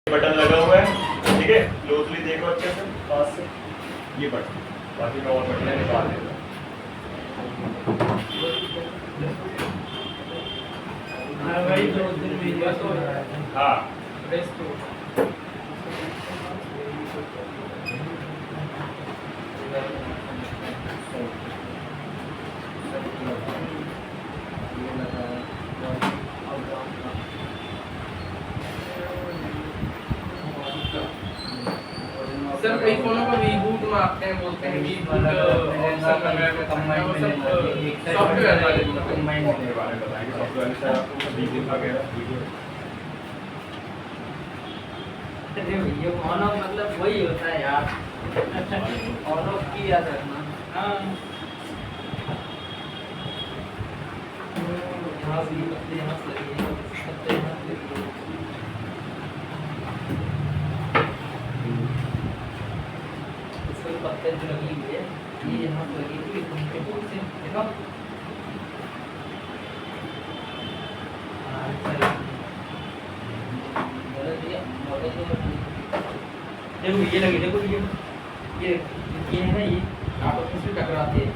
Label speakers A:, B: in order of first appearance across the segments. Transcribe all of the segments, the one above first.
A: Button लगा हुआ है, ठीक है। क्लोजली देखो अच्छे से, पास से ये बटन, बाकी का और बटन निकाल देगा। हाँ
B: सर कई फोनों को रीबूट मारते हैं, बोलते हैं रीबूट ऑप्शन वगैरह में कंबाइन में सॉफ्टवेयर वाले
A: कंबाइन होने वाले बताएंगे। सॉफ्टवेयर से आपको रीबूट वगैरह
C: ये ऑन ऑफ मतलब वही होता है यार, ऑन ऑफ की याद रखना। हाँ पत्ते यहाँ से लगी है, पत्ते यहाँ से लगी है। इसको पत्ते जो लगी हुई है ये यहाँ से लगी थी, उनके बोल से देखो। देखो ये लगी, देखो ये है ना, ये आपस में टकराते हैं।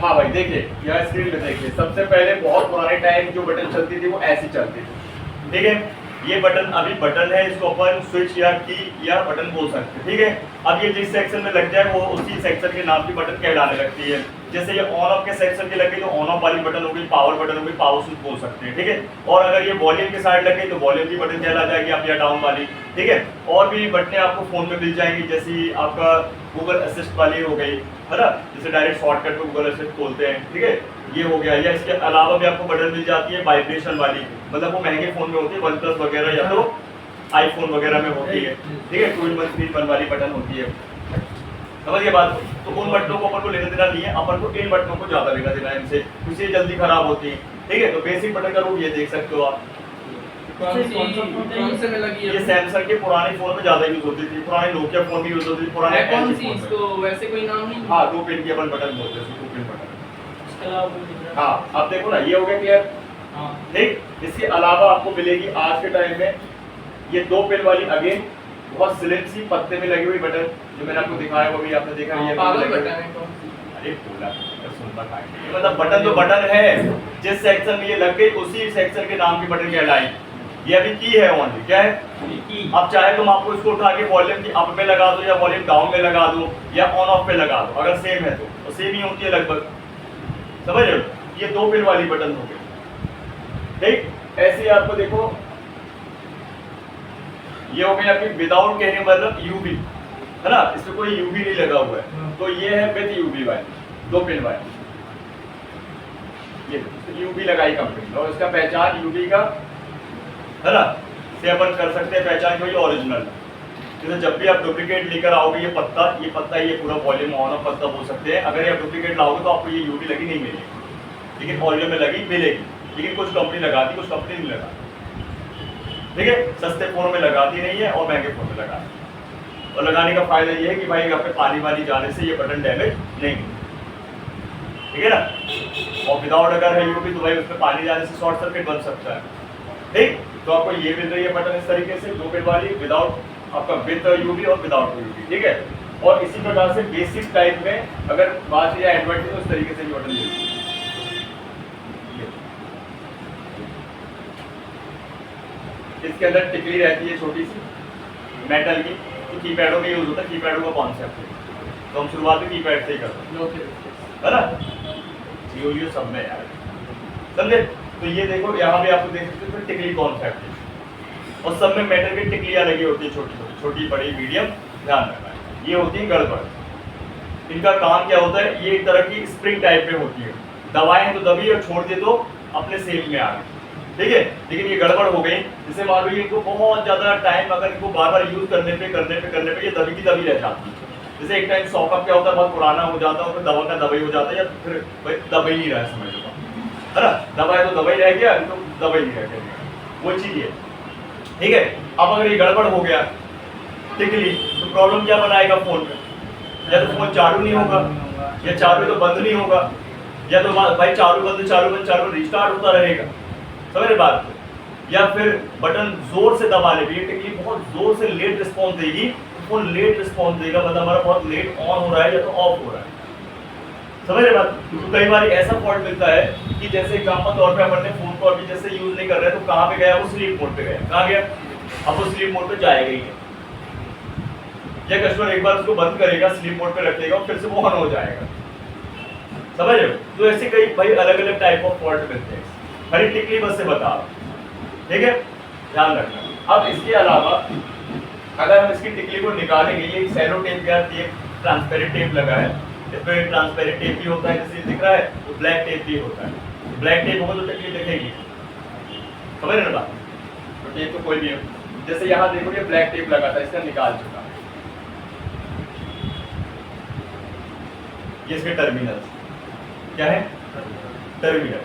A: हाँ भाई देखिए, यहाँ स्क्रीन पे देखिए, सबसे पहले बहुत पुराने टाइम जो बटन चलती थी वो ऐसी चलती थी, ठीक है। ये बटन अभी बटन है, इसको अपन स्विच या की या बटन बोल सकते हैं, ठीक है। अब ये जिस सेक्शन में लग जाए वो उसी सेक्शन के नाम की बटन कहलाने लगती है। जैसे ये ऑन ऑफ के सेक्शन की लग गई तो ऑन ऑफ वाली बटन हो गई, पावर बटन हो गई, पावर स्विच बोल सकते हैं, ठीक है। और अगर ये वॉल्यूम के साइड लग गई तो वॉल्यूम की बटन कहला जाएगी, अप या डाउन वाली, ठीक है। और भी बटनें आपको फोन में मिल जाएंगी, जैसी आपका गूगल असिस्ट वाली हो गई, है ना, जैसे डायरेक्ट शॉर्टकट में गूगल असिस्ट खोलते हैं, ठीक है, ये हो गया। या इसके अलावा भी आपको बटन मिल जाती है वाइब्रेशन वाली, मतलब वो महंगे फोन में होती है, वन प्लस वगैरह या तो आईफोन वगैरह में होती है, ठीक है। 2-in-1 वाली बटन होती है, समझिए बात। तो उन बटनों को अपन को लेना देना नहीं है, अपन को इन बटनों को ज्यादा लेना देना है इनसे, क्योंकि जल्दी खराब होती है, ठीक है। तो बेसिक बटन का रूप ये देख सकते हो आप।
B: कौन से में लगी है?
A: ये सैमसंग के पुराने फोन में ज्यादा यूज होती थी, पुराने नोकिया फोन भी यूज होती थी, पुराने
B: कौन सी इसको वैसे कोई नाम नहीं?
A: हाँ 2 पिन की अपन बटन बोलते हैं, 2 पिन बटन।
C: इसके अलावा
A: हाँ अब देखो ना, ये हो गया क्लियर, ठीक। इसके अलावा आपको मिलेगी आज के टाइम में ये 2 पिन वाली, अगेन बहुत स्लिम सी पत्ते में लगी हुई बटन, जो मैंने आपको दिखाया वो भी आपने देखा। ये
B: पावर बटन है कौन?
A: अरे बोला सुनता था, मतलब बटन तो बटन है, जिस सेक्शन में ये लग गई उसी सेक्शन के नाम की बटन कहलाई। ये अभी की है ओनली, क्या है की। अब चाहे तुम आपको इसको उठा के वॉल्यूम की अप में लगा दो या वॉल्यूम डाउन में लगा दो या ऑन ऑफ पे लगा दो, अगर सेम है तो सेम ही होती है लगभग, समझ रहे हो। ये 2 पिन वाली बटन हो गई, ठीक। ऐसे आपको देखो, ये हो गई आपकी विदाउट कहने मतलब यूवी, है ना, इसमें कोई यूवी नहीं लगा हुआ है, तो ये है विद यूवी वाली 2 पिन वाली, ये यूवी लगाई कंपनी, और इसका पहचान यूवी का, है ना, से अपन कर सकते हैं पहचान कोई ओरिजिनल। जैसे जब भी आप डुप्लीकेट लेकर आओगे, ये पत्ता ये पूरा वॉल्यूम ऑन ऑफ पत्ता बोल सकते हैं, अगर ये आप डुप्लीकेट लाओगे तो आपको ये यूवी लगी नहीं मिलेगी, लेकिन वॉल्यूम में लगी मिलेगी, लेकिन कुछ कंपनी लगाती, कुछ कंपनी नहीं लगाती, ठीक है। सस्ते फोन में लगाती नहीं है और महंगे फोन में लगाती है। और लगाने का फायदा ये है कि भाई यहाँ पे पानी वानी जाने से ये बटन डैमेज नहीं, ठीक है ना। और विदाउट अगर है यूवी तो भाई उसमें पानी जाने से शॉर्ट सर्किट बन सकता है, ठीक। तो आपको ये मिल रही है बटन इस तरीके से 2 पिन वाली, विदाउट आपका विद यूवी और विदाउट यूवी, ठीक है। और इसी प्रकार से बेसिक टाइप में अगर बात या एंड्रॉइड की तो इस तरीके से भी बटन मिलती है। इसके अंदर टिकली रहती है छोटी सी मेटल की, तो कीपैडों में यूज होता है, कीपैडों का कॉन्सेप्ट है, तो हम शुरुआत में कीपैड से ही करते हैं, है ना। जियो सब में यार, समझे। तो ये देखो यहाँ भी आपको देख सकते हो टिकली कॉन्सेप्ट है, और सब में मेटल की टिकलियाँ लगी होती है, छोटी छोटी बड़ी मीडियम, ध्यान रखना है। ये होती है गड़बड़। इनका काम क्या होता है, ये एक तरह की स्प्रिंग टाइप में होती है, दबाएं तो दबी और छोड़ दे तो अपने सेप में आ गई, ठीक है। लेकिन ये गड़बड़ हो गई, जैसे मान लो इनको बहुत ज्यादा टाइम अगर इनको बार बार यूज करने पे ये दबी की दबी रह जाती है। जैसे एक टाइम सॉकअप क्या होता है, बहुत पुराना हो जाता है, दबा का दबाई हो जाता है, या फिर भाई दबाई नहीं रहा है, समझ लो, है ना, दबाई तो दबाई रह गया, तो दबाई नहीं रह गया, वो चीज है, ठीक है। अब अगर ये गड़बड़ हो गया टिकली, तो प्रॉब्लम क्या बनाएगा फोन में, या तो फोन चालू नहीं होगा, या चालू तो बंद नहीं होगा, या तो भाई चालू बंद रिस्टार्ट होता रहेगा, समझ रहे बात को? या फिर बटन जोर से दबा ले, ये टिकली बहुत जोर से लेट रिस्पॉन्स देगी, वो लेट रिस्पॉन्स देगा, मतलब हमारा बहुत लेट ऑन हो रहा है या तो ऑफ हो रहा है, समझ रहे बात? तो कई बार ऐसा फॉल्ट मिलता है कि जैसे एग्जांपल तौर पे अपन ने फोन को अभी जैसे यूज नहीं कर रहे तो कहाँ पे गया, वो स्लीप मोड पे गया, कहाँ गया? अब वो स्लीप मोड पे जाएगा ही नहीं, या कस्टमर एक बार उसको बंद करेगा, स्लीप मोड पे रखेगा और फिर से वो ऑन हो जाएगा, समझ रहे हो? तो ऐसे कई भाई अलग अलग टाइप ऑफ फॉल्ट मिलते हैं, खाली टिकली बस से बता, ठीक है, ध्यान रखना। अब इसके अलावा अगर हम इसकी टिकली को निकालेंगे, ये सेलो टेप या ट्रांसपेरेंट टेप लगा है, इसमें ट्रांसपेरेंट टेप भी होता है जैसे दिख रहा है, तो ब्लैक टेप भी होता है। ब्लैक टेप होगा तो टिकली दिखेगी, समझ रहे ना बात? तो टेप तो कोई भी हो, जैसे यहाँ देखो ये ब्लैक टेप लगा था, इसका निकाल चुका, ये इसके टर्मिनल क्या है? टर्मिनल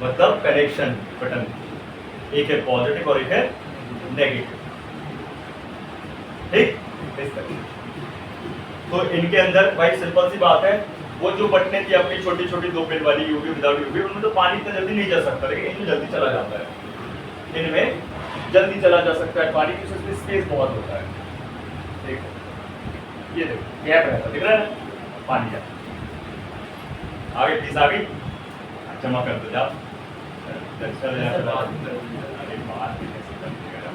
A: मतलब कनेक्शन बटन, एक है पॉजिटिव और एक है नेगेटिव, ठीक? इस तरह तो इनके अंदर भाई सिंपल सी बात है, वो जो बटनें थी अपनी छोटी छोटी 2 पिन वाली यूवी विदाउट यूवी, उनमें तो पानी इतना जल्दी नहीं जा सकता, लेकिन इनमें जल्दी चला जाता है, इनमें जल्दी चला जा सकता है पानी, क्योंकि इसमें स्पेस बहुत होता है। देखो ये देखो गैप रहता दिख रहा है ना, पानी जाता आगे पीस आगे जमा कर दो, जाओ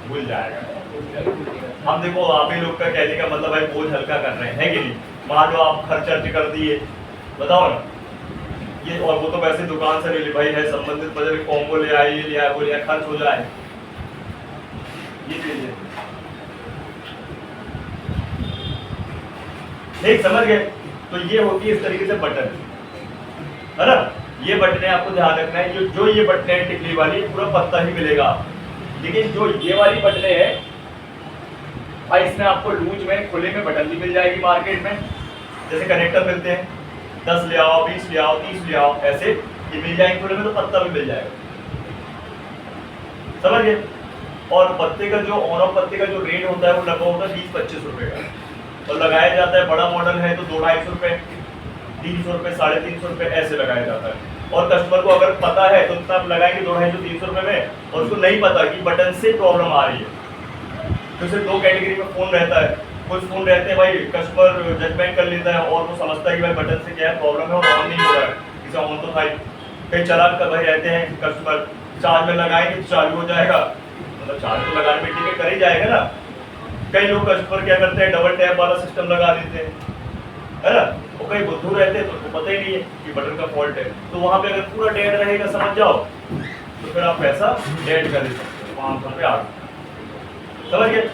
A: भूल जाएगा। हम देखो आप ही लोग का कहने का मतलब भाई बोझ हल्का कर रहे हैं कि नहीं? मान लो आप खर्च अर्च कर दिए, बताओ ना ये, और वो तो वैसे दुकान से ले ली भाई, है संबंधित बजट कॉम्बो ले आए, ये ले आए, वो ले आए, खर्च हो जाए, ये चीज ठीक समझ गए? तो ये होती है इस तरीके से बटन, है ना? ये बटने आपको ध्यान रखना है, जो ये बटने हैं टिकली वाली पूरा पत्ता ही मिलेगा, लेकिन जो ये वाली बटने हैं भाई इसमें आपको लूज में खुले में बटन भी मिल जाएगी मार्केट में, जैसे कनेक्टर मिलते हैं 10 ले आओ, 20 ले आओ, 30 ले आओ, ऐसे ये मिल जाएंगे खुले में, तो पत्ता भी मिल जाएगा, समझ गए? और पत्ते का जो ऑन ऑफ पत्ते का जो रेट होता है वो लगा होता है 20-25 रुपए का, और लगाया जाता है बड़ा मॉडल है तो 200-250 रुपए, 300 रुपए, 350 रुपए ऐसे लगाया जाता है। और कस्टमर को अगर पता है तो उतना आप लगाएंगे 200-300 रुपए में, और उसको नहीं पता कि बटन से प्रॉब्लम आ रही है, तो सिर्फ 2 कैटेगरी में फोन रहता है। कुछ फोन रहते हैं भाई कस्टमर जजमेंट कर लेता है और वो समझता है कि भाई बटन से क्या है प्रॉब्लम है और ऑन नहीं हो रहा है, इसे ऑन तो भाई कई चालाक का भाई रहते हैं कस्टमर, चार्ज में लगाएंगे तो चालू हो जाएगा, मतलब चार्ज तो लगाने में ठीक है कर ही जाएगा ना। कई लोग कस्टमर क्या करते हैं डबल टैप वाला सिस्टम लगा देते हैं, है ना? वो कई बुद्धू रहते हैं तो उनको पता ही नहीं है कि बटन का फॉल्ट है, तो वहाँ पे अगर पूरा डेड रहेगा समझ जाओ तो फिर आप पैसा डेड कर दे सकते हो, 500 रुपये 800, समझ गए?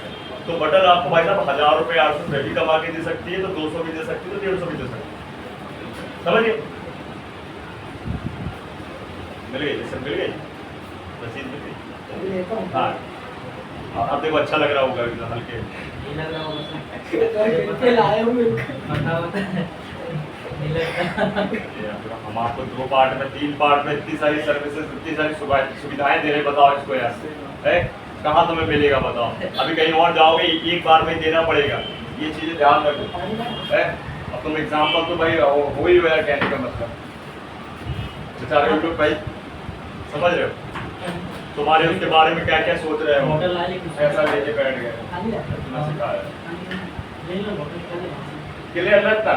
A: तो बटन आपको भाई साहब 1000 रुपये 800 रुपये भी कमा के दे सकती है, तो 200 भी दे सकती है, तो 150 भी दे सकती है, समझ गए? मिल गई सब मिल गई, रसीद मिल गई, हाँ अब देखो अच्छा लग रहा होगा एकदम हल्के, हम आपको 2 पार्ट में 3 पार्ट में इतनी सारी सर्विसेज इतनी सारी सुविधाएं दे रहे, बताओ इसको यार है कहाँ तुम्हें मिलेगा बताओ? अभी कहीं और जाओगे एक बार में देना पड़ेगा, ये चीजें ध्यान रखो है। अब तुम एग्जाम्पल तो भाई हो ही यार, कहने का मतलब बेचारे लोग भाई समझ रहे हो तुम्हारे उसके बारे में क्या क्या सोच रहे हो, ऐसा लेके बैठ गए, क्लियर लगता?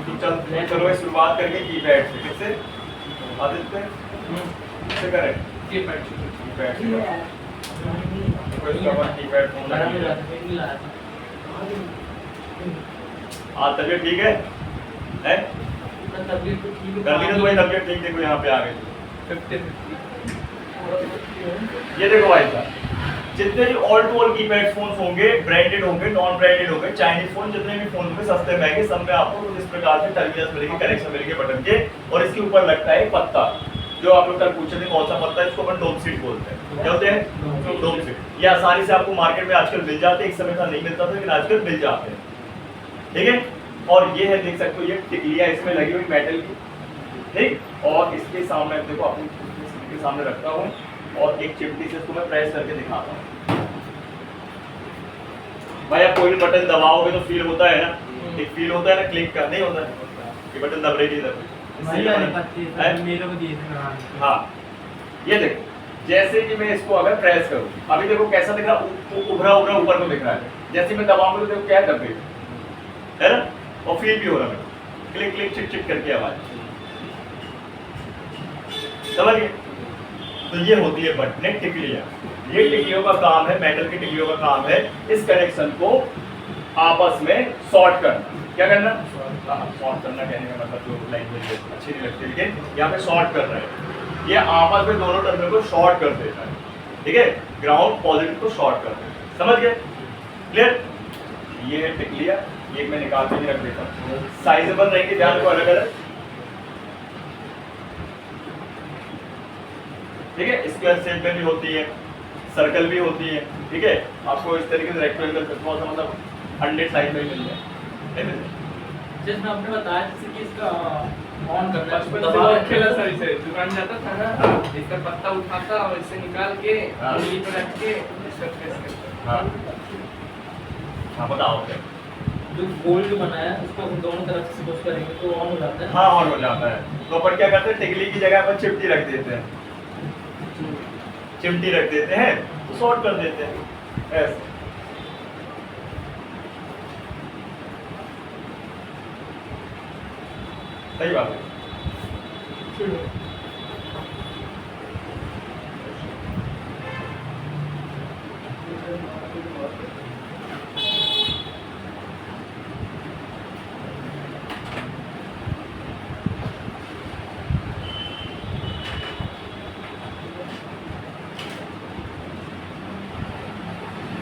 A: तो चलो शुरुआत करके कीपैड से, किससे आदित्य से करें? कीपैड फोन आज तबीयत ठीक है? कर ली ना तुम्हारी तबीयत ठीक? देखो यहाँ पे आ गए, ये देखो भाई साहब जितने भी all to all keypad phone होंगे, ब्रांडेड होंगे, नॉन ब्रांडेड होंगे, चाइनीज फोन, जितने भी फोन होंगे सस्ते महंगे, सब में आपको इस प्रकार से टर्मिनल मिलेंगे, कनेक्शन मिलेंगे बटन के, और इसके ऊपर लगता है पत्ता, जो आप लोग कल पूछे थे कौन सा पत्ता है, इसको अपन डोम सीट बोलते हैं। क्या होते हैं? डोम सीट। ये आसानी से आपको मार्केट में आजकल मिल जाते हैं, एक समय था नहीं मिलता था लेकिन आजकल मिल जाते हैं, ठीक है? और ये है देख सकते हो ये टिकलियां इसमें लगी हुई मेटल की, ठीक? और इसके सामने देखो अपनी के सामने रखता हूँ और एक चिमटी से इसको मैं प्रेस करके दिखाता हूँ। भाई आप कोई भी बटन दबाओगे तो फील होता है ना, एक फील होता है ना क्लिक का, नहीं होता है? ये बटन दब रही है
C: वही वाली पत्ती
A: है?
C: मेरे को दिए थे
A: हाँ, ये देखो जैसे कि मैं इसको अगर प्रेस करूँ, अभी देखो कैसा दिख रहा है, उभरा उभरा ऊपर को दिख रहा है। जैसे मैं दबाऊंगा तो देखो क्या दब गई है ना, और फील भी हो रहा है, क्लिक क्लिक चिक चिक करके आवाज, समझ गए? तो ये होती है बटनें टिकलियां। ये टिकलियों का काम है, मेटल की टिकलियों का काम है इस कनेक्शन को आपस में शॉर्ट करना। क्या करना? शॉर्ट करना कहने का मतलब जो लैंग्वेज अच्छी नहीं लगती, लेकिन यहाँ पे शॉर्ट कर रहे हैं, ये आपस में दोनों टर्मिनल को शॉर्ट कर देता है, ठीक है, ग्राउंड पॉजिटिव को शॉर्ट कर देता है, समझ गए? क्लियर? ये है टिकलिया, ये मैं निकाल के रख देता हूँ, साइजेबल रहेंगे, ध्यान को अलग अलग, ठीक है, स्क्वायर शेप में भी होती है, सर्कल भी होती है, ठीक है, आपको इस तरीके से रेक्टेंगल थोड़ा सा मतलब 100 साइज में ही मिल जाए।
C: जिसमें आपने बताया जैसे कि इसका ऑन करना है,
B: बचपन से
C: दबा
B: बहुत
C: के
B: खेला सर, इसे दुकान जाता था ना,
A: हाँ।
B: इसका पत्ता उठाता और इसे निकाल के
A: हाँ।
B: उंगली पे रख के इसका प्रेस करता।
A: हाँ हाँ बताओ क्या?
C: जो गोल जो बनाया है उसको हम दोनों तरफ से पुश करेंगे तो ऑन हो जाता है।
A: हाँ ऑन हो जाता है। तो अपन क्या करते हैं, टिकली की जगह पर चिमटी रख देते हैं, चिमटी रख देते हैं तो शॉर्ट कर देते हैं ऐसे। सही बात है।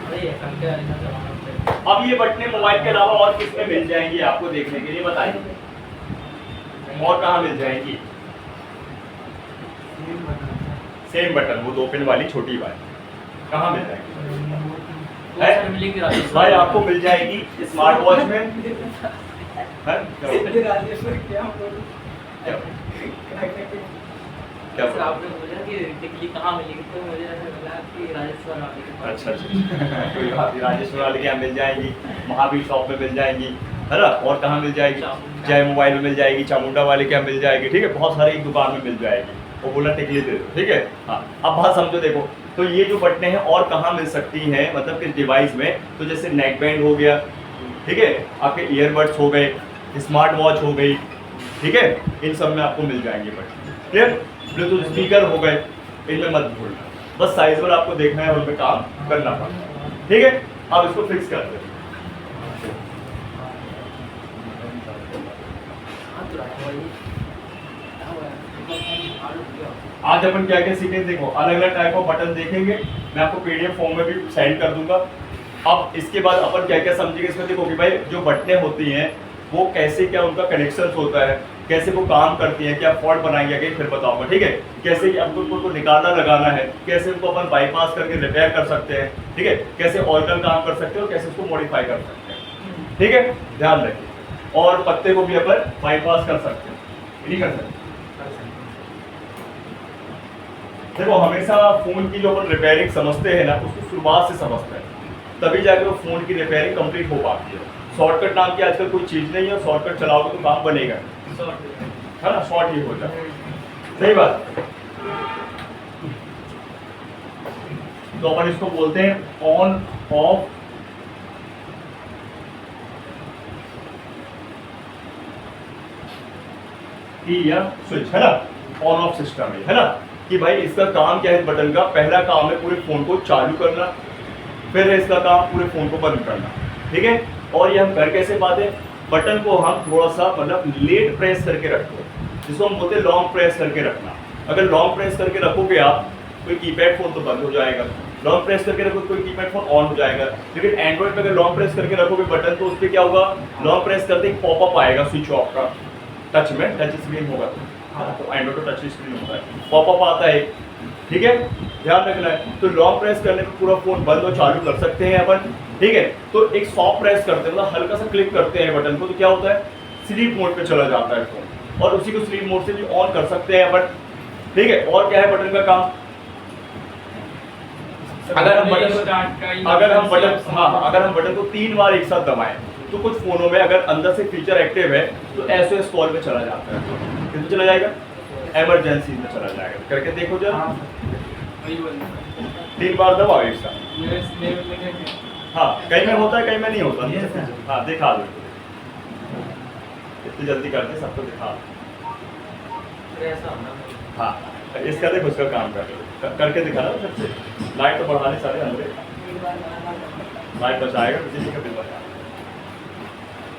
C: अरे ये करके ऐसा चलाना पड़ेगा।
A: अब ये बटने मोबाइल के अलावा और किस में मिल जाएंगी आपको देखने के लिए बताइए, और कहाँ मिल जाएंगी? सेम बटन, वो 2 पिन वाली छोटी वाली, कहाँ मिल जाएगी?
C: वो सर मिलेगी राजेश
A: भाई आपको मिल जाएगी स्मार्ट वॉच में। है? क्या
C: सर
A: बोला?
C: आपने बोला कि टिकली कहाँ मिलेगी तो मुझे ऐसा लगा कि राजेश्वर वाले के पास।
A: अच्छा अच्छा कोई बात नहीं, राजेश्वर वाले के यहाँ मिल जाएंगी, महावीर शॉप में मिल जाएंगी, है ना, और कहाँ मिल जाएगी? जय मोबाइल में मिल जाएगी, चामुंडा वाले के यहाँ मिल जाएगी, ठीक है, बहुत सारी एक दुकान में मिल जाएगी। वो बोला टिकली दे दो, ठीक है। हाँ अब बात समझो, देखो तो ये जो बटने हैं और कहाँ मिल सकती हैं, मतलब किस डिवाइस में? तो जैसे नेक बैंड हो गया, ठीक है, आपके ईयरबड्स हो गए, स्मार्ट वॉच हो गई, ठीक है, इन सब में आपको मिल जाएंगे बटन। क्लियर? ब्लूटूथ स्पीकर हो गए, इनमें मत भूलना, बस साइज आपको देखना है, उनमें काम करना पड़ता है, ठीक है। अब इसको फिक्स करते हैं। आज अपन क्या क्या सीखेंगे, देखो अलग अलग टाइप ऑफ बटन देखेंगे, मैं आपको पीडीएफ फॉर्म में भी सेंड कर दूंगा। अब इसके बाद अपन क्या क्या समझेंगे इसमें, देखो कि भाई जो बटनें होती हैं वो कैसे, क्या उनका कनेक्शन होता है, कैसे वो काम करती हैं, क्या फॉल्ट बनाएंगे आगे फिर बताऊंगा, ठीक है। कैसे आपको उनको निकालना लगाना है, कैसे उनको अपन बाईपास करके रिपेयर कर सकते हैं, ठीक है, कैसे ऑरिजिनल काम कर सकते हैं और कैसे उसको मॉडिफाई कर सकते हैं, ठीक है, ध्यान रखिए। और पत्ते को भी अपन बाईपास कर सकते हैं, नहीं कर सकते। देखो हमेशा फोन की जो अपन रिपेयरिंग समझते हैं ना, उसको शुरुआत से समझते हैं, तभी जाकर वो फोन की रिपेयरिंग कंप्लीट हो पाती है। शॉर्टकट नाम की आजकल कोई चीज़ नहीं है, शॉर्टकट चलाओगे तो काम बनेगा, है ना, शॉर्ट ही हो जाए, सही बात। तो अपन इसको बोलते हैं ऑन ऑफ की या स्विच, है ना, ऑन ऑफ सिस्टम है ना, कि भाई इसका काम क्या है, बटन का पहला काम है पूरे फोन को चालू करना, फिर है इसका काम पूरे फोन को बंद करना, ठीक है। और ये हम कर कैसे पाते हैं, बटन को हम थोड़ा सा मतलब लेट प्रेस करके रखते हैं, जिसको हम बोलते हैं लॉन्ग प्रेस करके रखना। अगर लॉन्ग प्रेस करके रखोगे आप, कोई कीपैड फोन तो बंद हो जाएगा, लॉन्ग प्रेस करके रखोगे कोई कीपैड फोन ऑन हो जाएगा। लेकिन एंड्रॉइड पे अगर लॉन्ग प्रेस करके रखोगे बटन, तो उस पर क्या होगा, लॉन्ग प्रेस करते ही पॉपअप आएगा स्विच ऑफ का, टच में, टच स्क्रीन होगा तो एंड्रॉइड तो टच स्क्रीन होता है, पॉपअप आता है, ठीक है, ध्यान रखना है। तो लॉन्ग प्रेस करने पर पूरा फोन बंद और चालू कर सकते हैं अपन, ठीक है। तो एक सॉफ्ट प्रेस करते हैं, मतलब हल्का सा क्लिक करते हैं बटन को, तो क्या होता है, स्लीप मोड पे चला जाता है फोन, और उसी को स्लीप मोड से भी ऑन कर सकते हैं अपन, ठीक है। और क्या है बटन का काम, अगर हम बटन हाँ अगर हम बटन को 3 बार एक साथ दबाएं, तो कुछ फोनों में अगर अंदर से फीचर एक्टिव है तो SOS कॉल में चला जाता है। किस में चला जाएगा? इमरजेंसी में चला जाएगा। करके देखो जरा,
B: वही बोलना
A: 3 बार दबाओ एक साथ।
B: मेरे में
A: हाँ, कहीं में होता है, कहीं में नहीं होता।
C: ये सर।
A: हाँ, दिखा दो, इतनी जल्दी करते सबको दिखा दो।
C: तो ऐसा होना
A: हाँ, इसका देखो, उसका काम करके दिखा रहा सबसे। लाइट तो बढ़ाने सारे अंदर, लाइट बचाएगा, बिजली का बिल बचाएगा।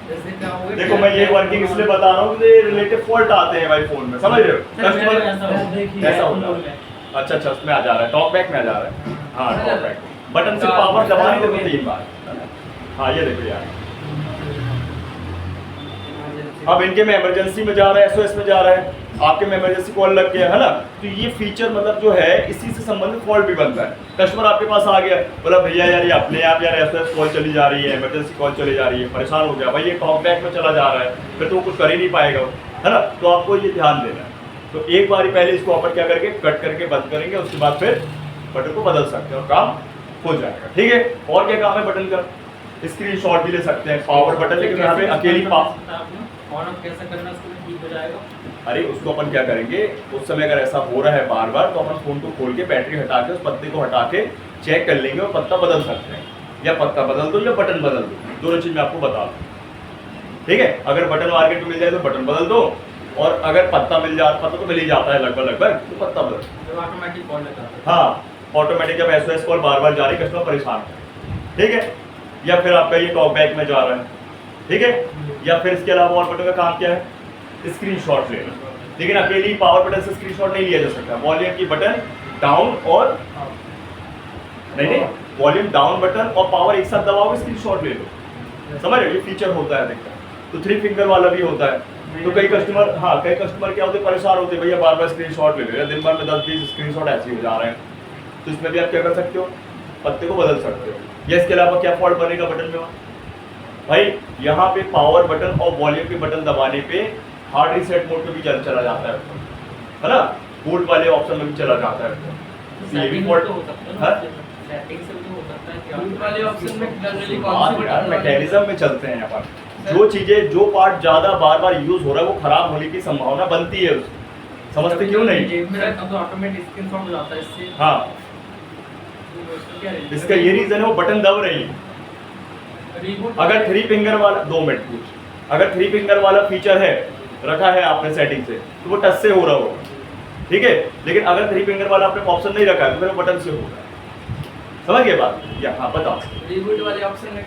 C: जैसे क्या हुआ,
A: देखो मैं ये वर्किंग इसलिए बता रहा हूँ कि रिलेटिव फॉल्ट आते हैं भाई फोन में, समझ रहे हो? कस्टमर ऐसा होता है। अच्छा अच्छा, उसमें आ जा रहा है, टॉक बैक में आ जा रहा है। हाँ, टॉक बैक बटन से पावर दबाने दो 3 बार। हाँ, ये देखो यार, अब इनके में इमरजेंसी में जा रहा है, SOS में जा रहा है, आपके में इमरजेंसी कॉल लग गया है ना। तो ये फीचर मतलब जो है इसी से संबंधित फॉल्ट भी बनता है। कस्टमर आपके पास आ गया, बोला भैया यार ये अपने आप यार SOS कॉल चली जा रही है, इमरजेंसी कॉल चली जा रही है, परेशान हो गया भाई, ये टॉक बैक में चला जा रहा है, फिर तो वो कुछ कर ही नहीं पाएगा, है ना। तो आपको ये ध्यान देना है। तो एक बार पहले इसको अपन क्या करके कट करके बंद करेंगे, उसके बाद फिर बटन को बदल सकते हैं और काम हो जाएगा। ठीक है, और क्या काम है बटन का? स्क्रीनशॉट भी ले सकते हैं, पावर बटन, लेकिन यहाँ पे अकेली
C: ऑन ऑफ कैसे करना उसको ठीक हो जाएगा।
A: अरे उसको अपन क्या करेंगे, उस समय अगर ऐसा हो रहा है बार बार, तो अपन फोन को खोल के बैटरी हटा के उस पत्ते को हटा के चेक कर लेंगे और पत्ता बदल सकते हैं। या पत्ता बदल दो या बटन बदल दो, दोनों चीज मैं आपको बता दूँ। ठीक है, अगर बटन मार्केट में मिल जाए तो बटन बदल दो, और अगर पत्ता मिल जाए, पत्ता तो मिल ही जाता है लगभग, तो पत्ता बदल।
C: जब ऑटोमेटिक कॉल लगाता है।
A: हाँ, ऑटोमेटिक जब SOS कॉल बार बार जा रही, कस्टमर परेशान है। ठीक है, या फिर आपका ये टॉक बैक में जा रहा है। ठीक है, या फिर इसके अलावा और बटन का काम क्या है? स्क्रीनशॉट लेना। लेकिन अकेली पावर बटन से स्क्रीनशॉट नहीं लिया जा सकता, वॉल्यूम की बटन डाउन और नहीं, वॉल्यूम डाउन बटन और पावर एक साथ दबाओगे, स्क्रीनशॉट ले लो। समझ रहे हो? ये फीचर होता है देखो। तो 3 फिंगर वाला भी होता है। तो कई कस्टमर क्या होते हैं, परेशान होते हैं, भैया बार बार स्क्रीनशॉट ले लो, या दिन भर में 10-20 स्क्रीनशॉट ऐसे ही हो जा रहे हैं। तो इसमें भी आप क्या कर सकते हो, पत्ते को बदल सकते हो। या इसके अलावा क्या फॉल्ट बनेगा बटन में भाई, यहाँ पे पावर बटन और वॉल्यूम के बटन दबाने पे हार्ड रीसेट मोड पे भी चला जाता है ना, बूट वाले ऑप्शन में भी चला जाता है। ये भी फॉल्ट
C: हो सकता है ना, सेटिंग से भी हो सकता है कि
B: बूट वाले ऑप्शन में जनरली कौन सी
A: यार
B: बटन
A: मैकेनिज्म में चलते हैं अपन। जो चीजें, जो पार्ट ज्यादा बार बार यूज हो रहा है वो खराब होने की संभावना बनती है उसकी। समझते क्यों नहीं?
C: जेब में रखा तो ऑटोमेटिक स्क्रीनशॉट हो जाता है इससे।
A: हाँ,
C: उसका क्या रीजन
A: इसका ये रीजन है, वो बटन दब रही है।
B: Reboot
A: अगर 3 फिंगर वाला, 2 मिनट पूछ, अगर 3 फिंगर वाला फीचर है रखा है आपने सेटिंग से, तो वो टच से हो रहा होगा। ठीक है, लेकिन अगर 3 फिंगर वाला आपने ऑप्शन नहीं रखा है तो फिर वो बटन से होगा। समझ गए बात? या हाँ बताओ।
B: रिबूट वाले ऑप्शन में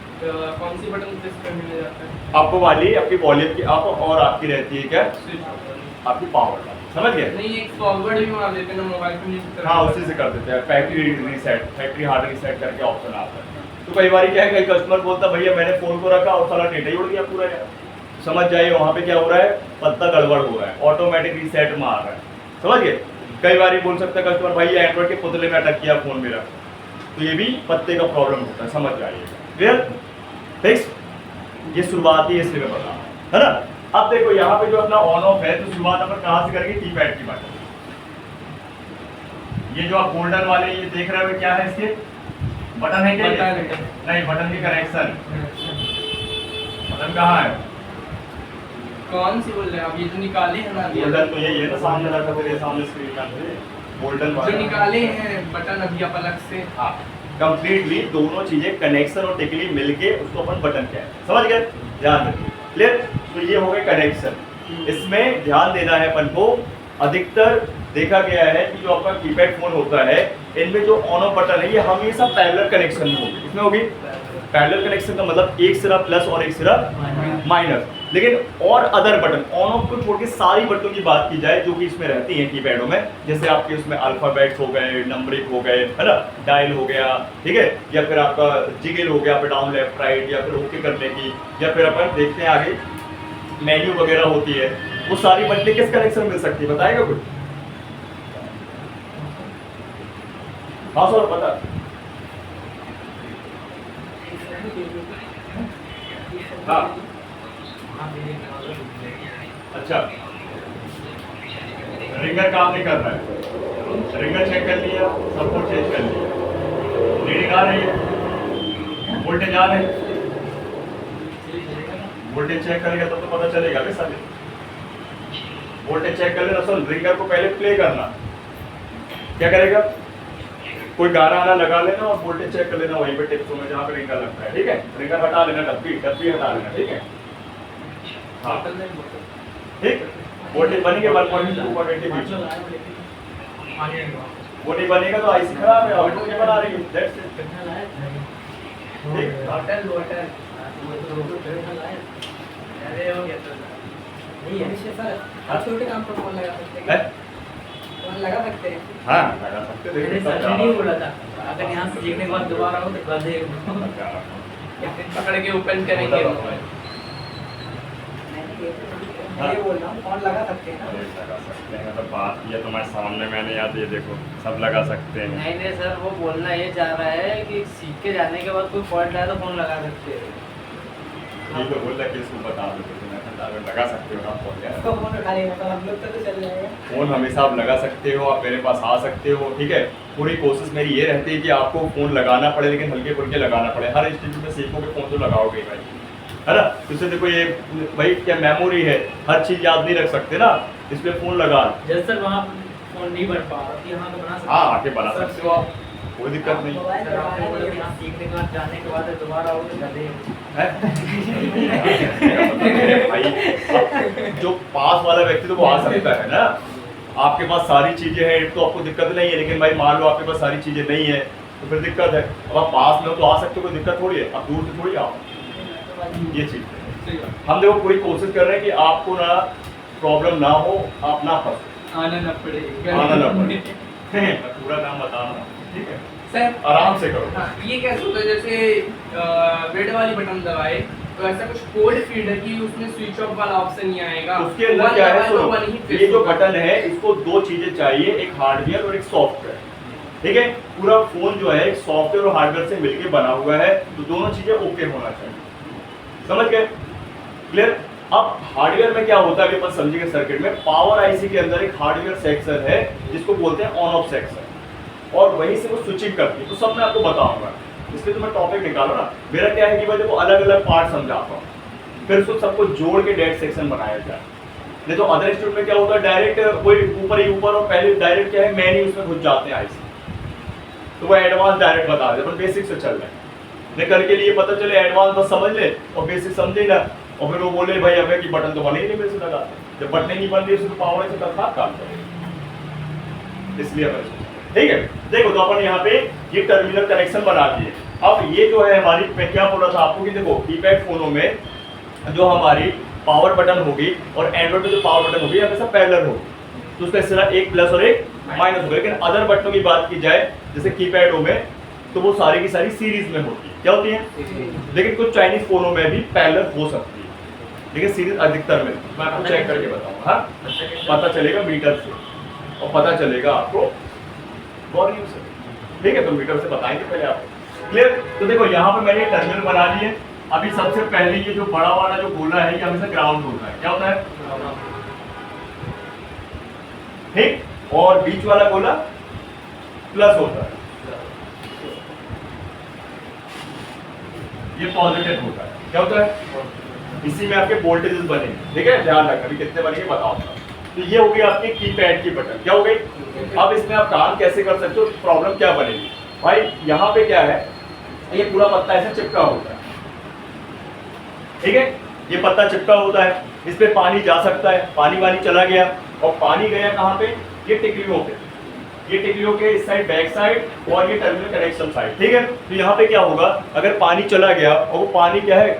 B: कौन सी बटन प्रेस करने में जाता है?
A: आपको वाली आपकी वॉल्यूम की आप और आपकी रहती है क्या,
B: स्विच
A: आपकी पावर। समझ गए?
B: नहीं, एक फॉरवर्ड भी मार देते हैं ना मोबाइल पे नीचे तरफ।
A: हाँ, उसी से कर देते हैं, factory reset, factory hard reset करके ऑप्शन आता है। तो कई बार क्या है, कई कस्टमर बोलता भैया मैंने फोन को रखा और साला डेटा ही उड़ गया पूरा यार। समझ जाइए वहाँ पे क्या हो रहा है, पत्ता गड़बड़ हो रहा है, ऑटोमेटिक रीसेट मार रहा है। समझ गए? कई बार बोल सकता है कस्टमर भाई एंड्रॉइड के पुतले में अटक किया फोन मेरा, तो ये भी पत्ते का प्रॉब्लम होता है। समझ जाइए, क्लियर? फिक्स? ये शुरुआत ही इसलिए मैं बता रहा हूं, है ना। अब देखो यहाँ पे जो अपना ऑन ऑफ है, तो शुरुआत अपन कहाँ से करेंगे, कीपैड की बात। ये जो आप गोल्डन वाले ये देख रहे हो क्या है, इसके बटन है क्या?
B: बटन।
A: नहीं, बटन की कनेक्शन, बटन कहाँ है?
B: कौन सी बोल रहे हैं आप? ये जो निकाले हैं ना,
A: गोल्डन तो यही है ना, सामने रखा तेरे सामने स्क्रीन का गोल्डन
B: जो
A: वाला।
B: निकाले हैं बटन अभी आप अलग से।
A: हाँ, कंप्लीटली दोनों चीजें कनेक्शन और टिकली मिलके उसको अपन बटन कहते हैं। समझ गए? ध्यान रखिए, क्लियर? तो ये हो गए कनेक्शन। इसमें ध्यान देना है अपन को, अधिकतर देखा गया है कि जो आपका कीपैड फोन होता है, इनमें जो ऑन ऑफ बटन है ये हमेशा पैरेलल कनेक्शन में होगी। इसमें होगी पैरेलल कनेक्शन का मतलब एक सिरा प्लस और एक सिरा माइनस। लेकिन और अदर बटन ऑन ऑफ को छोड़ के सारी बटनों की बात की जाए जो कि इसमें रहती हैं कीपैडों में, जैसे आपके उसमें अल्फाबेट्स हो गए, नंबरिंग हो गए, है ना, डायल हो गया, ठीक है, या फिर आपका जिगल हो गया, अप डाउन लेफ्ट राइट, या फिर ओके करने की, या फिर अपन देखते हैं आगे मेन्यू वगैरह होती है, वो सारी बटनें किस कनेक्शन मिल सकती है, बताएगा कुछ? हाँ सर पता। हाँ अच्छा, रिंगर काम नहीं कर रहा है, रिंगर चेक कर लिया, सब कुछ चेंज कर लिया, रीडिंग आ रही है, वोल्टेज आ रही है, वोल्टेज चेक करेगा तब तो पता चलेगा भी साले। वोल्टेज चेक कर लेना, सुन रिंगर को पहले प्ले करना, क्या करेगा कोई गाना आना लगा लेना और वोल्टेज चेक कर लेना वहीं पे टिप्सों में जहाँ पे रिंगर लगता है, ठीक है। रिंगर हटा लेना, डब्बी हटा लेना, ठीक है। हाँ ठीक, वोल्टेज बनेंगे 1.2 वो नहीं बनेगा तो आईसी खराब है, ऑटो क्या बना रही है, दैट्स इट। ठीक,
C: होटल अरे हो गया तो नहीं है सर, आप छोटे काम पर फोन लगा सकते हैं, फोन लगा सकते हैं।
A: हाँ लगा सकते हैं।
C: मैंने सर नहीं बोला था, अगर यहाँ से सीखने के बाद दोबारा हो तो कर देगा,
B: पकड़ के ओपन करेंगे मोबाइल।
C: मैं ये बोल रहा हूँ फोन लगा सकते हैं ना।
A: लगा सकते हैं, तो बात किया तुम्हारे सामने मैंने, याद ये देखो सब लगा सकते हैं।
C: नहीं नहीं सर, वो बोलना ये चाह रहा है कि सीख के जाने के बाद कोई फॉल्ट आए तो फोन लगा सकते हैं।
A: ठीक है, बोल रहा कि इसको बता दो तो मैं लगा सकते हो ना फोन, यार
C: तो फोन उठा लेगा तो हम लोग तो चल जाएगा।
A: फोन हमेशा आप लगा सकते हो, आप मेरे पास आ सकते हो, ठीक है। पूरी कोशिश मेरी ये रहती है कि आपको फोन लगाना पड़े, लेकिन हल्के फुल्के लगाना पड़े। हर इंस्टीट्यूट में सीखोगे फोन तो लगाओगे भाई, है ना। इससे देखो ये भाई क्या मेमोरी है, हर चीज याद नहीं रख सकते ना, इसलिए फोन लगा।
C: जैसे सर वहाँ फोन नहीं बन पा रहा, यहाँ तो बना सकते।
A: हाँ आके बना सकते हो आप, कोई दिक्कत नहीं।
C: सर आपने बोला कि यहाँ सीखने के बाद जाने के बाद दोबारा हो तो कर देंगे।
A: भाई जो पास वाला व्यक्ति तो वो आ सकता है ना, आपके पास सारी चीजें हैं तो आपको दिक्कत नहीं है, लेकिन भाई मान लो आपके पास सारी चीजें नहीं है तो फिर दिक्कत है। अब आप पास में हो तो आ सकते हो, कोई दिक्कत थोड़ी है, आप दूर से थोड़ी आओ, ये चीज है। हम देखो पूरी कोशिश कर रहे हैं कि आपको ना प्रॉब्लम ना हो, आप ना फंसो,
B: आना ना पड़े,
A: आना ना पड़े। मैं पूरा काम बता रहा हूँ, ठीक है,
B: सर
A: आराम से करो।
B: हाँ, ये कैसे होता है, जैसे रेड वाली बटन दबाए तो ऐसा कुछ कोड फीड है कि उसमें स्विच ऑफ वाला ऑप्शन नहीं आएगा,
A: उसके अंदर क्या है, सुनो, ये जो बटन है इसको दो चीजें चाहिए, एक हार्डवेयर और एक सॉफ्टवेयर, ठीक है। पूरा फोन जो है एक सॉफ्टवेयर और हार्डवेयर से मिलकर बना हुआ है, तो दोनों चीजें ओके होना चाहिए, समझ गए, क्लियर। अब हार्डवेयर में क्या होता है अभी अपन समझेंगे सर्किट में। पावर आईसी के अंदर एक हार्डवेयर सेक्शन है जिसको बोलते हैं ऑन ऑफ सेक्शन, और वहीं से वो स्विचिंग करती है, तो सब मैं आपको बताऊंगा, इसलिए तो मैं टॉपिक निकालो ना। मेरा क्या है कि भाई देखो अलग अलग पार्ट समझाता हूँ, फिर उसको सबको जोड़ के डेट सेक्शन बनाया जाए। नहीं तो अदर इंस्टीट्यूट में क्या होता है, डायरेक्ट कोई ऊपर ही ऊपर, और पहले डायरेक्ट क्या है मेन ही उसमें घुस जाते हैं आईसी, तो वो एडवांस डायरेक्ट बता दे, पर बेसिक से चल रहे हैं। निकल के लिए पता चले एडवांस बस समझ ले और बेसिक समझे ना, और फिर वो बोले भाई हमें कि बटन तो बने ही नहीं मेरे से लगा, जब बटन नहीं बन रही तो पावर से खराब काम करें, इसलिए ठीक है। देखो तो अपन यहाँ पे ये टर्मिनल कनेक्शन बना दिए। अब ये जो है हमारी, मैं क्या बोल रहा था आपको कि देखो कीपैड फोनों में जो हमारी पावर बटन होगी और एंड्रॉइड में जो पावर बटन होगी हमेशा पैरेलल होगी, तो उसका सिरा एक प्लस और एक माइनस होगा। लेकिन अदर बटनों की बात की जाए जैसे कीपैडों में, तो वो सारी की सारी सीरीज में होती है, क्या होती है, लेकिन कुछ चाइनीज फोनों में भी पैरेलल हो सकती है, लेकिन सीरीज अधिकतर में। मैं आपको चेक करके बताऊंगा, हाँ पता चलेगा मीटर से, और पता चलेगा आपको वॉल्यूम से, ठीक है, तो मीटर से बताएंगे पहले आपको, क्लियर। तो देखो यहाँ पे मैंने टर्मिनल बना लिए। अभी सबसे पहले ये जो बड़ा वाला जो गोला है ये हमेशा ग्राउंड होता है, क्या होता है, ठीक, और बीच वाला गोला प्लस होता है, ये पॉजिटिव होता है, क्या होता है, इसी में आपके वोल्टेजेस बनेंगे, ठीक है, ध्यान रखना। अभी कितने बनेंगे बताऊंगा। तो ये हो गई आपकी कीपैड की बटन, क्या हो गई। अब इसमें आप काम कैसे कर सकते हो, प्रॉब्लम क्या बनेगी भाई, यहाँ पे क्या है, ये पूरा पत्ता ऐसे चिपका होता है, ठीक है, ये पत्ता चिपका होता है, इस पे पानी जा सकता है, पानी वानी चला गया, और पानी गया कहाँ पे, ये टिकलियों पे, ये टिकलियों के इस साइड बैक साइड और ये टर्मिनल कनेक्शन साइड, ठीक है। तो यहाँ पे क्या होगा, अगर पानी चला गया और वो पानी क्या है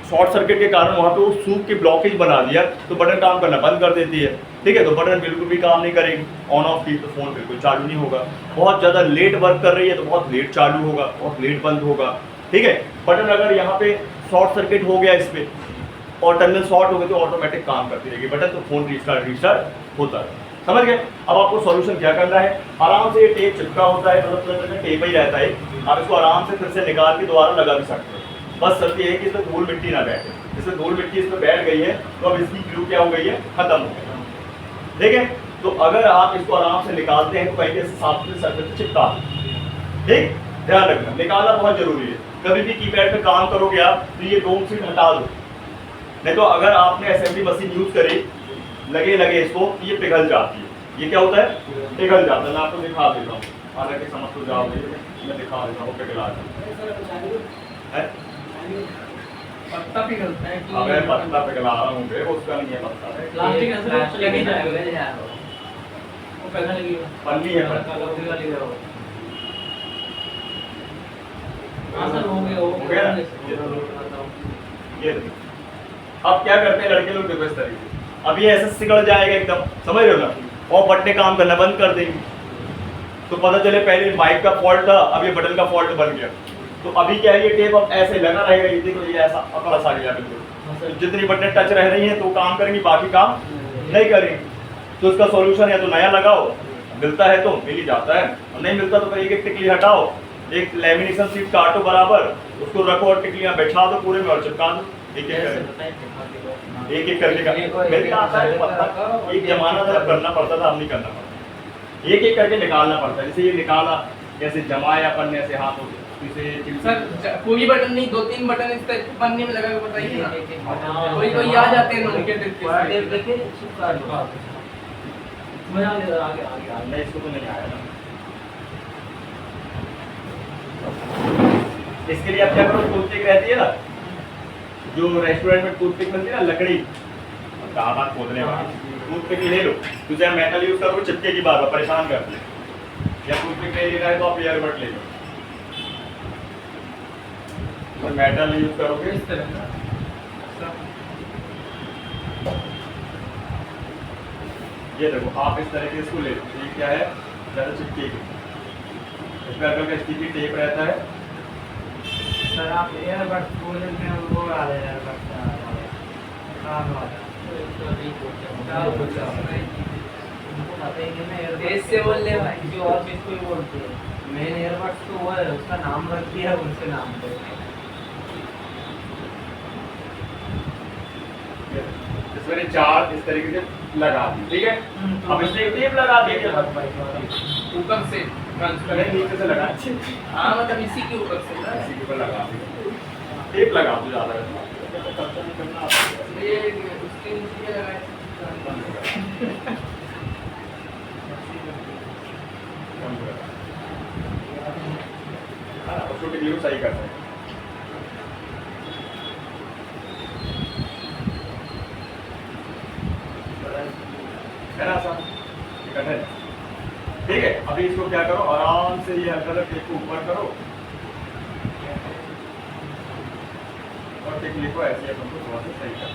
A: शॉर्ट सर्किट के कारण वहाँ पे वो सूख के ब्लॉकेज बना दिया, तो बटन काम करना बंद कर देती है, ठीक है। तो बटन बिल्कुल भी काम नहीं करेगी, ऑन ऑफ की तो फोन बिल्कुल चालू नहीं होगा। बहुत ज़्यादा लेट वर्क कर रही है तो बहुत लेट चालू होगा, बहुत लेट बंद होगा, ठीक है। बटन अगर यहाँ पे शॉर्ट सर्किट हो गया इस पर और टर्मिनल शॉर्ट हो गए तो ऑटोमेटिक काम करती रहेगी बटन, तो फोन रिस्टार्ट होता है, समझ गए। अब आपको सॉल्यूशन क्या करना है, आराम से ये टेप चिपका होता है, मतलब टेप ही रहता है, आप इसको आराम से फिर से निकाल के दोबारा लगा भी सकते हो। बस शर्त ये है कि इसमें धूल मिट्टी ना बैठे, इसमें धूल मिट्टी इसमें बैठ गई है तो अब इसकी ग्लू क्या हो गई है, खत्म हो गई, ठीक है। तो अगर आप इसको आराम से निकालते हैं तो कहीं से साफ से सर्किट से चिपका, ठीक, ध्यान रखना निकालना बहुत जरूरी है। कभी भी कीपैड पे काम करोगे आप तो ये 2 सीट हटा दो, नहीं तो अगर आपने असेंबली मशीन यूज करी लगे इसको तो ये पिघल जाती है। ये क्या होता है? पिघल जाता है। मैं आपको दिखा देता हूँ, हालांकि समझ तो जाओगे, मैं दिखा देता हूँ पिघला है।
B: पत्ता पिघलता है कि
A: अबे पत्ता पिघला रहा हूँ बे, उसका नहीं है पत्ता,
C: प्लास्टिक ऐसे लगे जाएगा वो पिघल गई
A: पन्नी है
C: सर हो गया
A: हो गया ना? ये देखो। अब क्या करते हैं लड़के लोग, देखो इस तरीके से, अब ये ऐसे सिकुड़ जाएगा एकदम, समझ रहे हो ना, और बटने काम करना बंद कर देंगे। तो पता चले पहले माइक का फॉल्ट था, अब ये बटन का फॉल्ट बन गया। तो अभी क्या है, ये टेप अब ऐसे लगा रहेगा, ये देखो ये ऐसा अकड़ सा गया बिल्कुल। तो जितनी बटनें टच रह रही हैं तो काम करेंगी, बाकी काम नहीं करेंगी। तो इसका सॉल्यूशन या तो नया लगाओ, मिलता है तो मिल ही जाता है, और नहीं मिलता तो फिर एक एक टिकली हटाओ, एक लेमिनेशन शीट काटो बराबर, उसको रखो और टिकलियां बैठा दो पूरे में और चिपका दो। एक एक करके मेरे को आता है पता, एक जमाना था करना पड़ता था, अब नहीं करना पड़ता, एक एक करके निकालना पड़ता है। जैसे ये निकाला, कैसे जमाया अपन ने ऐसे हाथों से,
B: सर कोई बटन नहीं, 2-3 बटन इस तरह पन्नी में लगा के बताइए ना, कोई आ जाते हैं नोट के देखे
A: नहीं, इसको तो नहीं आया ना। इसके लिए आप क्या करो, टूथपिक रहती है ना, जो रेस्टोरेंट में टूथपिक मिलती है ना, लकड़ी कहाँ खोदने वाली, टूथपिक ले लो। तो चाहे मेटल यूज करो, चिपके की बार परेशान करती है। या टूथपिक नहीं लेना है तो आप एयरबड ले लो, तो मेटल यूज करोगे
B: इस तरह
A: ये देखो, आप इस तरह के इसको ले लो, ये क्या है, ज़्यादा चिपकेगी। इसमें अगर स्टिकी टेप रहता है,
C: सर आप एयरबड बोल में वो आ रहे हैं देश से बोल ले भाई, जो और चीज कोई बोलते हैं, मेन एयरबड्स तो वो है, उसका नाम रख दिया उनके नाम पे।
A: इसमें चार इस तरीके से लगा दी, ठीक है। अब इसमें एक टेप लगा देंगे
B: ऊपर से
A: नहीं, नीचे से लगा,
B: हाँ मतलब इसी के ऊपर से ना,
A: इसी के ऊपर लगा देंगे, टेप लगा दो ज़्यादा
B: ये उसके नीचे लगाए
A: उसको टिकली को सही करते हैं। है ना आसान, इकट्ठे। ठीक है, अभी इसको क्या करो, आराम से ये हल्का सा टेप को ऊपर करो और टिकली को ऐसे अपन को थोड़ा सा सही करो।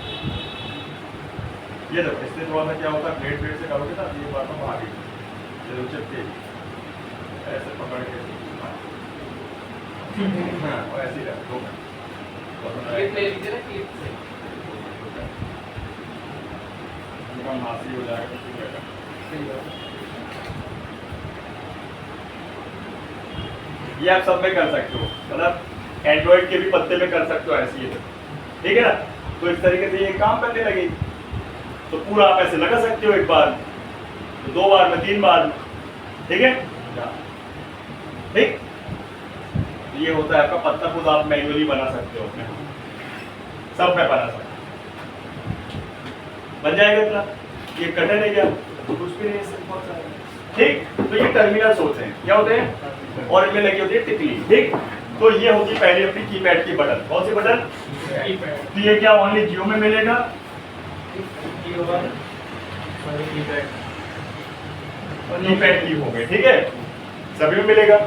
A: ये देखो, इससे थोड़ा सा क्या होता है, ब्लेड से करोगे ना, ये बात हम आगे ये चिपके ऐसे पकड़ के, हाँ, और ऐसे ही रखो।
B: क्लिप ले लीजिए ना, क्लिप से
A: हाथी हो जाएगा तो ठीक रहेगा। ये आप सब में कर सकते हो, मतलब एंड्रॉइड के भी पत्ते में कर सकते हो ऐसी है, ठीक है ना। तो इस तरीके से ये काम करने लगी तो पूरा आप ऐसे लगा सकते हो, एक बार तो 2 बार में 3 बार, ठीक है। ठीक, ये होता है आपका पत्ता, खुद आप मैन्युअली बना सकते हो अपने, सब में बना सकते हो, बन जाएगा इतना। ये कटन है क्या, कुछ भी नहीं, बहुत सारा, ठीक। तो ये टर्मिनल्स होते हैं, क्या होते हैं, और इनमें लगी होती है टिकली, ठीक। तो ये होती है पहले अपनी कीपैड की बटन। कौन सी बटन? तो ये क्या ओनली जियो में मिलेगा, कीपैड की हो गई, ठीक है, सभी में मिलेगा।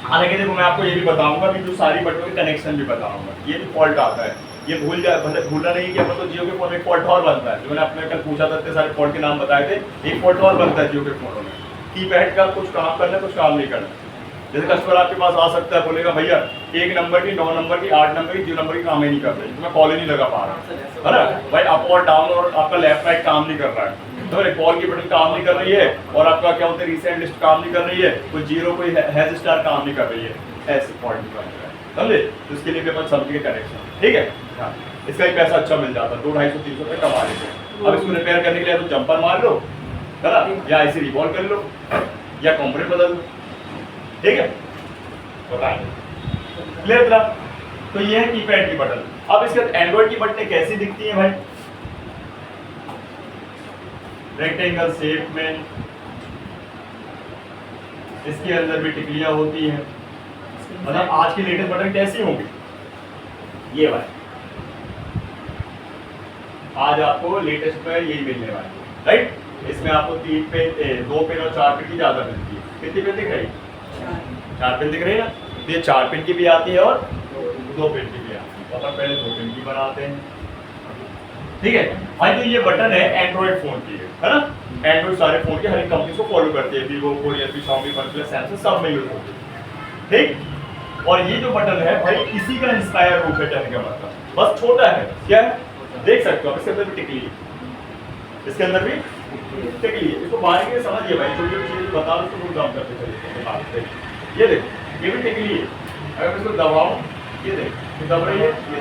A: हालांकि देखो मैं आपको ये भी बताऊंगा कि जो सारी बटनों के कनेक्शन भी बताऊंगा, ये भी फॉल्ट आता है, ये भूलना नहीं कि अपन तो जियो के फोन में फॉल्ट और बनता है, जो मैंने आपने कल पूछा था, इतने सारे फॉल्ट के नाम बताए थे, एक फॉल्ट और बनता है जियो के फोनों में, कीपैड का कुछ काम करना कुछ काम नहीं करना। जैसे कस्टमर आपके पास आ सकता है, बोलेगा भैया 1 नंबर की, 9 नंबर की, 8 नंबर की, 0 नंबर की काम ही नहीं कर रही, तो मैं कॉल ही नहीं लगा पा रहा, है ना भाई, अप और डाउन और आपका लेफ्ट राइट काम नहीं कर रहा है, तो कॉल की बटन काम नहीं कर रही है, और आपका क्या होता है रिसेंट लिस्ट काम नहीं कर रही है, कोई जीरो कोई हैज स्टार काम नहीं कर रही है, ऐसे फॉल्ट निकल रहा है, समझे। तो इसके लिए अपन समझ के कनेक्शन, ठीक है। हाँ, इसका भी पैसा अच्छा मिल जाता है, 200-250 रुपये कमा लेते हैं। अब इसको रिपेयर करने के लिए तो जंपर मार लो, है ना, या ऐसे रिवॉल्व कर लो, या कंपोनेंट बदल लो, ठीक है। बताइए क्लियर था। तो ये है कीपैड की बटन। अब इसके बाद एंड्रॉइड की बटनें कैसी दिखती हैं भाई, रेक्टेंगल शेप में, इसके अंदर भी टिकलियां होती हैं। मतलब आज की लेटेस्ट बटन कैसी होंगी, ये वाली आज आपको लेटेस्ट में यही मिलने वाली है, राइट। इसमें आपको 3 पेन 2 पेन और 4 पेन की ज्यादा मिलती है। कितनी पेन दिख रही है, 4 पेन दिख रही है ना। तो ये 4 पेन की भी आती है और 2 पेन की भी आती है। तो अपन पहले 2 पेन की बनाते हैं, ठीक है भाई। तो ये बटन है एंड्रॉइड फोन की है ना। एंड्रॉइड सारे फोन के हर एक कंपनी को फॉलो करती है, Vivo, Realme, Xiaomi, OnePlus, Samsung सब में यूज होती है, ठीक। और ये जो बटन है भाई इसी का इंस्पायर रूप है कहने का मतलब, बस छोटा है। क्या है देख सकते हो, इसके अंदर भी टिकली है, इसके अंदर भी टिकली है। इसको बाहर के समझिए भाई, छोटी छोटी चीजें बता दो तो काम करते चलिए। ये देखो ये भी टिकली है, अगर इसको दबाओ ये देखो दब रही है, ये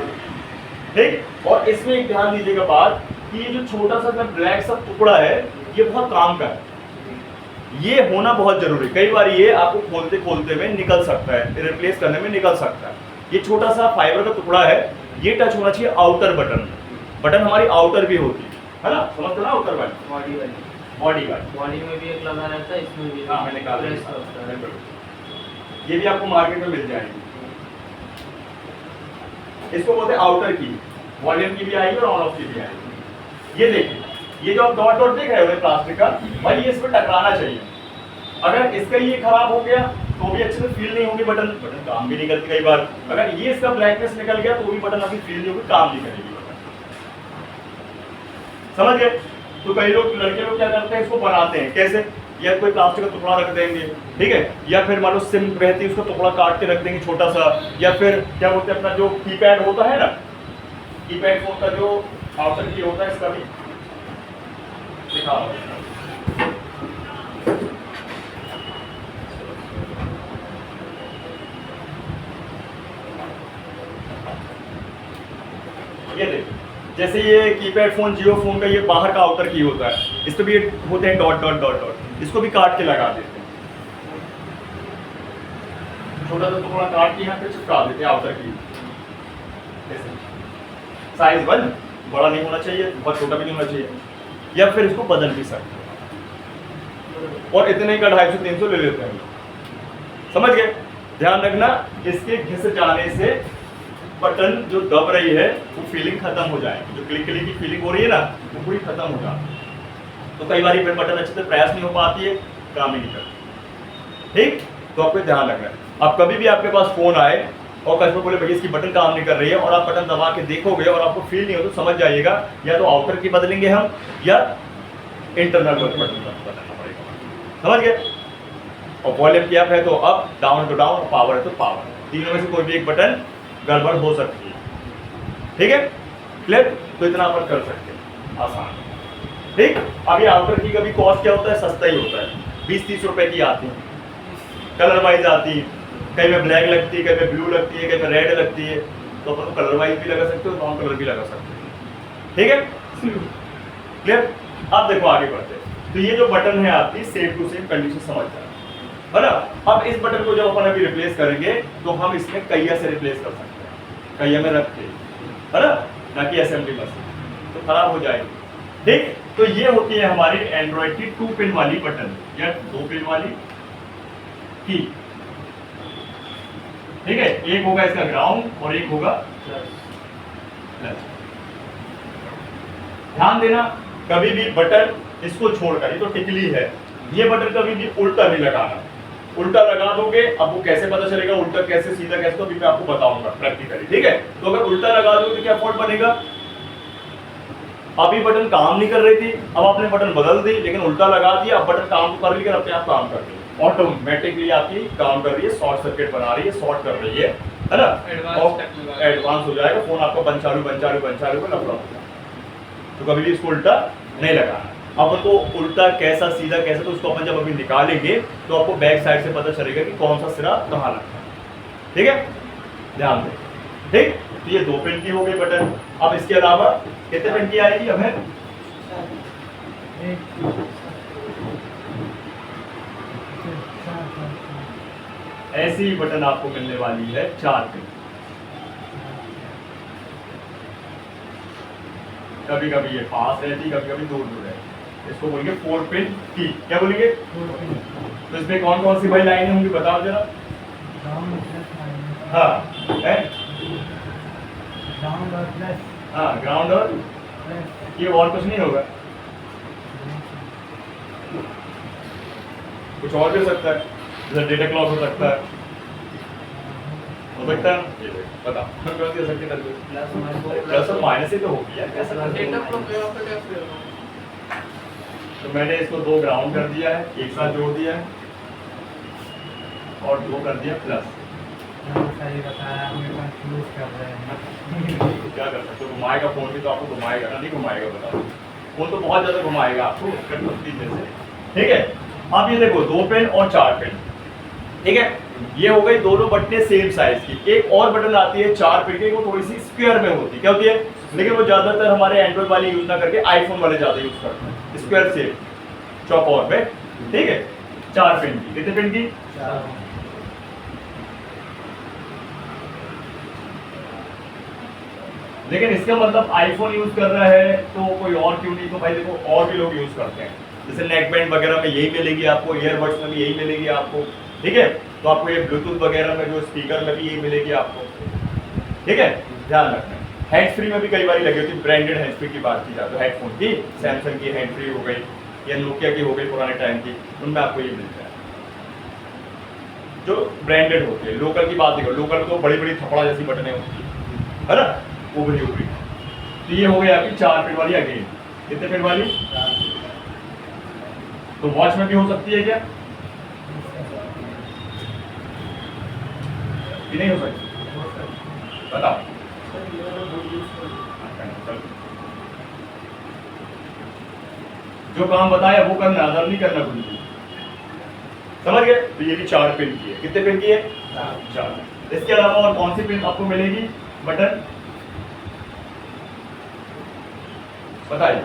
A: ठीक। और इसमें एक ध्यान दीजिएगा बात कि ये जो छोटा सा ब्लैक सा टुकड़ा है ये बहुत काम का है, ये होना बहुत जरूरी। कई बार ये आपको खोलते खोलते में निकल सकता है, रिप्लेस करने में निकल सकता है। ये छोटा सा फाइबर का टुकड़ा है, ये टच होना चाहिए आउटर बटन। बटन हमारी आउटर भी होती है ना, समझते ना, आउटर वाली
B: बॉडी में भी एक लगा रहता है, इसमें भी।
A: हाँ मैंने कहा ये भी आपको मार्केट में मिल जाएगी। इसको बोलते हैं आउटर की, वॉल्यूम की भी आएगी और ऑन ऑफ की भी आएगी। ये देखिए ये जो आप डॉट डॉट देख रहे हो प्लास्टिक का, भाई ये इसमें टकराना चाहिए। अगर इसका ये खराब हो गया तो भी अच्छे से फील नहीं होगी, बटन काम भी नहीं करती कई बार। अगर ये इसका ब्लैकनेस निकल गया तो भी बटन अभी फील नहीं होगी, काम नहीं करेगी बटन, समझ गए। तो कई लोग लड़के लोग क्या करते हैं, इसको बनाते हैं कैसे, या कोई प्लास्टिक का टुकड़ा रख देंगे, ठीक है, या फिर मान लो सिम रहती है उसका टुकड़ा काट के रख देंगे छोटा सा, या फिर क्या बोलते हैं अपना जो कीपैड होता है ना, कीपैड फोन का जो आउटर की होता है इसका भी दिखाओ। ये देखिए जैसे ये कीपैड फोन जियो फोन का ये बाहर का आउटर की होता है, इस पे भी होते हैं डॉट डॉट डॉट डॉट, इसको भी काट के लगा देते हैं, छोटा सा टुकड़ा काट के यहाँ पे चिपका देते हैं आउटर की। साइज बड़ा नहीं होना चाहिए, बहुत छोटा भी नहीं होना चाहिए, या फिर इसको बदल भी सकते हैं। और इतने का 250-300 ले लेते हैं, समझ गए। ध्यान रखना इसके घिस जाने से बटन जो दब रही है वो फीलिंग खत्म हो जाएगी, जो क्लिक क्लिक की फीलिंग हो रही है ना वो पूरी खत्म हो जाती। तो कई बार फिर बटन अच्छे से प्रेस नहीं हो पाती है, काम ही नहीं करती, ठीक। तो आपको ध्यान रखना है। अब कभी भी आपके पास फोन आए और कस्टमर बोले भैया इसकी बटन काम नहीं कर रही है, और आप बटन दबा के देखोगे और आपको फील नहीं हो तो समझ जाइएगा या तो आउटर की बदलेंगे हम या इंटरनल बटन बदलना पड़ेगा, समझ गए। और वॉल्यूम की अप है तो अप, डाउन तो डाउन, और पावर है तो पावर, तीनों में से कोई भी एक बटन गड़बड़ हो सकती है, ठीक है, क्लियर। तो इतना अपन कर सकते हैं, आसान, ठीक। अभी आउटर की कभी कॉस्ट क्या होता है, सस्ता ही होता है, 20-30 रुपए की आती है, कलर वाइज आती है, कहीं में ब्लैक लगती है, कहीं में ब्लू लगती है, कहीं में रेड लगती है, तो अपन कलर वाइज भी लगा सकते हो, नॉन कलर भी लगा सकते हो, ठीक है, क्लियर। अब देखो आगे बढ़ते हैं। तो ये जो बटन है आपकी सेम टू सेम कंडीशन समझ जाए, है ना। अब इस बटन को जब अपन अभी रिप्लेस करेंगे तो हम इसमें कैया से रिप्लेस कर सकते हैं, कैया में रख के, है ना कि असेंबली मशीन, तो खराब हो जाएगी, ठीक। तो ये होती है हमारी एंड्रॉइड की 2 पिन वाली बटन या 2 पिन वाली की, ठीक है। एक होगा इसका ग्राउंड और एक होगा प्लस। ध्यान देना कभी भी बटन इसको छोड़कर, ये तो टिकली है, ये बटन कभी भी उल्टा नहीं लगाना। उल्टा लगा दोगे, अब वो कैसे पता चलेगा उल्टा कैसे सीधा कैसे, तो अभी मैं आपको बताऊंगा प्रैक्टिकली, ठीक है। तो अगर उल्टा लगा दोगे तो क्या फॉल्ट बनेगा, अभी बटन काम नहीं कर रही थी, अब आपने बटन बदल दी लेकिन उल्टा लगा दिया, अब बटन काम कर रही है, अपने आप काम कर रही है, ऑटोमेटिकली आपकी काम कर रही है, शॉर्ट सर्किट बना रही है, शॉर्ट कर रही है ना, एडवांस हो जाएगा फोन आपका, बन चालू को लफड़ा हो जाएगा। तो कभी भी इसको उल्टा नहीं लगाना। अब तो उल्टा कैसा सीधा कैसा, तो उसको अपन जब अभी निकालेंगे तो आपको बैक साइड से पता चलेगा कि कौन सा सिरा कहाँ लगता है, ठीक है, ध्यान दें, ठीक। तो ये 2 पिन की हो गई बटन। अब इसके अलावा कितने पिन की आएगी, अब है ऐसी बटन आपको मिलने वाली है 4 पिन, कभी कभी ये पास रहती, कभी कभी दूर दूर रहती। इसको बोलेंगे 4 पिन की। क्या बोलेंगे? तो इसमें कौन कौन सी भाई लाइनें होंगी बताओ जरा। हाँ है, हाँ ग्राउंड और ये और कुछ नहीं होगा, कुछ और भी हो सकता है, जैसे डेटा क्लॉक हो सकता है, ये बताओ कौन सी हो सकती है? प्लस और माइनस ही तो होगी यार, कैसे कर
B: डेटा
A: सकते
B: फ्लो
A: हैं?
B: पे कैसे होगा?
A: तो मैंने इसको 2 ग्राउंड कर दिया है, एक साथ जोड़ दिया है और 2 कर दिया प्लस।
C: सही बताया, हमें कंफ्यूज कर रहे हैं।
A: तो क्या कर सकते हो, घुमाएगा फोन भी तो आपको घुमाएगा ना, नहीं घुमाएगा बताओ? फोन तो बहुत ज्यादा घुमाएगा आपको कठपुतली जैसे। ठीक है, अब ये देखो 2 पेन और 4 पेन, ठीक है, ये हो गई दोनों बटनें सेम साइज की। एक और बटन आती है 4 पेन की, वो थोड़ी सी स्क्वायर में होती है, क्या होती है? लेकिन वो ज्यादातर हमारे एंड्रॉइड वाले यूज ना करके आईफोन वाले ज्यादा यूज करते हैं, स्क्वायर शेप चौकोर में। ठीक है, 4 पेन की। कितने पेन की? लेकिन इसका मतलब आईफोन यूज कर रहा है तो कोई और क्यों नहीं? तो भाई देखो और भी लोग यूज करते हैं, जैसे नेक बैंड वगैरह में यही मिलेगी आपको, ईयरबड्स में भी यही मिलेगी आपको। ठीक है, तो आपको ये ब्लूटूथ वगैरह में जो स्पीकर में भी यही मिलेगी आपको। ठीक है, ध्यान रखना। हैंड फ्री में भी कई बार लगी होती, ब्रांडेड हैंड फ्री की बात की जाए तो हेडफोन की सैमसंग की हैंड फ्री हो गई या नोकिया की हो गई पुराने टाइम की, उनमें आपको ये मिलता है जो ब्रांडेड होती है। लोकल की बात देखो, लोकल में तो बड़ी बड़ी थपड़ा जैसी बटनें होती है ना, ऊपरी ऊपरी। तो ये हो गई आपकी 4 पिन वाली। अगेन कितने पिन वाली? तो वॉच में भी हो सकती है क्या कि नहीं हो सकती? बताओ। जो काम बताया वो करना, अदर नहीं करना कुछ भी। समझ गए? तो ये भी 4 पिन की है। कितने पिन की है? 4। इसके अलावा और कौन सी पिन आपको मिलेगी बटन बताइए?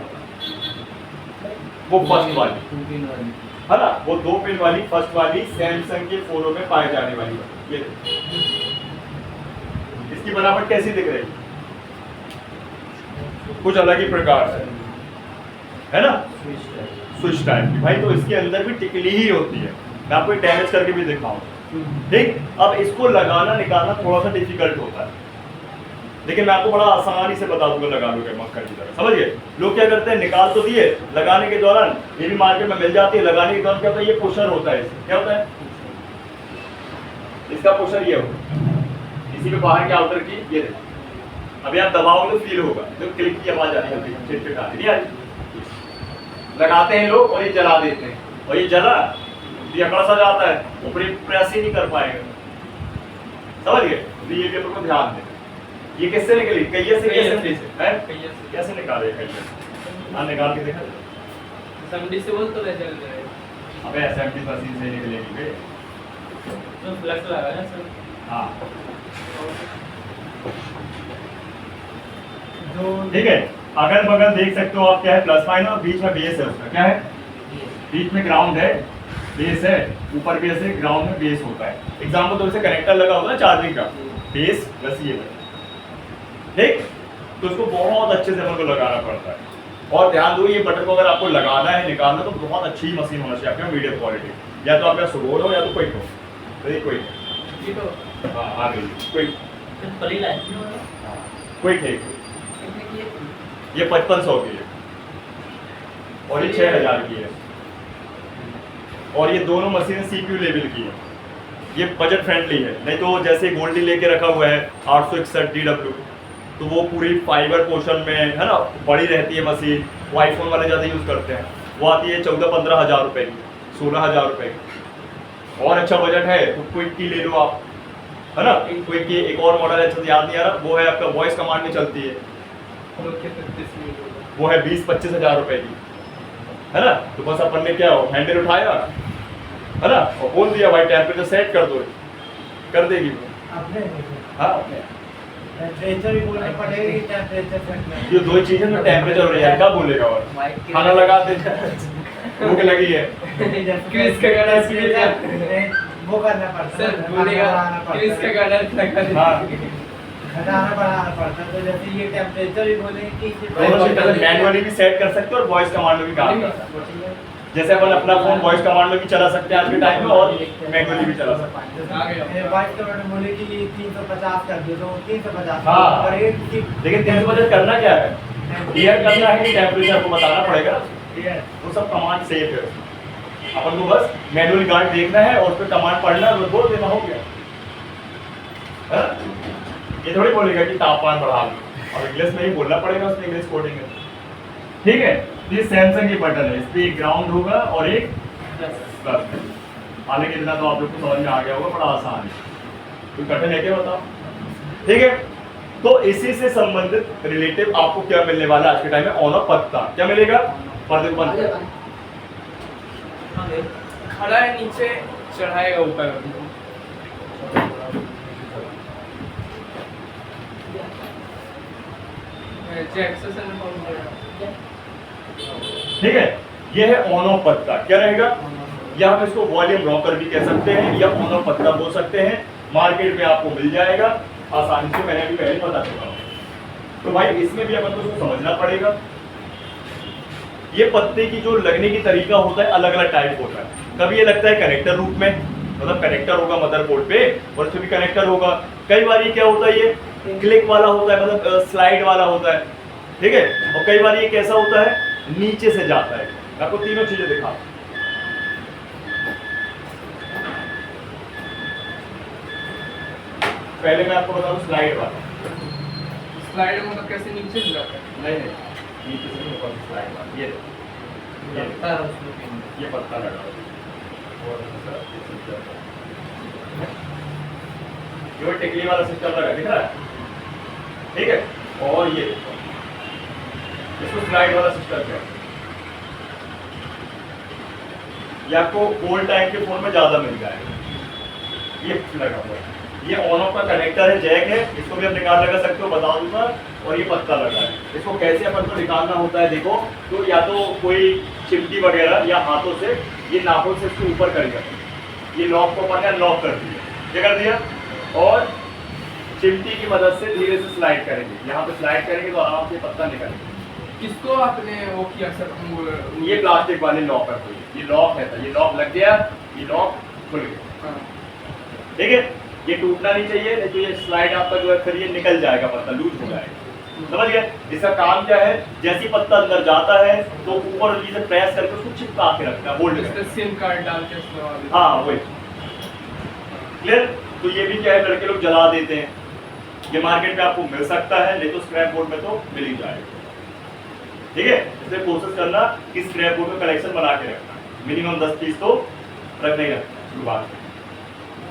A: वो फर्स्ट वाली है ना, वो 2 पिन वाली फर्स्ट वाली सैमसंग के फोनों में पाए जाने वाली बटन। ये इसकी बनावट कैसी दिख रही? कुछ अलग ही प्रकार से है ना, स्विच टाइप की। भाई तो इसके अंदर भी टिकली ही होती है, मैं आपको डैमेज करके भी दिखाऊंगा। ठीक, अब इसको लगाना निकालना थोड़ा सा डिफिकल्ट होता है, लेकिन मैं आपको बड़ा आसानी से बता दूंगा लगा लूंगा मक्खन की तरह। समझिए, लोग क्या करते हैं, निकाल तो दिए, लगाने के दौरान ये भी मार्केट में मिल जाती है, लगाने के दौरान क्या होता है, ये पुशर होता है। इसमें क्या होता है? इसका पुशर ये होगा, इसी में बाहर के आउटर की ये देखो। अभी आप दबाओगे तो फील होगा, जो क्लिक की आवाज आ रही है, चिटचिट आ रही है। लगाते हैं लोग और ये जला देते हैं, और ये जला ये अकड़ सा जाता है, ऊपर प्रेस ही नहीं कर पाएगा। समझ गए? तो ये पेपर को ध्यान दें। ये किससे निकली? कहिए से। कैसे निकाले? कहिए हाँ, निकाल के देखा।
B: एसएमडी से बोल तो चल जाए।
A: अबे एसएमडी मशीन से निकलेगी बे,
B: तो फ्लक्स लगा है सर।
A: हाँ ठीक है। अगल बगल देख सकते हो आप, क्या है? प्लस माइनस, और बीच में बेस है उसका। क्या है? बीच में ग्राउंड है, बेस है, ऊपर बेस है, ग्राउंड में बेस होता है। एग्जाम्पल तो इसे कनेक्टर लगा होगा ना चार्जिंग का, बेस प्लस ये है। ठीक, तो इसको बहुत अच्छे से अपन को लगाना पड़ता है। और ध्यान दो, ये बटन को अगर आपको लगाना है निकालना तो बहुत अच्छी मशीन होना चाहिए आपके, मीडियम क्वालिटी, या तो आपका सुबोल हो या तो क्विक हो। तो ये क्विक,
B: ये तो
A: हाँ आ गई क्विक,
B: परी लाइन
A: क्विक है।
C: कितने की है?
A: ये 5500 की है और ये 6000 की है, और ये दोनों मशीन CPU लेवल की है। ये बजट फ्रेंडली है, नहीं तो जैसे गोल्डी लेके रखा हुआ है 861 DW, तो वो पूरी फाइबर पोर्शन में है ना, बड़ी रहती है मशीन, वो आईफोन वाले ज़्यादा यूज़ करते हैं। वो आती है 14-15 हज़ार रुपये की, 16 हज़ार रुपये की। और अच्छा बजट है तो क्विक की ले लो आप, है ना। क्विक की एक और मॉडल है, अच्छा याद नहीं आ रहा, वो है आपका वॉइस कमांड में चलती है, वो है 20-25 हज़ार रुपये की, है ना। तो बस अपन ने क्या हो, हैंडल उठाया है ना, और बोल दिया भाई टेम्परेचर सेट कर दो, कर देगी वो। हाँ,
C: टेम्परेचर भी बोलना पड़ेगा कि टेम्परेचर सेट करना।
A: ये दो ही चीजें तो टेम्परेचर हो रही है, क्या बोलेगा? और खाना लगा दे, भूख लगी है,
B: क्रिस का गाना
C: वो करना पड़ता है
B: सर, बोलेगा क्रिस का गाना लगा दे।
A: हाँ
C: घटाना बढ़ाना पड़ता है। तो जैसे ये टेम्परेचर भी बोले कि इसे
A: दोनों चीज़ मैनुअली भी सेट कर सकते हो और वॉइस कमांड में भी काम कर सकते हो। जैसे अपन अपना फोन वॉइस कमांड में भी चला सकते हैं आज के टाइम में और मैनुअली भी चला सकते हैं।
C: वॉइस कमांड बोले कि 350 कर दो तो 350।
A: हाँ।
C: और ये
A: लेकिन 350 करना क्या है, क्लियर करना है कि टेम्परेचर को बताना पड़ेगा, वो सब कमांड सेफ है। अपन को बस मैनुअल गार्ड देखना है और उस पर कमांड पढ़ना है और बोल देना, हो गया। हाँ? ये थोड़ी बोलेगा कि तापमान बढ़ा लो, और इंग्लिश में ही बोलना पड़ेगा, उसमें इंग्लिश कोडिंग है। ठीक है, ये सैमसंग की बटन है, इस पे एक ग्राउंड होगा और एक प्लस। हालांकि इतना तो आप लोग को समझ में आ गया होगा, बड़ा आसान है, कोई कठिन है क्या बताओ। ठीक है, तो इसी से संबंधित रिलेटिव आपको क्या मिलने वाला है आज के टाइम में, ऑन ऑफ पत्ता क्या मिलेगा, पर्दे को बंद कर।
B: खड़ा है नीचे, चढ़ाएगा ऊपर।
A: ठीक है, ये है ऑन ऑफ पत्ता, क्या रहेगा, या हम इसको वॉल्यूम रॉकर भी कह सकते हैं या ऑन ऑफ पत्ता बोल सकते हैं। मार्केट में आपको मिल जाएगा आसानी से, मैंने अभी पहले बता चुका हूँ। तो भाई इसमें भी अपन को इसको समझना पड़ेगा। ये पत्ते की जो लगने की तरीका होता है अलग अलग टाइप होता है। कभी ये लगता है कनेक्टर रूप में, मतलब कनेक्टर होगा मदरबोर्ड पे और इसमें भी कनेक्टर होगा। कई बार ये क्या होता है, ये क्लिक वाला होता है, मतलब स्लाइड वाला होता है। ठीक है, और कई बार ये कैसा होता है, नीचे से जाता है। मैं आपको तीनों चीजें दिखा, पहले मैं आपको बताऊं स्लाइड वाला।
B: स्लाइड मतलब कैसे नीचे से जाता है?
A: नहीं नीचे से नहीं, ऊपर स्लाइड वाला। ये पत्ता लगा हुआ है, ये टिकली वाला सिस्टम लगा, दिख रहा है। ठीक है, और ये इसको स्लाइड वाला सिस्टम है। ये आपको ओल्ड टाइम के फोन में ज्यादा मिल जाएगा। ये लगा हुआ है, ये ऑन ऑफ का कनेक्टर है, जैक है, इसको भी आप निकाल लगा सकते हो, बता दूंगा। और ये पत्ता लगा है, इसको कैसे अपन को निकालना होता है देखो, तो या तो कोई चिमटी वगैरह या हाथों से ये नाखून से इसको ऊपर करेगा, ये लॉक को अपन ने लॉक कर दिया, क्या कर दिया, और चिमटी की मदद से धीरे से स्लाइड करेंगे। यहाँ पे स्लाइड करेंगे तो आराम से पत्ता निकलेगा।
B: किसको आपने वो किया सर?
A: ये प्लास्टिक वाले लॉक है, ये लॉक है, ये लॉक लग गया, ये लॉक खुल गया।
B: हाँ।
A: ठीक है, ये टूटना नहीं चाहिए, नहीं तो ये स्लाइड आपका जो है फिर ये निकल जाएगा, पत्ता लूज हो जाएगा। समझ गए? इसका काम क्या है, जैसे पत्ता अंदर जाता है तो ऊपर से प्रेस करके उसको चिपका के रखना है, होल्ड करके।
B: सिम कार्ड डाल के
A: हाँ वही, क्लियर। तो ये भी क्या है, लड़के लोग जला देते हैं, ये मार्केट में आपको मिल सकता है, नहीं तो स्क्रैप बोर्ड में तो मिल ही जाएगा। ठीक है, इसलिए कोशिश करना कि स्क्रैप बोर्ड में कलेक्शन बना के रखना, मिनिमम 10 पीस तो रखना ही रखना शुरुआत में।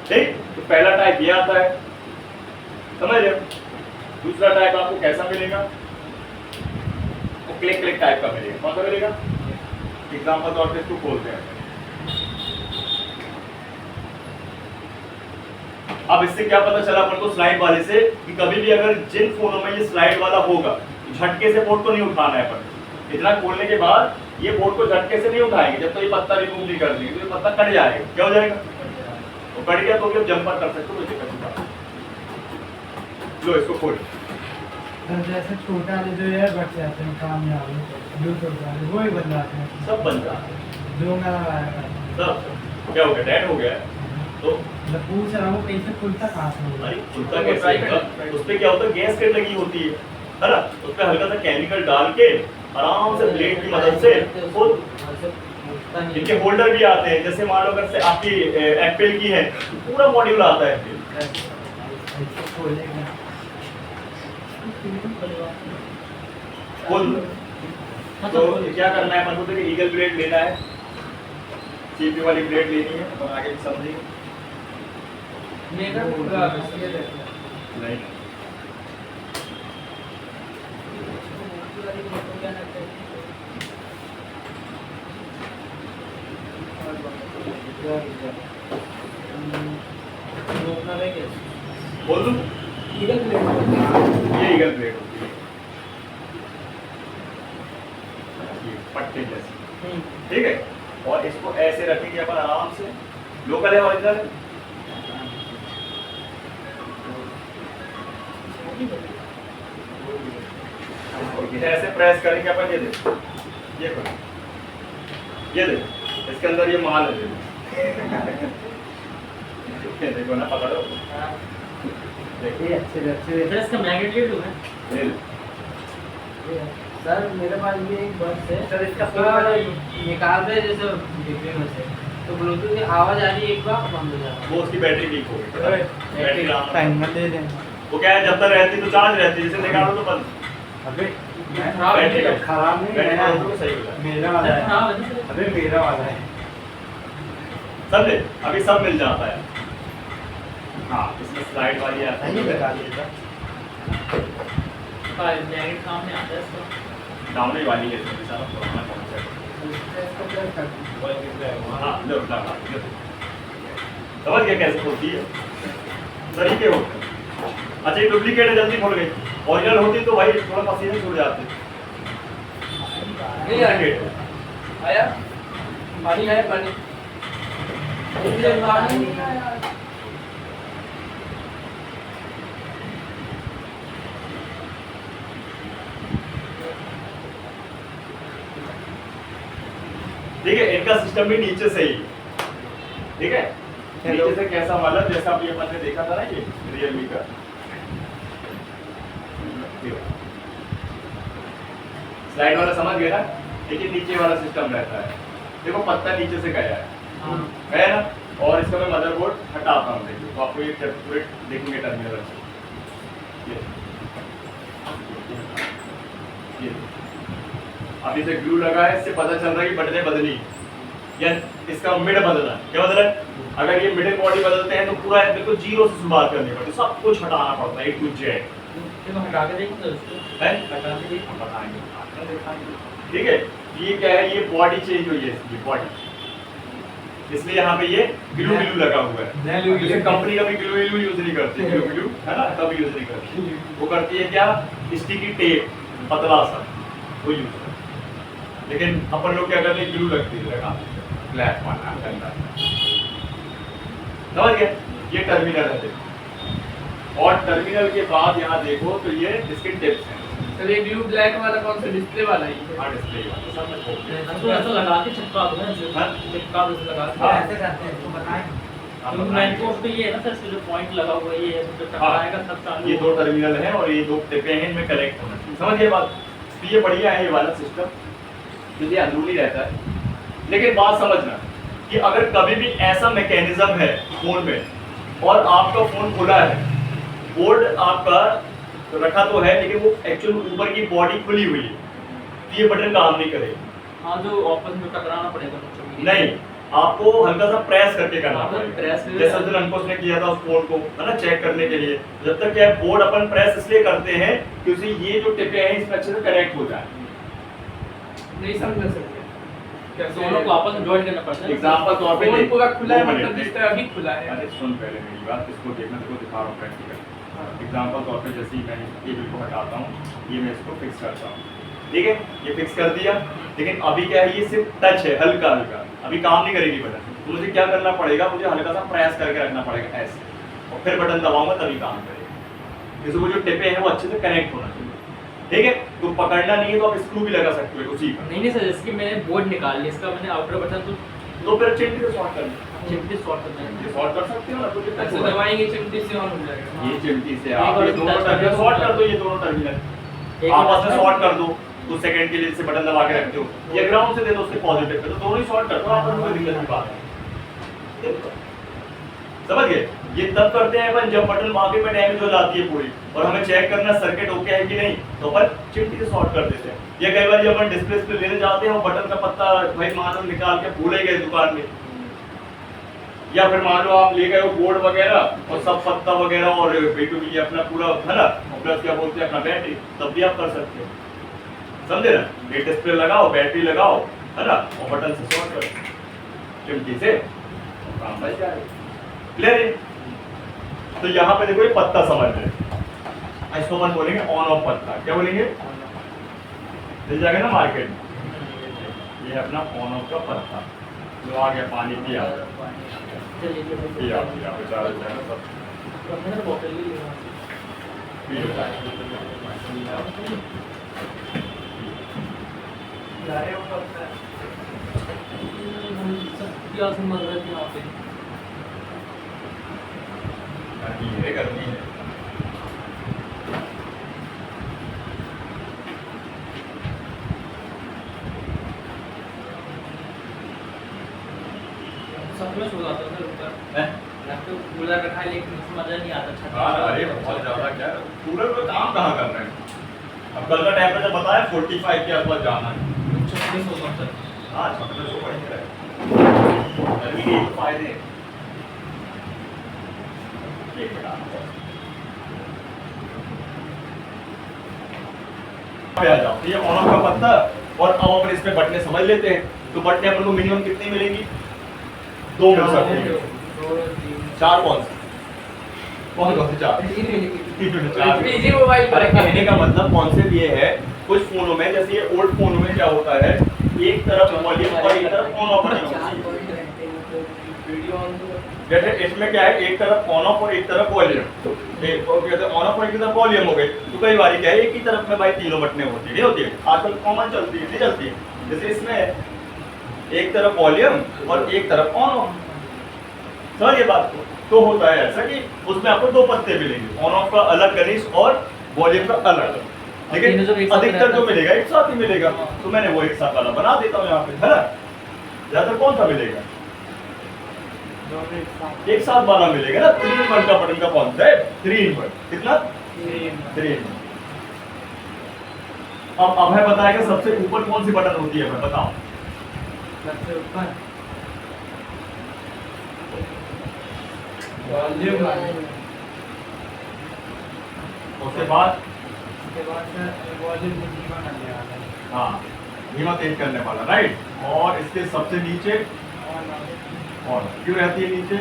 A: ठीक, तो पहला टाइप ये आता है, समझ रहे हो। दूसरा टाइप आपको कैसा मिलेगा, वो क्लिक क्लिक टाइप का मिलेगा। कौन सा मिलेगा, एग्जाम्पल तौर पे इसको खोलते हैं। अब इससे क्या पता चला अपन को स्लाइड वाले से, कि कभी भी अगर जिन फोनों में ये स्लाइड वाला होगा, झटके से बोर्ड को नहीं उठाना है अपन। इतना खोलने के बाद ये बोर्ड को झटके से नहीं उठाएंगे, जब तो ये पत्ता रिमूव नहीं कर देंगे तो ये पत्ता कट जाएगा। क्या हो जाएगा, तो कट गया तो भी जंपर कर सकते हो, दिक्कत नहीं। लो इसको खोल,
C: जैसे छोटा जो है बच जाते हैं कामयाब, वो ही बन जाते हैं,
A: सब बन जाता है,
C: जो मैं लगाया था।
A: सब क्या हो गया, डेड हो गया। तो
C: मैं पूछ रहा हूँ कैसे खुलता कहाँ से होगा?
A: भाई खुलता कैसे होगा, उस पे क्या होता है, गैस कट लगी होती है ना, उस पे हल्का सा केमिकल डाल के आराम से ब्लेड की मदद से खुद। इनके होल्डर भी आते हैं, जैसे मान लो अगर से आपकी एप्पल की है, पूरा मॉड्यूल आता है खुद। तो क्या करना है, मतलब कि ईगल ब्लेड लेना है, सीपी वाली ब्लेड लेनी है, और आगे समझेंगे। नहीं बोल दूं,
C: ईगल प्लेट
A: ये ईगल ब्लेड होती है, ये पट्टे जैसी। ठीक है, और इसको ऐसे रखेंगे अपन आराम से, लोकल है ओरिजिनल, प्रेस करेंगे अपन, ये देखो, ये खोलो, ये देखो, इसके अंदर ये माल है, देखो ये देखो ना, पकड़ो,
C: देखिए अच्छे अच्छे।
D: सर इसका मैग्नेटिक है।
A: ये लो।
C: सर मेरे पास भी एक बस है
B: सर इसका
C: थोड़ा निकाल दे जैसे डिब्बे में से, तो ब्लूटूथ की आवाज आ रही है, एक बार बंद हो जाता
A: वो उसकी बैटरी लीक हो गई, बैटरी
C: है। टाइमर दे दें।
A: वो क्या है, जब तक रहती तो चार्ज रहती है, जैसे निकालो तो बंद।
C: अबे
A: बैटरी का
C: खराब नहीं
A: बैटरी
C: है
A: का तो सही होता है,
C: मेरा वाला है।
D: हाँ वजह से
C: अबे मेरा वाला है।
A: समझे? अभी सब मिल जाता है। हाँ, इसमें स्लाइड वाली आता है,
D: मैग्नेट काम में आता है इसका।
A: डाउन वाली है, इसमें सारा पुराना कॉन्सेप्ट। हाँ, लो लगा, लो। समझ गया कैसे होती है? तरीके होते हैं। अच्छा, ये डुप्लीकेट है, जल्दी खुल गई। ओरिजिनल होती तो भाई थोड़ा पसीने छूट जाते। डुप्लीकेट है।
B: आया पानी है, पानी
C: पानी नहीं आया।
A: ठीक है, इनका सिस्टम भी नीचे से ही, ठीक है, नीचे से कैसा मतलब जैसा अभी अपन ने देखा था ना, ये रियलमी का स्लाइड वाला समझ गया ना, लेकिन नीचे वाला सिस्टम रहता है। देखो पत्ता नीचे से गया है, गया ना, और इसका मैं मदरबोर्ड हटाता हूँ, देखिए तो आपको ये पूरे देखेंगे टर्मिनल ये अभी से ग्लू लगा है, इससे पता चल रहा है कि बटनें बदली या इसका मिड बदलना। क्या बदला है? अगर ये मिडिल बॉडी बदलते हैं तो पूरा बिल्कुल जीरो से शुरुआत करनी पड़ती है, सब कुछ हटाना पड़ता है, A to Z।
D: तो हटा के देखो उसको,
A: है?
D: हटा के देखो।
A: बताएंगे, ठीक है। ये क्या है, ये बॉडी चेंज हुई है इसकी बॉडी, इसलिए यहाँ पे ये ग्लू ग्लू लगा हुआ है। जैसे कंपनी कभी ग्लू ग्लू यूज नहीं करती, ग्लू ग्लू है ना, कभी यूज नहीं करती। वो करती है क्या, स्टिकी टेप पतला सा, वो यूज करती है। लेकिन अपन लोग क्या करते हैं, ग्लू लगती है लगा ब्लैक वाला अंदर। समझ गए? ये टर्मिनल है देखो, और टर्मिनल के बाद यहाँ देखो तो ये इसके टिप्स हैं।
B: सर ये ब्लू ब्लैक वाला कौन सा, डिस्प्ले वाला ही है?
A: हाँ, डिस्प्ले वाला सब में खोल दिया।
D: इसको ऐसा लगा के चिपका दो ना,
A: हाँ?
D: चिपका दो, लगा के।
A: हाँ।
C: ऐसे करते हैं, इसको बताएं।
A: हाँ,
D: तो मेन कोर्स पे ये है ना सर, इसमें जो पॉइंट लगा हुआ है, ये जब टकराएगा तब चालू
A: ये दो टर्मिनल हैं और ये दो टिपें हैं, इनमें कनेक्ट होना चाहिए। समझ गए बात? तो ये बढ़िया है ये वाला सिस्टम, क्योंकि अंदरूनी रहता है। लेकिन बात समझना कि अगर कभी भी ऐसा मैकेनिज्म है फोन में और आपका फोन खुला है, बोर्ड आपका रखा तो है लेकिन वो एक्चुअल ऊपर की बॉडी खुली हुई है, तो ये बटन काम नहीं करेगा।
D: हाँ, जो आपस में टकराना पड़ेगा मुझे।
A: नहीं, आपको हल्का सा प्रेस करके करना
D: हाँ,
A: पड़ेगा,
D: प्रेस भी-
A: जैसा जो अंकुश ने किया था उस फोन को, है ना, चेक करने के लिए। जब तक क्या है, बोर्ड अपन प्रेस इसलिए करते हैं क्योंकि ये जो टिपे हैं इसमें अच्छे से कनेक्ट हो जाए।
B: नहीं समझ सकते
D: दोनों को आपस में जॉइन करना पड़ता है।
A: एग्जांपल तौर पे
B: फोन
A: देख,
B: पूरा खुला है,
A: दो मिनट
B: मतलब
A: देख।
B: जिस तरह अभी खुला है।
A: अरे सुन पहले मेरी बात, इसको देखना, इसको दिखा रहा हूँ प्रैक्टिकल। एग्जांपल तौर पे जैसे ही मैं ये बिल को हटाता हूँ, ये मैं इसको फिक्स करता हूँ, ठीक है, ये फिक्स कर दिया। लेकिन अभी क्या है, ये सिर्फ टच है, हल्का हल्का, अभी काम नहीं करेगी बटन। तो मुझे क्या करना पड़ेगा, मुझे हल्का सा प्रेस करके रखना पड़ेगा ऐसे, और फिर बटन दबाऊंगा तभी काम करेगा। जैसे वो जो टिपे हैं वो अच्छे से कनेक्ट होना चाहिए, ठीक है। तो पकड़ना नहीं है तो आप स्क्रू भी लगा सकते हो उसी का,
D: नहीं सर, जैसे कि मैंने बोर्ड निकाल लिया, इसका मैंने आउटर बटन
A: तो फिर चिमटी से शॉर्ट कर लो।
D: चिमटी शॉर्ट करना है।
A: ये शॉर्ट कर सकते हो ना, तो कितना
B: ऐसे
A: छोटा है।
B: दबाएंगे चिमटी से ऑन हो जाएगा।
A: ये चिमटी से
D: एक
A: आप
D: और
A: ये दोनों
D: टच
A: टर्मिनल
D: करके
A: शॉर्ट कर दो, ये दोनों टर्मिनल
D: एक
A: आपस में
D: और
A: शॉर्ट कर दो, कुछ सेकंड के लिए से बटन दबा के रखते हो, ये ग्राउंड से दे दो, उसके पॉजिटिव पे, तो दोनों ही शॉर्ट कर दो, आपस में कोई दिक्कत की बात है। समझ गए? ये तब करते हैं अपन जब बटन मार्केट में डैमेज हो जाती है पूरी, और हमें चेक करना सर्किट ओके है कि नहीं, तो अपन चिमटी से शॉर्ट कर देते हैं। या कई बार जब अपन डिस्प्ले पे लेने जाते हैं, वो बटन का पत्ता भाई मान लो निकाल के भूले गए दुकान में, या फिर मान लो आप ले गए हो बोर्ड वगैरह और सब पत्ता वगैरह और B2B अपना पूरा है ना, प्लस क्या बोलते हैं अपना बैटरी, तब भी आप कर सकते हो। समझे ना? ये डिस्प्ले लगाओ, बैटरी लगाओ, है ना, और बटन से शॉर्ट करो चिमटी से, काम बच जाएगा। क्लियर है? तो यहाँ पे देखो ये पत्ता समझ रहे, इसको अपन बोलेंगे ऑन ऑफ पत्ता। क्या बोलेंगे? मिल जाएगा ना मार्केट में। ये है अपना ऑन ऑफ का पत्ता, जो आ गया पानी पिया पिया पिया बेचारा जाएगा सब
D: बोतल भी
A: पिया।
D: क्या समझ रहे थे यहाँ पे?
A: गर्मी है।
D: सब में सो जाता था ऊपर।
A: हैं?
D: तो कूलर रखा है लेकिन उसमें मजा नहीं आता छत
A: हाँ, अरे बहुत ज्यादा क्या है, कूलर पे काम कहाँ कर रहे हैं। अब कल का टेम्परेचर बताया 45 के आसपास जाना है।
D: छत में सो जाता है।
A: हाँ, छत पे सो बढ़िया है। गर्मी के तो फायदे हैं। एक मिनट आपको। आ जाओ, ये ऑन ऑफ का पत्ता और अब अपन इसमें बटने समझ लेते हैं। तो बटने अपन को मिनिमम कितनी मिलेंगी? 2 मिल सकती है। 4 कौन से? कौन से 4?
B: इजी मोबाइल पर
A: अरे कहने का मतलब कॉन्सेप्ट ये है, कुछ फोनों में जैसे ये ओल्ड फोनों में क्या होता है, एक तरफ वॉल्यूम और एक तरफ ऑन ऑफ बटन होता है।
B: वीडियो ऑन तो
A: जैसे इसमें क्या है, एक तरफ ऑन ऑफ और एक तरफ वॉल्यूम। एक ऑन ऑफ और एक तरफ वॉल्यूम हो गए, तो कई बार क्या है एक ही तरफ में भाई तीनों बटनें होती है, नहीं होती है, आजकल कॉमन चलती है, नहीं चलती है। जैसे इसमें एक तरफ वॉल्यूम और एक तरफ ऑन ऑफ। समझ ये बात को? तो होता है ऐसा कि उसमें आपको 2 पत्ते मिलेंगे, ऑन ऑफ का अलग गणेश और वॉल्यूम का अलग। लेकिन अधिकतर जो मिलेगा एक साथ ही मिलेगा, तो मैंने वो एक साथ वाला बना देता हूँ यहाँ पे, है ना। ज्यादातर कौन सा मिलेगा? एक साथ वाला मिलेगा ना। 3 in 1 का बटन का कॉन्सेप्ट 3 in 1 कितना? 3 in 1। अब अभय बताएगा सबसे ऊपर कौन सी बटन होती है, मैं बताओ।
C: सबसे ऊपर
B: वॉल्यूम
A: उसके बाद
C: सर वॉल्यूम धीमा करने वाला है।
A: हाँ, धीमा तेज करने वाला, राइट। और इसके सबसे नीचे और क्यों रहती है नीचे?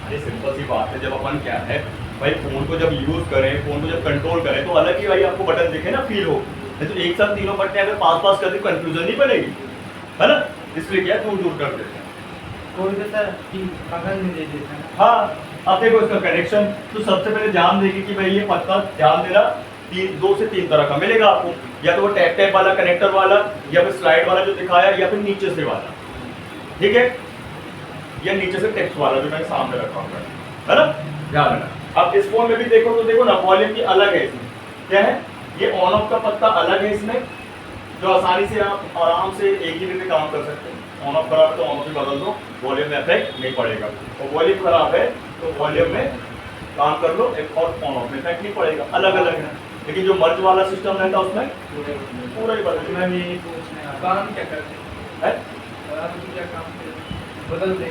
A: अरे सिंपल सी बात है, जब अपन क्या है भाई फोन को जब यूज करें, फोन को जब कंट्रोल करें, तो अलग ही भाई आपको बटन दिखे ना, फील हो। नहीं तो एक साथ तीनों बटन अगर पास करते कंफ्यूजन नहीं बनेगी, है ना। इसलिए क्या दूर दूर कर देते हैं।
C: कोई तो सर बगल में दे देता है।
A: हाँ, अब देखो इसका कनेक्शन, तो सबसे पहले ध्यान देगी कि भाई ये पत्ता ध्यान देना 2 से 3 तरह का मिलेगा आपको, या तो वो टैप वाला कनेक्टर वाला, या फिर स्लाइड वाला जो दिखाया, या फिर नीचे से वाला, ठीक है, या नीचे से टेक्स्ट वाला जो मैंने सामने रखा हुआ है ना, ध्यान देना। अब इस फोन में भी देखो तो देखो ना, वॉल्यूम की अलग है इसमें, क्या है ये ऑन ऑफ का पत्ता अलग है इसमें, जो आसानी से आप आराम से एक ही में काम कर सकते हैं। ऑन ऑफ खराब है तो ऑन ऑफ भी बदल दो, वॉल्यूम में इफेक्ट नहीं पड़ेगा। और वॉल्यूम खराब है तो वॉल्यूम में काम कर लो, एक और ऑन ऑफ में इफेक्ट नहीं पड़ेगा, अलग अलग है। लेकिन जो मर्ज वाला सिस्टम रहता है उसमें पूरा ही बदल।
C: मैं यही पूछने वाला
B: काम क्या करते
A: है
B: हैं? आप क्या काम करते हैं? बदल दे।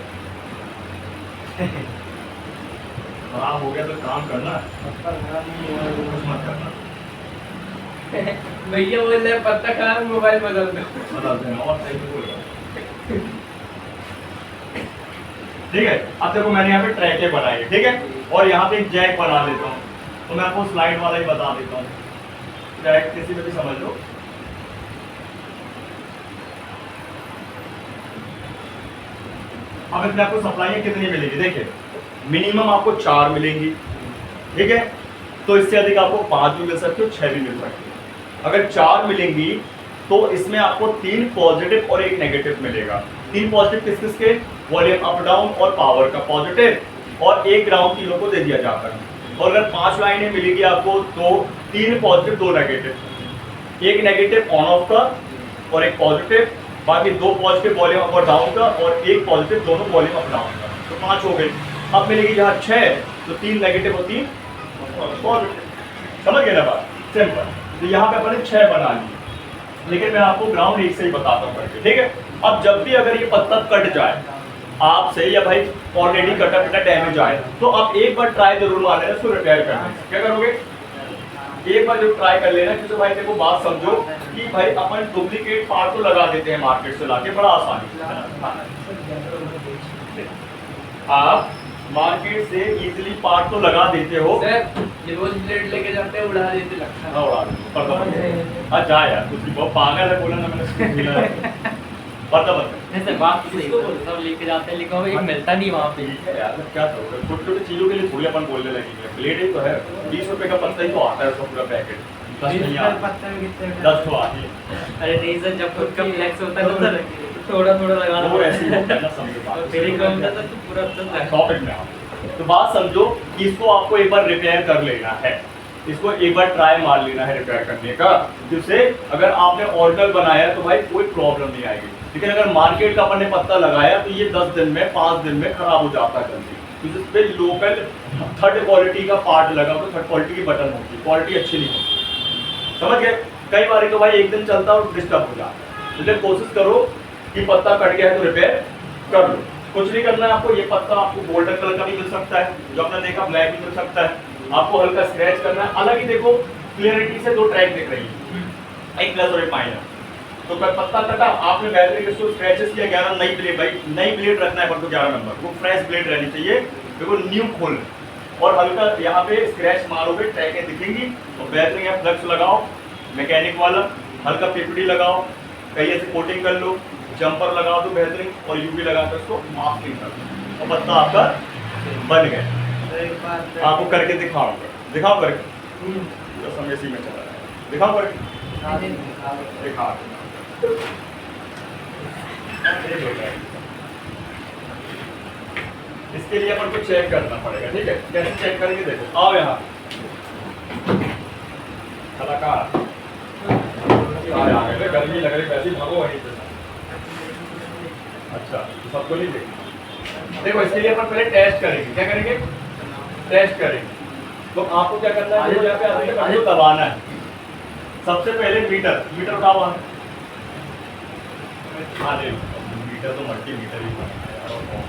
A: खराब हो गया तो काम करना, कुछ मत करना,
B: भैया बोल रहे हैं, पत्ता खराब मोबाइल बदल दो।
A: बदल देना और सही से बोलेगा। ठीक है, अब देखो मैंने यहाँ पे ट्रैके बनाए, ठीक है, और यहाँ पे एक जैक बना देता हूँ। तो मैं आपको स्लाइड वाला ही बता देता हूँ, जैक किसी में भी समझ लो। अब इसमें आपको सप्लाई कितनी मिलेगी, देखिए मिनिमम आपको 4 मिलेंगी, ठीक है, तो इससे अधिक आपको 5 भी मिल सकती है, 6 भी मिल सकती है। अगर 4 मिलेंगी तो इसमें आपको 3 पॉजिटिव और 1 नेगेटिव मिलेगा। 3 पॉजिटिव किस किस के? वॉल्यूम अप डाउन और पावर का पॉजिटिव, और 1 ग्राउंड तीनों को दे दिया जाता है। और अगर 5 लाइनें मिलेगी आपको तो 3 positive 2 negative, 1 negative on off का और 1 पॉजिटिव, बाकी 2 पॉजिटिव वॉल्यूम अप और डाउन का और 1 पॉजिटिव दोनों वॉल्यूम अप डाउन का, तो 5 हो गई। अब मिलेगी जहाँ 6 तो 3 नेगेटिव और 3 पॉजिटिव। समझ गए ना बात, सिंपल। तो यहाँ पे अपने 6 बना लिए, लेकिन मैं आपको ग्राउंड 1 से ही बताता हूँ करके, ठीक है। अब जब भी अगर ये पत्ता कट जाए आपसे, या भाई ऑलरेडी कटा डैमेज आए, तो आप एक बार ट्राई जरूर मार लेना इसको रिपेयर करने। क्या करोगे? एक बार जो ट्राई कर लेना, क्योंकि भाई देखो बात समझो कि भाई अपन डुप्लीकेट पार्ट तो लगा देते हैं मार्केट से लाके बड़ा आसानी से। आप मार्केट से इजीली पार्ट तो लगा देते हो।
B: सर ये रोज ब्लेड लेके जाते हैं, उड़ा देते लगता
A: हाँ, उड़ा देते। अच्छा यार कुछ बहुत पागल है, बोला ना मैंने। पता
D: ऐसे बात तो सही है, सब लेके जाते हैं लेकिन वो एक मिलता नहीं वहाँ पे।
A: यार क्या करोगे, छोटी छोटी चीजों के लिए थोड़ी अपन बोलने लगेंगे। ब्लेड ही तो है, 20 रुपए का पत्ता ही तो आता है उसका पूरा पैकेट। 10 नहीं
C: डिजिटल
A: आती,
C: पत्ते में कितने
A: 10 तो आती है।
D: अरे नहीं सर, जब खुद का फ्लेक्स होता है ना सर, थोड़ा थोड़ा लगाना
A: वो ऐसे ही होता है ना, समझो बात।
D: और फिर काम होता तो पूरा सब
A: टॉपिक में आओ। तो बात समझो कि इसको आपको एक बार रिपेयर कर लेना है, इसको एक बार ट्राई मार लेना है रिपेयर करने का, जिससे अगर आपने ऑर्गल बनाया तो भाई कोई प्रॉब्लम नहीं आएगी। लेकिन अगर मार्केट का अपन ने पत्ता लगाया तो ये 10 दिन में 5 दिन में खराब हो जाता है जल्दी, क्योंकि इस पे लोकल थर्ड क्वालिटी का पार्ट लगा तो थर्ड क्वालिटी की बटन होती है, क्वालिटी अच्छी नहीं होती, समझ गए। कई बार तो भाई एक दिन चलता है और डिस्टर्ब हो जाता है, इसलिए कोशिश करो कि पत्ता कट गया है तो रिपेयर कर लो। कुछ नहीं करना है आपको, ये पत्ता आपको गोल्डन कलर का भी मिल सकता है, जो आपने देखा ब्लैक भी मिल सकता है, आपको हल्का स्क्रैच करना है। अलग ही देखो क्लियरिटी से 2 ट्रैक दिख रही है, एक प्लस और एक माइनस। तो पत्ता कटा आपने बेहतरीन इसको स्क्रैचेस किया, 11 नई ब्लेड, भाई नई ब्लेड रखना है पर तो 11 नंबर, वो फ्रेश ब्लेड रहनी चाहिए, देखो न्यू खोल और हल्का यहाँ पे स्क्रैच मारोगे ट्रैकें दिखेंगी और बेहतरीन यहाँ फ्लक्स लगाओ मैकेनिक वाला, हल्का पीपीडी लगाओ, कहीं ऐसे कोटिंग कर लो, जंपर लगा दो बेहतरीन और यूवी लगा कर इसको मास्किंग कर दो और पत्ता आपका बन गया।
C: एक बात
A: आपको करके दिखाऊंगा, दिखाओ करके, जो समय इसी में चला रहा है, दिखाओ करके, दिखा इसके लिए अपन को चेक करना पड़ेगा, ठीक है। कैसे चेक करेंगे देखो, आओ यहाँ कलाकार आ गए, गर्मी लग रही वैसे ही भागो वहीं से। अच्छा तो सबको नहीं देखना, देखो इसके लिए अपन पहले टेस्ट करेंगे, क्या करेंगे, टेस्ट करेंगे। तो आपको क्या करना है, यहाँ पे आपको दबाना है। सबसे पहले मीटर, मीटर उठाओ वहाँ, हाँ ले लो, मीटर तो मल्टी मीटर ही बनाना है यार, और कौन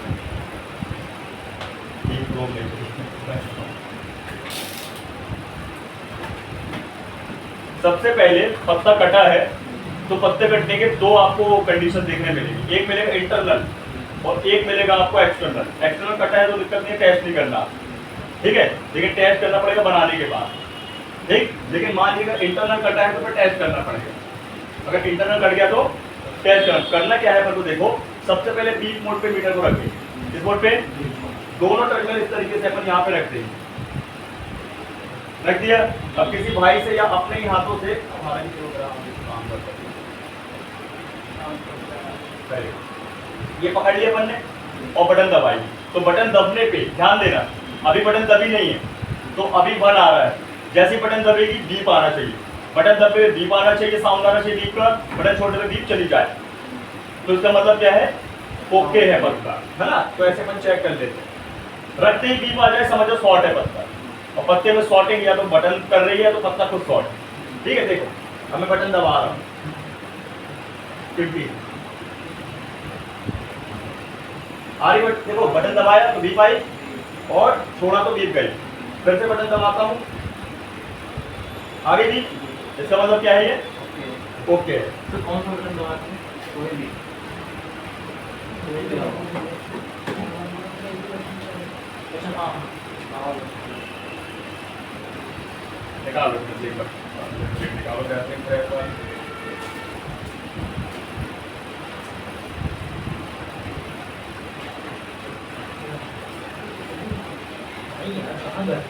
A: ठीक लोग ले लो। सबसे पहले पत्ता कटा है तो पत्ते कटने के 2 आपको कंडीशन देखने मिलेगी, एक मिलेगा इंटरनल और एक मिलेगा आपको एक्सटर्नल। एक्सटर्नल कटा है तो दिक्कत नहीं है, टेस्ट नहीं करना, ठीक है, लेकिन टेस्ट करना पड़ेगा बनाने के बाद, ठीक। लेकिन मान लीजिएगा इंटरनल कटा है तो फिर टेस्ट करना पड़ेगा। अगर इंटरनल कट गया तो टेस्ट करना क्या है, तो देखो सबसे पहले बीप मोड पे मीटर को रखें, इस मोड पे दोनों टर्मिनल इस तरीके से अपन यहाँ पे रख देंगे, रख दिया। अब किसी भाई से या अपने ही हाथों से हमारा ही प्रोग्राम काम कर सकते हैं, ये पकड़ लिया अपन ने और बटन दबाई, तो बटन दबने पे ध्यान देना, अभी बटन दबी नहीं है तो अभी 1 आ रहा है, जैसी बटन दबेगी बीप आना चाहिए, बटन दबे बीप आना चाहिए, साउंड आना चाहिए बीप का, बटन छोड़ने पे बीप चली जाए तो इसका मतलब क्या है, ओके है पत्ता, है ना। तो ऐसे अपन चेक कर लेते हैं, रखते ही बीप आ जाए समझो शॉर्ट है पत्ता, और पत्ते में शॉर्टिंग या तो बटन कर रही है तो पत्ता खुद शॉर्ट, ठीक है। देखो अब मैं बटन दबा रहा हूँ, 50 आ रही, देखो बटन दबाया तो बीप आई और छोड़ा तो बीप गई, फिर से बटन दबाता हूँ आ गई बीप, इसका मतलब क्या है ये ओके है।
D: तो कौन सा बटन दबाते हैं? कोई भी अच्छा, हाँ
A: निकालो निकालो कैसे
D: कहाँ गए?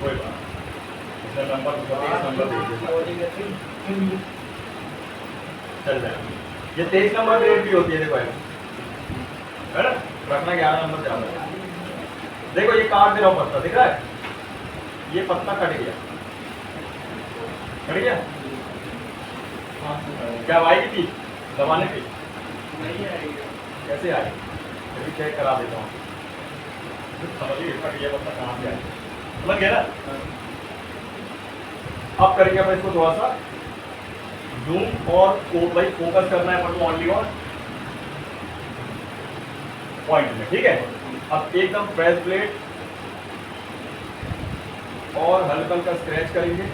A: कोई बात इसका नंबर चल जाएगा। ये 23 नंबर प्लेट भी होती है, देखो है ना, रखना 11 नंबर ज्यादा है। देखो ये काट दे रहा हूँ पत्ता, दिख रहा है, ये पत्ता कट गया, कट गया, क्या आएगी थी दबाने पे,
B: नहीं आएगी,
A: कैसे आएगी, अभी चेक करा देता हूँ, समझिए कट गया पत्ता कहाँ से आएगा, समझ गया ना। अब करेंगे अपन इसको थोड़ा सा जूम और भाई फोकस करना है अपन को ओनली ऑन पॉइंट में, ठीक है। अब एकदम फ्रेश प्लेट और हल्का हल्का स्क्रैच करेंगे,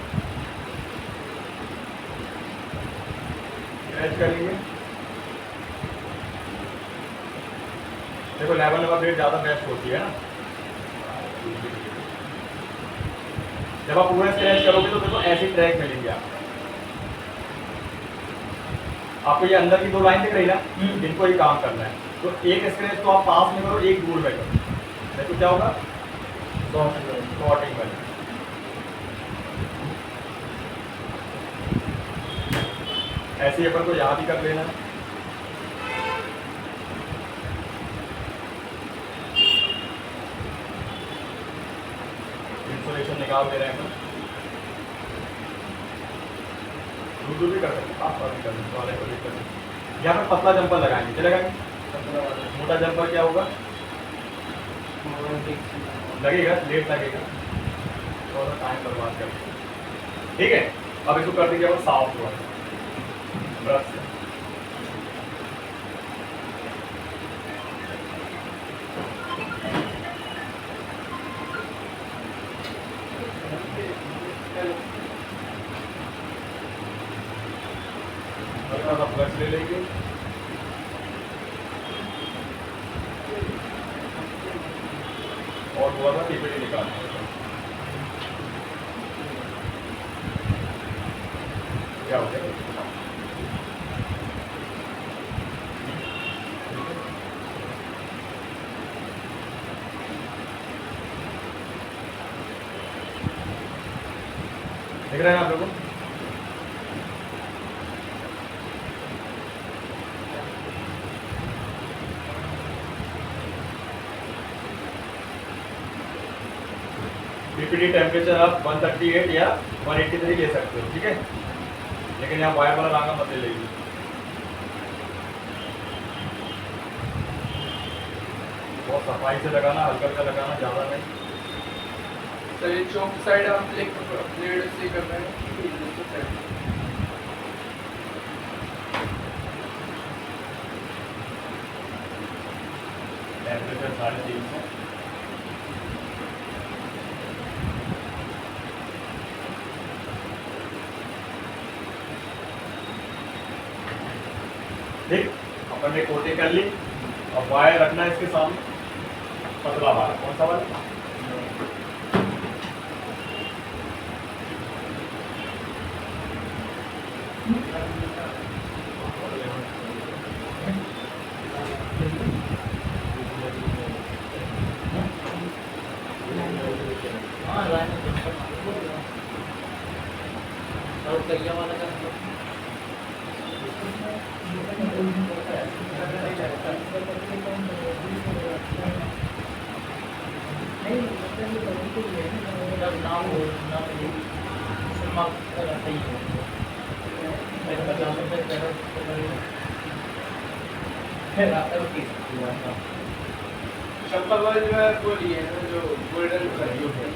A: स्क्रैच करेंगे। देखो 11 नंबर प्लेट ज़्यादा बेस्ट होती है ना, जब आप पूरा स्क्रैच करोगे तो देखो ऐसे ट्रैक मिलेंगे आपको ये अंदर की 2 लाइन दिख रही ना, इनको ही काम करना है। तो एक स्क्रैच तो आप पास में करो, एक दूर में करो, नहीं तो क्या होगा, शॉर्टिंग बनेगा। ऐसे ही अपन को यहाँ भी कर लेना है। इंसुलेशन निकाल दे रहे हैं अपन, दूर भी कर सकते हैं, आस पास भी कर सकते हैं, वाले को भी कर सकते हैं। यहाँ पर पतला जंपर लगाएंगे, चलेगा नहीं? मोटा जंपर क्या होगा, लगेगा, लेट लगेगा, थोड़ा टाइम बर्बाद करके। ठीक है, अब इसको कर देंगे अपन साफ हुआ ब्रश से। हल्का सा ब्रश ले लेंगे, और थोड़ा सा टिपड़ी निकालना है। क्या हो गया, देख रहे हैं आप लोगों को? पीपीडी टेम्परेचर आप 138 या 183 ले सकते हो, ठीक है, लेकिन यहाँ वायर वाला रांगा मत ले लेगी। बहुत सफाई से लगाना, हल्का हल्का लगाना, ज़्यादा नहीं।
B: सर ये चौक साइड आप ब्लेड से कर रहे हैं,
A: टेम्परेचर 350। ठीक, अपन ने कोटिंग कर ली। अब वायर रखना है इसके सामने, पतला वायर, कौन सा वायर,
D: हाँ लाइन और कहिया वाला का नाम हो नाम सिनेमा सही है।
B: चप्पल वाले जो है वो लिए हैं जो गोल्डन कलर है।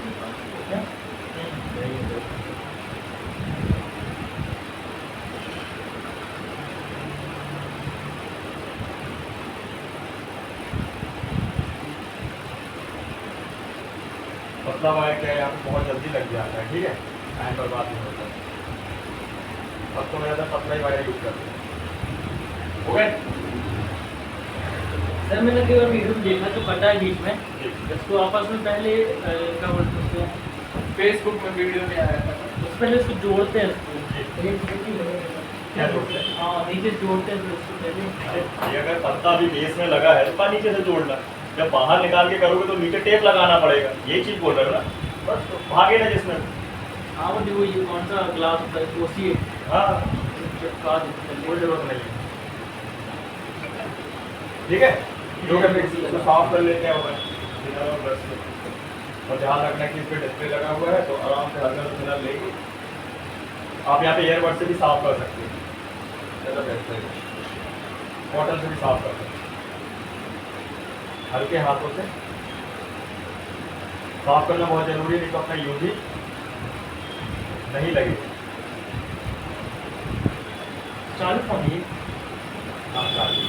A: पतला वायर क्या है, यहाँ पे बहुत जल्दी लग जाता है, ठीक है, टाइम बर्बाद नहीं होता। अब तो मैं ज़्यादा पतला ही वायर यूज करता हूँ। हो गए?
D: सर मैंने कई बार वीडियो में देखा जो कटा है बीच में, इसको आपस में पहले क्या बोलते हैं,
B: फेसबुक में वीडियो में आया था,
D: उससे पहले उसको जोड़ते हैं इसको,
A: क्या जोड़ते हैं?
D: हाँ नीचे जोड़ते हैं फिर उसको पहले।
A: ये अगर पत्ता भी बेस में लगा है तो नीचे से जोड़ना, जब बाहर निकाल के करोगे तो नीचे टेप लगाना पड़ेगा, यही चीज़ बोल रहे हो ना, बस तो भागे ना जिसमें।
D: हाँ वो देखो ये कौन सा ग्लास होता है कोसी
A: हाँ,
D: चिपका देते हैं।
A: कोई जरूरत नहीं है, ठीक है। जो करने इसको साफ कर लेते हैं बिना ब्रश से, और ध्यान रखना कि इस पर डिस्प्ले लगा हुआ है तो आराम से हल्का सा बिना लेके आप यहाँ पे एयरबड से भी साफ कर सकते हैं, ज़्यादा बेहतर है, कॉटन से भी साफ कर सकते हैं, हल्के हाथों से साफ करना बहुत जरूरी है, नहीं तो अपना यूज ही नहीं लगेगा।
D: चालू फोन ये
A: हाँ चालू।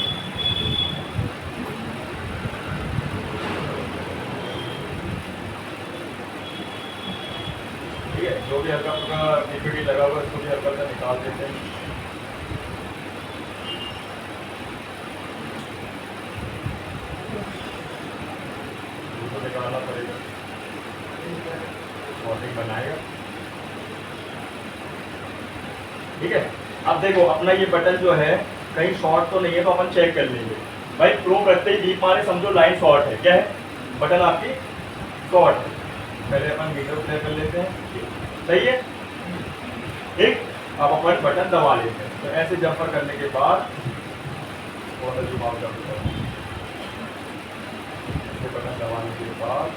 A: ठीक है, जो भी हल्का फुल्का पीपीटी लगा हुआ है उसको भी हल्का सा निकाल देते हैं। उसको निकालना पड़ेगा, शॉर्टिंग बनाएगा, ठीक है। अब देखो अपना ये बटन जो है कहीं शॉर्ट तो नहीं है, तो अपन चेक कर लेंगे। भाई प्रो करते ही बीप मारे समझो लाइन शॉर्ट है, क्या है, बटन आपकी शॉर्ट है। पहले अपन मीटर प्ले कर लेते हैं, सही है, ठीक। अब अपन बटन दबा लेते हैं, तो ऐसे जंपर करने के बाद बटन दबाने के बाद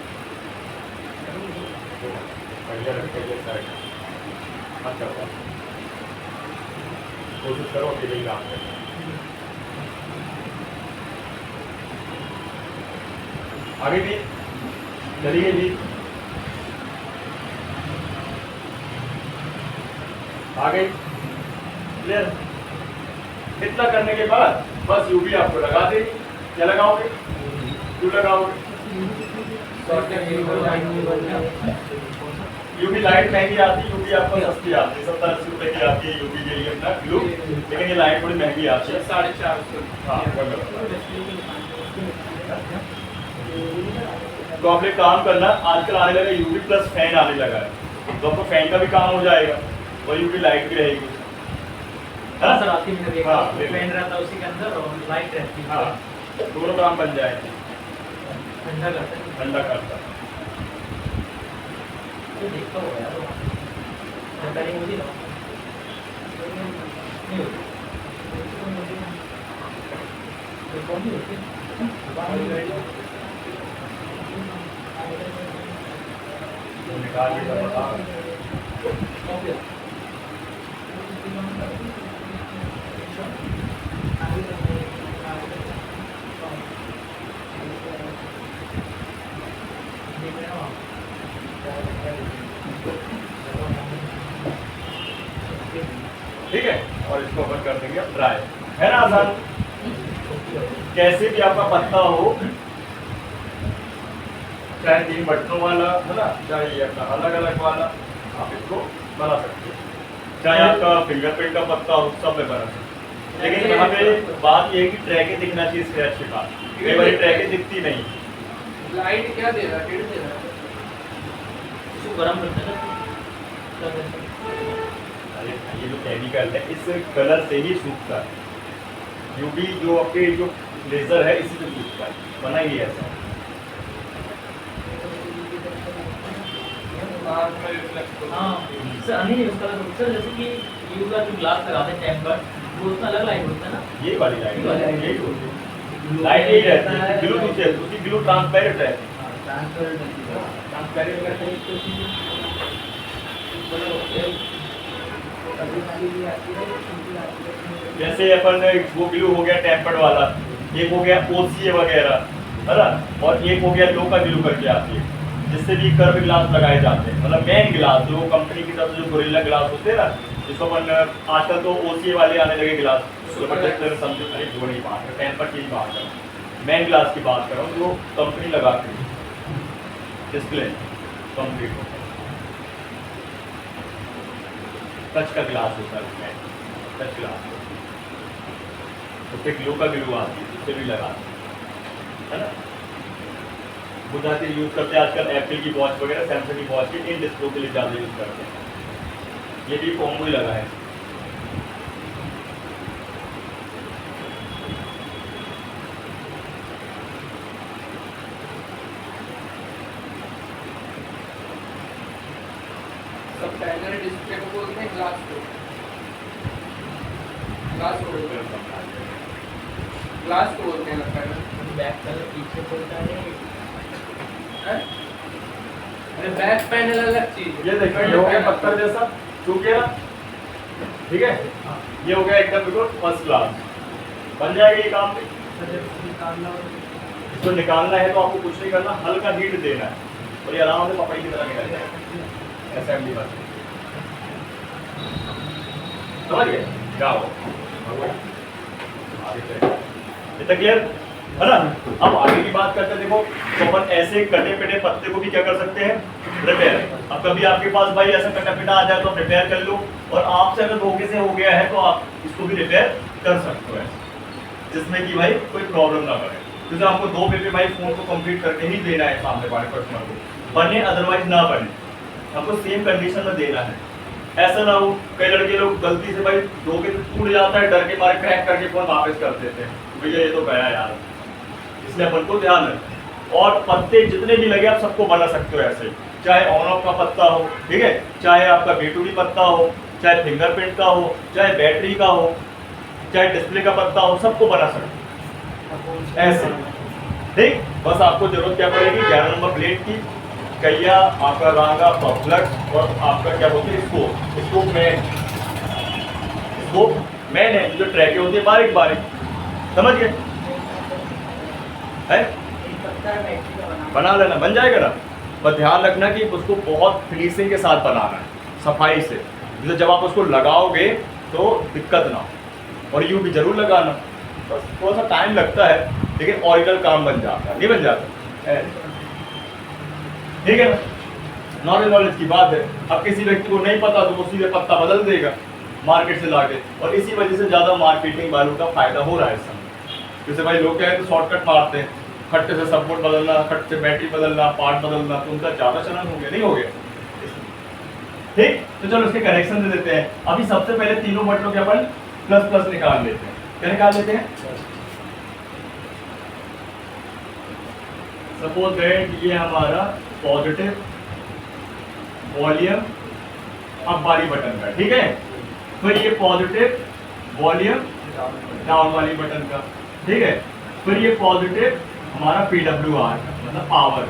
A: बढ़िया रखते हैं साइड, अच्छा कोशिश करो कि नहीं काम करें। आगे भी चलिए जी, आगे क्लियर। इतना करने के बाद बस यूवी आपको लगा देगी। क्या लगाओगे, क्यों लगाओगे, यूवी लाइट महंगी आती है, यूवी आपको सस्ती आती है, 70-80 रुपए की आती है यूवी के लिए अपना ग्लू, लेकिन ये लाइट थोड़ी महंगी आती है,
B: 450।
A: हाँ। तो आप एक काम करना, आजकल आने लगा यूवी प्लस फैन आने लगा है, तो आपको फैन का भी काम हो जाएगा और यूवी लाइट भी रहेगी,
D: हाँ सर, आपकी में देखा
A: हाँ,
D: फैन रहता है उसी के अंदर और लाइट रहती है,
A: हाँ, दोनों काम बन जाएंगे,
D: ठंडा करता है।
A: ठंडा करता है।
D: तो देखता होगा यार वो। रिपेयरिंग होती ना? नहीं होती। तो कौन सी होती है?
A: निकाल के बता।
D: ओके।
A: ठीक है, और इसको अपन कर देंगे ड्राई, है ना आसान। कैसे भी आपका पत्ता हो, चाहे 3 बटनों वाला है ना, चाहे ये अपना अलग अलग वाला, आप इसको बना सकते हो, चाहे आपका फिंगरप्रिंट का पत्ता हो, सब में बना सकते हो। लेकिन यहाँ पे बात ये है कि ट्रैके दिखना चाहिए स्क्रैच के बाद, कई बार ट्रैके दिखती नहीं।
B: लाइट क्या दे रहा है, टेढ़ दे रहा है।
D: इसको गरम करते हैं ना?
A: अरे ये जो केमिकल है इस कलर से ही सूखता है, यूवी जो आपके जो लेजर है इसी से सूखता है, बना ही ऐसा।
D: हाँ सर, नहीं उसका सर जैसे कि यू का जो ग्लास लगाते हैं टेम्पर, वो उसका अलग लाइट होता है ना?
A: ये वाली लाइट यही होती है, लाइट यही रहती है, ग्लू दूसरी है, उसकी ग्लू ट्रांसपेरेंट है, ट्रांसपेरेंट रहती है। जैसे अपन वो ग्लू हो गया टेम्पर्ड वाला, एक हो गया OCA वगैरह, है ना, और एक हो गया लो का ग्लू करके आती है, जिससे भी कर्व ग्लास लगाए जाते हैं, मतलब मेन ग्लास जो कंपनी की तरफ से जो गोरिल्ला ग्लास होते हैं ना, जिसको अपन आजकल तो OCA वाले आने लगे ग्लास, समझो वो नहीं बात है, टेम्पर्ड की बात कर, मेन ग्लास की बात कर रहा हूँ, जो कंपनी लगाती है डिस्प्ले कंप्लीट होता है, टच का ग्लास होता है उसमें, टच ग्लास उससे ग्लू का ग्लू आती है, उससे भी लगाते है ना। बुझाते यूज़ करते हैं आजकल एप्पल की वॉच वगैरह, सैमसंग की वॉच की इन डिस्प्ले के लिए ज़्यादा यूज़ करते हैं, ये भी कॉम्बो ही लगा है।
B: सब पैनल डिस्प्ले को बोलते हैं ग्लास को, ग्लास को बोलते हैं, ग्लास को बोलते हैं पैनल।
D: बैक कलर पीछे बोलता है।
B: अरे बैक पैनल अलग चीज है।
A: ये देखिए ये हो गया पत्थर जैसा सूख गया, ठीक है, ये हो गया एकदम बिल्कुल फर्स्ट क्लास, बन जाएगा ये काम भी। इसको निकालना है तो आपको कुछ नहीं करना, हल्का हीट देना है और ये आराम से पपड़ी की तरह निकल जाएगा, असेंबली बस, समझ गए क्या हो इतना क्लियर है ना। अब आगे की बात करते हैं, देखो तो अपन ऐसे कटे पिटे पत्ते को भी क्या कर सकते हैं, रिपेयर। अब कभी आपके पास भाई ऐसा कटा पिटा आ जाए तो आप रिपेयर कर लो, और आपसे अगर धोखे से हो गया है तो आप इसको भी रिपेयर कर सकते हो, जिसमें कि भाई कोई प्रॉब्लम ना बने, क्योंकि आपको 2 पेपर भाई फोन को कंप्लीट करके ही देना है सामने वाले कस्टमर को, बने अदरवाइज ना बने, आपको सेम कंडीशन में देना है। ऐसा ना हो कई लड़के लोग गलती से भाई धोखे से टूट जाता है, डर के मारे क्रैक करके फोन वापस कर देते हैं, भैया ये तो गया यार, इसलिए अपन को ध्यान रखें। और पत्ते जितने भी लगे आप सबको बना सकते हो ऐसे, चाहे ऑन ऑफ का पत्ता हो, ठीक है, चाहे आपका B2B पत्ता हो, चाहे फिंगरप्रिंट का हो, चाहे बैटरी का हो, चाहे डिस्प्ले का पत्ता हो, सबको बना सकते हो ऐसे। ठीक, बस आपको जरूरत क्या पड़ेगी, 11 नंबर प्लेट की, कैया, आपका रांगा, फ्लक्स और आपका क्या बोलते हैं स्कोप। स्कोप मैन है, जो ट्रैके होती है बारीक बारीक, समझ गए है? बना लेना, बन जाएगा ना। पर ध्यान रखना कि उसको बहुत फिनिशिंग के साथ बनाना है, सफाई से, जैसे जब आप उसको लगाओगे तो दिक्कत ना हो। और यूं भी जरूर लगाना, बस थोड़ा सा टाइम लगता है, लेकिन ओरिजिनल काम बन जाता है, नहीं बन जाता है। ठीक है ना, नॉलेज की बात है। अब किसी व्यक्ति को नहीं पता तो वो सीधे पत्ता बदल देगा मार्केट से लाके, और इसी वजह से ज़्यादा मार्केटिंग वालों का फायदा हो रहा है इस समय। जैसे भाई लोग क्या है तो शॉर्टकट मारते हैं, खट्टे से सपोर्ट बदलना, खट्टे से बैटरी बदलना, पार्ट बदलना, तो उनका ज़्यादा चलन हो गया, नहीं हो गया। ठीक, तो चलो इसके कनेक्शन दे देते हैं। अभी सबसे पहले तीनों बटनों के अपन प्लस प्लस निकाल लेते हैं। क्या निकाल लेते हैं? सपोज दैट ये हमारा पॉजिटिव वॉल्यूम अप वाली बटन का, ठीक है, फिर ये पॉजिटिव वॉल्यूम डाउन वाली बटन का, ठीक है, फिर ये पॉजिटिव हमारा PWR मतलब पावर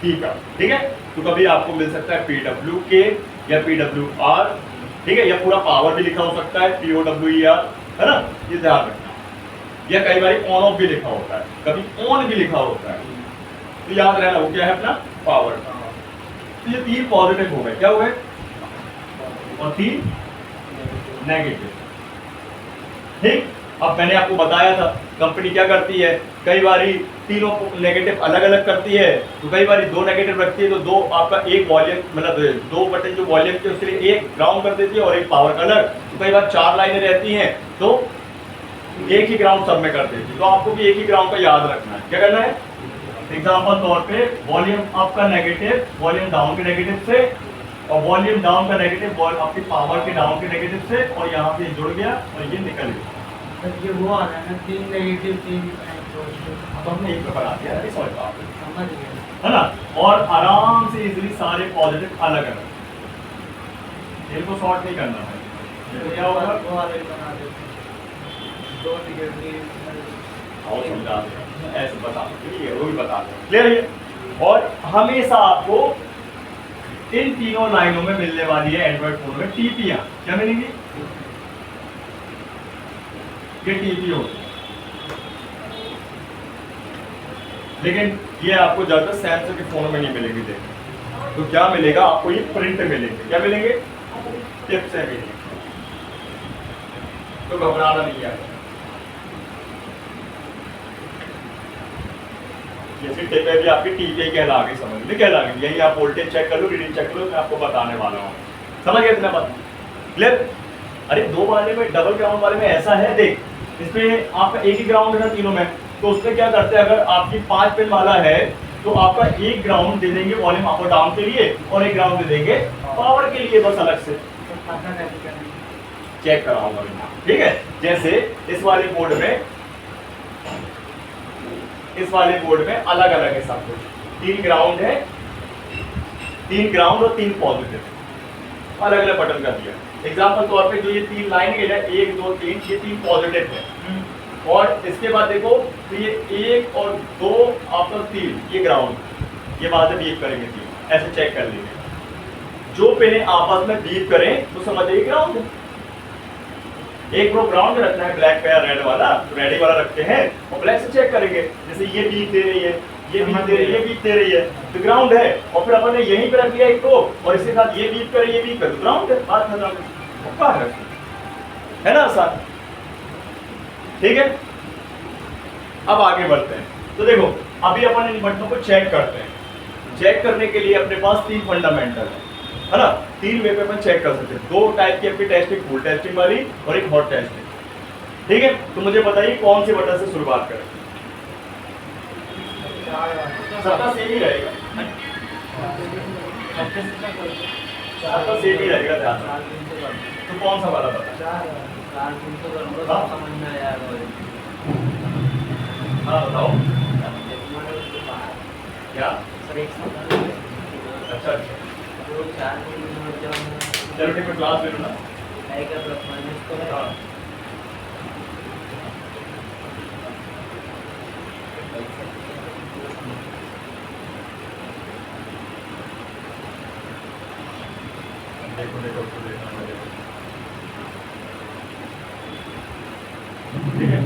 A: P का, ठीक है। तो कभी आपको मिल सकता है PWK या PWR, ठीक है, या पूरा पावर भी लिखा हो सकता है POWER, है ना, ये ध्यान रखना। या कई बार ऑन ऑफ भी लिखा होता है, कभी ऑन भी लिखा होता है, तो याद रहना वो क्या है अपना पावर। तो ये 3 पॉजिटिव हो गए, क्या हो गए, और 3 नेगेटिव। ठीक, अब मैंने आपको बताया था कंपनी क्या करती है, कई बारी तीनों नेगेटिव अलग अलग करती है, तो कई बारी 2 नेगेटिव रखती है, तो 2 आपका एक वॉल्यूम मतलब 2 बटन जो वॉल्यूम के उसके लिए एक ग्राउंड कर देती है और एक पावर का अलग। तो कई बार 4 लाइनें रहती हैं तो एक ही ग्राउंड सब में कर देती है, तो आपको भी एक ही ग्राउंड का याद रखना है। क्या करना है, एग्जाम्पल तौर पे वॉल्यूम अप का नेगेटिव वॉल्यूम डाउन के नेगेटिव से, और वॉल्यूम डाउन का नेगेटिव आपकी पावर के डाउन के नेगेटिव से, और यहाँ से जुड़ गया और ये निकल गया।
C: ये वो आ रहा है ना, 3 नेगेटिव 3
A: अब हमने एक पे बना दिया, अरे सॉरी बात
C: समझ गए,
A: है ना, और आराम से इजीली सारे पॉजिटिव अलग अलग, इनको शॉर्ट नहीं करना है। तो क्या होगा,
C: वो वाले बना देते हैं, 2 नेगेटिव
A: और समझा दें, ऐसे बता दो, वो भी बता दें, क्लियर है। और हमेशा आपको इन तीनों लाइनों में मिलने वाली है एंड्रॉइड फोन में टीपियां, क्या मिलेंगी, ये टीपी होगी, लेकिन ये आपको ज्यादातर सैमसंग के फोन में नहीं मिलेगी। देखो तो क्या मिलेगा आपको, ये प्रिंट मिलेंगे, क्या मिलेंगे, टिप से मिलेंगे, तो घबराना नहीं है। जैसे टिप है भी आपकी टीपी कहला गई, समझ में कहला गई, यही आप वोल्टेज चेक कर लो, रीडिंग चेक कर लो, मैं आपको बताने वाला हूँ, समझ गए इतना बात, क्लियर। अरे 2 वाले में, डबल ग्राउंड वाले में ऐसा है, देख इसमें आपका एक ही ग्राउंड है ना तीनों में, तो उसमें क्या करते हैं, अगर आपकी 5 पिन वाला है तो आपका एक ग्राउंड दे देंगे वॉल्यूम अप और डाउन के लिए, और एक ग्राउंड दे देंगे पावर के लिए, बस अलग से चेक कराऊंगा, ठीक है। जैसे इस वाले बोर्ड में अलग अलग है सब कुछ, 3 ग्राउंड है, 3 ग्राउंड और 3 पॉजिटिव, अलग अलग बटन का दिया। एग्जाम्पल तौर पे जो ये 3 लाइन है 1 2 3, ये 3 पॉजिटिव है, और इसके बाद देखो तो ये 1 और 2 आपका 3 ये ग्राउंड, ये बाद में बीप करेंगे 3, ऐसे चेक कर लेंगे। जो पिने आपस में बीप करें तो समझिए ग्राउंड है। एक प्रो ग्राउंड में रखना है, ब्लैक पे रेड वाला, तो रेड वाला रखते हैं और ब्लैक से चेक करेंगे, जैसे ये बीप दे रही है, ये बीप दे रही है, ये बीप दे रही है, तो ग्राउंड है। और फिर अपन ने यहीं पे रख लिया एक को, और इसके साथ ये बीप करे, ये बीप करे, तो ग्राउंड है, बात खत्म है ना, आसान, ठीक है। अब आगे बढ़ते हैं, तो देखो अभी अपन इन बटनों को चेक करते हैं। चेक करने के लिए अपने पास 3 फंडामेंटल है ना, 3 वे पे अपन चेक कर सकते हैं। 2 टाइप की आपकी टेस्टिंग, फुल टेस्टिंग वाली और एक हॉट टेस्टिंग, ठीक है। तो मुझे बताइए कौन से बटन से शुरुआत करें, सबका सेम ही रहेगा, सबका सेम ही रहेगा, ध्यान। तो कौन सा वाला बता, हाँ बताओ क्या?
C: सर एक साथ
A: अच्छा अच्छा,
C: वो 4 दिन और जब
A: चलो ठीक है, क्लास ले लो ना।
C: आएगा प्लस माइनस को
A: हाँ देखो देखो उसको देखना पड़ेगा। ठीक है,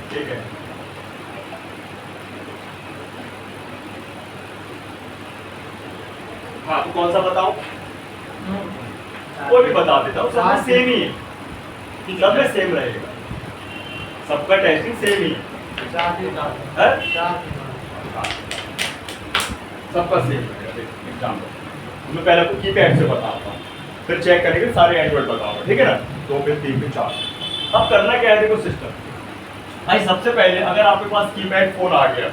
A: ठीक है। हाँ तो कौन सा बताऊं? कोई भी बता देता हूँ, सब में सेम ही है, सब में सेम रहेगा, सबका टेस्टिंग सेम ही है। हैं? सबका सेम रहेगा। एग्जाम्पल मैं पहले आपको कीपैड से बताता हूँ, फिर चेक करेंगे सारे एंड्रॉइड बताऊंगा, ठीक है ना? 2 फिर 3 फिर 4। अब करना क्या है, देखो सिस्टम भाई, सबसे पहले अगर आपके पास कीपैड फोन आ गया,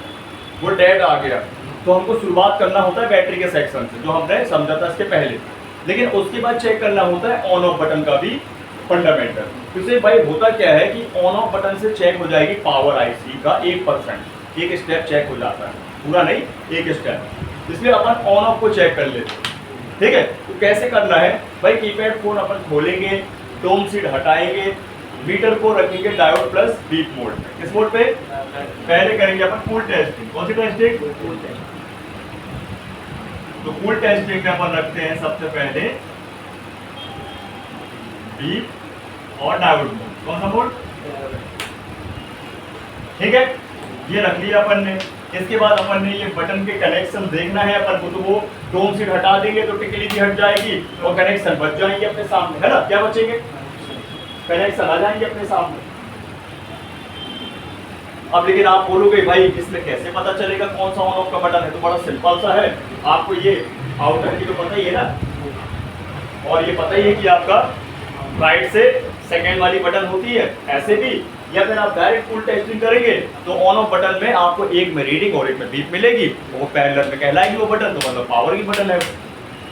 A: वो डेड आ गया, तो हमको शुरुआत करना होता है बैटरी के सेक्शन से, जो हमने समझा था इसके पहले। लेकिन उसके बाद चेक करना होता है ऑन ऑफ बटन का भी फंडामेंटल। तो इससे भाई होता क्या है कि ऑन ऑफ बटन से चेक हो जाएगी पावर आईसी का 1%, एक स्टेप चेक हो जाता है, पूरा नहीं, एक स्टेप। इसलिए अपन ऑन ऑफ को चेक कर लेते हैं, ठीक है? तो कैसे करना है भाई, कीपैड फोन अपन खोलेंगे, टोम सीड हटाएंगे, मीटर को रखेंगे डायोड प्लस बीप मोड में। किस मोड पे? पहले करेंगे अपन फुल टेस्टिंग। कौन सी टेस्टिंग? तो फुल टेस्टिंग में अपन रखते हैं सबसे पहले बीप और डायोड मोड। कौन सा मोड? ठीक है, ये रख लिया अपन ने। इसके बाद अपन ने ये बटन के कनेक्शन देखना है अपन को, तो वो टोम सीट हटा देंगे तो टिकली भी हट जाएगी और कनेक्शन बच जाएंगे अपने सामने, है ना? क्या बचेंगे? कनेक्शन आ जाएंगे अपने सामने। अब लेकिन आप बोलोगे भाई इसमें कैसे पता चलेगा कौन सा ऑन ऑफ का बटन है? तो बड़ा सिंपल सा है, आपको ये आउटर की तो पता ही है ना, और ये पता ही है कि आपका राइट से सेकेंड वाली बटन होती है ऐसे भी, या फिर आप डायरेक्ट फुल टेस्टिंग करेंगे तो ऑन ऑफ बटन में आपको एक में रीडिंग और एक में बीप मिलेगी, वो पैरेलल में कहलाएगी वो बटन, तो मतलब पावर की बटन है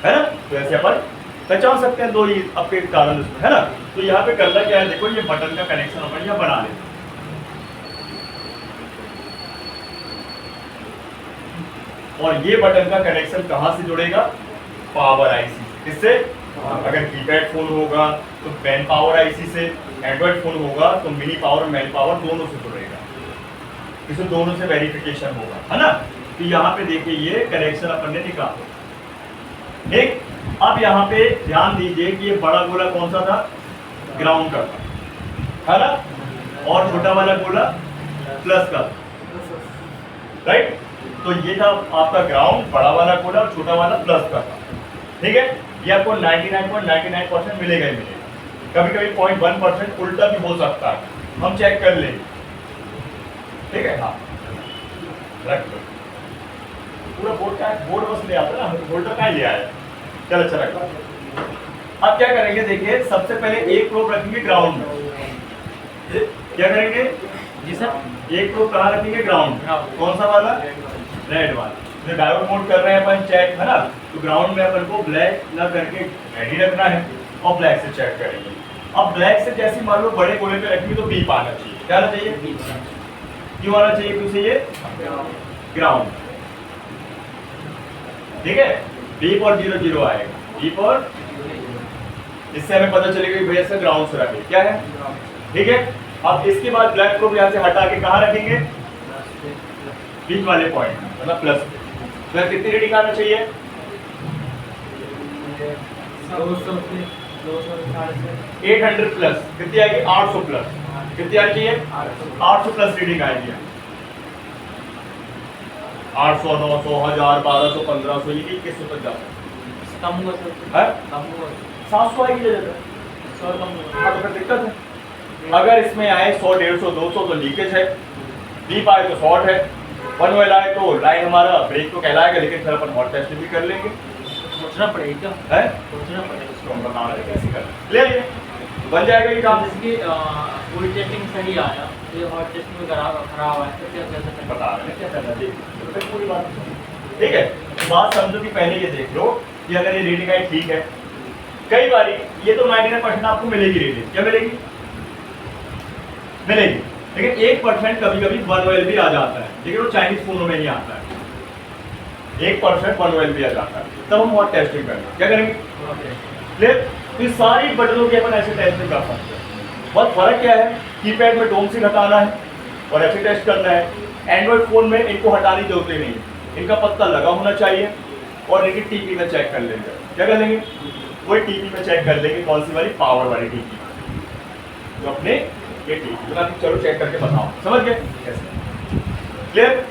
A: ना? तो ऐसे अपन पहचान सकते हैं दो ही आपके कारण उसमें, है ना? तो यहाँ पे करना क्या है, देखो ये बटन का कनेक्शन अपन यहाँ बना लेते हैं। और ये बटन का कनेक्शन कहाँ से जुड़ेगा? Power IC. किससे? अगर कीपैड फोन होगा तो मैन पावर आईसी से, एंड्रॉइड फोन होगा तो मिनी पावर मैन पावर दोनों से जुड़ेगा, इसमें दोनों से वेरिफिकेशन होगा, है ना? तो यहाँ पे देखिए ये कनेक्शन अपन ने निकाला। ठीक, अब यहाँ पे ध्यान दीजिए कि ये बड़ा गोला कौन सा था? ग्राउंड का था, है ना? और छोटा वाला गोला प्लस का, राइट? तो ये था आपका ग्राउंड, बड़ा वाला गोला और छोटा वाला प्लस का था, ठीक है? ये आपको 99.99% मिलेगा ही मिलेगा, कभी कभी 0.1% उल्टा भी हो सकता है, हम चेक कर लेंगे, ठीक है? हाँ, रख लो पूरा बोर्ड का, बोर्ड बस ले आता है ना, बोर्ड का लिया है। चल अच्छा रखो। अब क्या करेंगे, देखिए सबसे पहले एक प्रोब रखेंगे ग्राउंड में। क्या करेंगे
D: जी सर?
A: एक प्रोब कहाँ रखेंगे? ग्राउंड। कौन सा वाला? रेड वाला। जो डायोड मोड कर रहे हैं अपन चेक, है ना? तो ग्राउंड में अपन को ब्लैक ना करके रेडी रखना है और ब्लैक से चेक करेंगे। अब ब्लैक से जैसे मान लो बड़े गोले पे रखेंगे तो बीप आना चाहिए। क्या आना चाहिए? क्यों आना चाहिए? क्योंकि ये ग्राउंड, ठीक है? बीप और 0 आएगा, बीप और, इससे हमें पता चलेगा कि भैया से ग्राउंड से रखे। क्या है? ठीक है। अब इसके बाद ब्लैक को यहाँ से हटा के कहाँ रखेंगे? बीच वाले पॉइंट, मतलब प्लस। तो कितनी रीडिंग आना चाहिए? 800 प्लस। कितनी आएगी? 800 प्लस। कितनी आनी चाहिए? 800 प्लस रीडिंग आएगी। 800, 900, 1000, 1200, 1500, ये 2100 तक जाता है।
D: कम हुआ सर?
A: है?
D: कम हुआ
A: 700 आएगी ले लेते हैं।
D: 100 कम हुआ।
A: हाँ तो फिर दिक्कत है। अगर इसमें आए 100, 150, 200 तो लीकेज है, बीप आए तो शॉर्ट है, 1 वेल आए तो लाइन हमारा ब्रेक तो कहलाएगा, लेकिन फिर अपन हॉट टेस्ट भी कर लेंगे।
D: सोचना पड़ेगा,
A: है?
D: सोचना पड़ेगा
A: इसको हम बता रहे हैं कैसे करना। ले आइए, बन जाएगा ये काम।
D: जैसे कि फुल टेस्टिंग सही आया, ये हॉट टेस्ट में खराब आया, तो क्या कैसे करना?
A: बता रहे हैं क्या करना चाहिए, तो फिर पूरी बात। ठीक है, बात समझो कि पहले ये देख लो कि अगर ये रीडिंग आई ठीक है, कई बारी ये तो 99% आपको मिलेगी रीडिंग, क्या मिलेगी? मिलेगी, लेकिन 1% कभी कभी 1 OLB आ जाता है, लेकिन वो चाइनीज फोनों में नहीं आता है। 1% 1 OLB आ जाता है, तब हम और टेस्टिंग करेंगे, क्या करेंगे? क्लियर? तो इस सारी बटनों की अपन ऐसे टेस्टिंग कर सकते हैं। बहुत फर्क क्या है, कीपैड में डोम से हटाना है और ऐसे टेस्ट करना है। एंड्रॉइड फोन में इनको हटाने की जरूरत नहीं है, इनका पत्ता लगा होना चाहिए और इनकी टीपी में चेक कर लेंगे। क्या कर लेंगे? वही टीपी में चेक कर लेंगे, कौन सी वाली? पावर वाली टीपी, जो अपने ये टीपी, तो चलो चेक करके बताओ, समझ गए कैसे? क्लियर?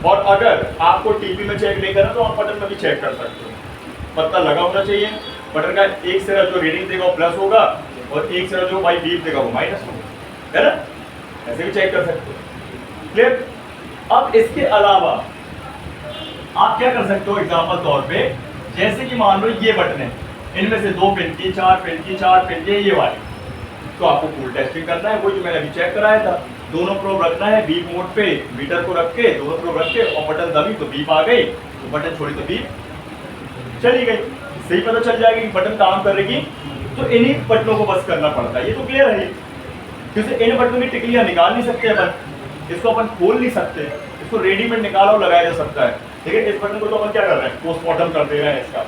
A: और अगर आपको टीपी में चेक नहीं करना तो आप बटन में भी चेक कर सकते हो। पत्ता लगा होना चाहिए, बटन का एक सिरा जो रीडिंग देगा वो प्लस होगा और एक सिरा जो भाई बीप देगा वो माइनस होगा, है ना? ऐसे भी चेक कर सकते हो। क्लियर? अब इसके अलावा आप क्या कर सकते हो? एग्जांपल तौर पे जैसे कि मान लो ये बटन है, इनमें से 2 पिन की, 4 पिन की, 4 पिन की, ये वाली, तो आपको कूल टेस्टिंग करना है, वो जो मैंने अभी चेक कराया था। दोनों प्रोब रखना है बीप मोड पे, मीटर को रख के दोनों प्रोब रख के, और बटन दबी तो बीप आ गई, तो बटन छोड़ी तो बीप चली गई। सही पता चल जाएगा कि बटन काम करेगी, तो इन्हीं बटनों को बस करना पड़ता है। ये तो क्लियर है, क्योंकि इन बटनों की टिकलियां निकाल नहीं सकते अपन, इसको अपन खोल नहीं सकते, इसको रेडीमेड निकाला और लगाया जा सकता है, लेकिन इस बटन को तो अपन क्या कर रहे हैं? पोस्टमार्टम कर दे रहे हैं, इसका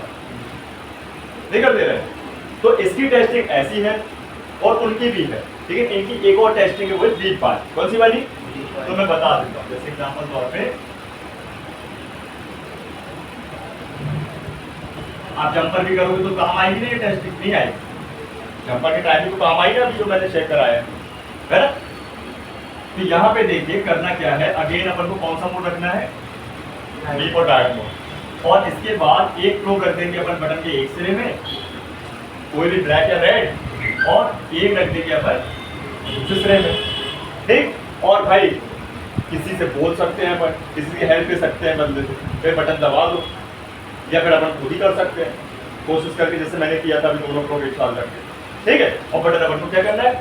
A: नहीं कर दे रहे हैं। तो इसकी टेस्टिंग ऐसी है और उनकी भी है, लेकिन इनकी एक और टेस्टिंग है, वो बीप पास। कौन सी वाली? तो मैं बता देता हूँ। जैसे एग्जांपल तौर पे आप जंपर भी करोगे तो काम आएगी नहीं, टेस्टिंग नहीं आएगी। जंपर की टाइमिंग तो काम आएगी अभी जो मैंने चेक कराया है ना? तो यहाँ पे देखिए करना क्या है, अगेन अपन को कौन सा मोड रखना है? बीप और डायरेक्ट मोड। और इसके बाद एक प्रोब रख देंगे अपन बटन के एक सिरे में, कोई भी ब्लैक या रेड, और एक रख देंगे अपन दूसरे में, ठीक? और भाई किसी से बोल सकते हैं अपन, किसी की हेल्प ले सकते हैं बंदे से, फिर बटन दबा दो, या फिर अपन खुद ही कर सकते हैं कोशिश करके, जैसे मैंने किया था अभी दोनों प्रोब एक साथ करके, ठीक है? और बटन अपन को क्या करना है?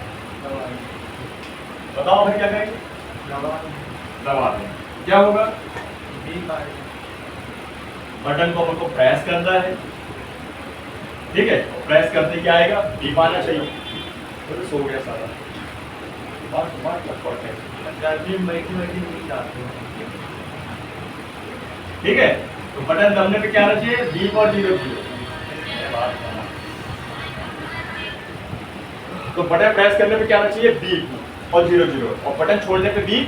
A: बताओ भाई क्या करेंगे? दबा दें, क्या होगा? बटन को अपन को प्रेस करना है, ठीक है? प्रेस करते क्या आएगा? बीप आना चाहिए। तो सो गया सारा ठीक है? तो बटन दबने पे क्या आना चाहिए? बीप और 0 0। तो बटन प्रेस करने पे क्या आना चाहिए? बीप और 0 0, और बटन छोड़ने पे बीप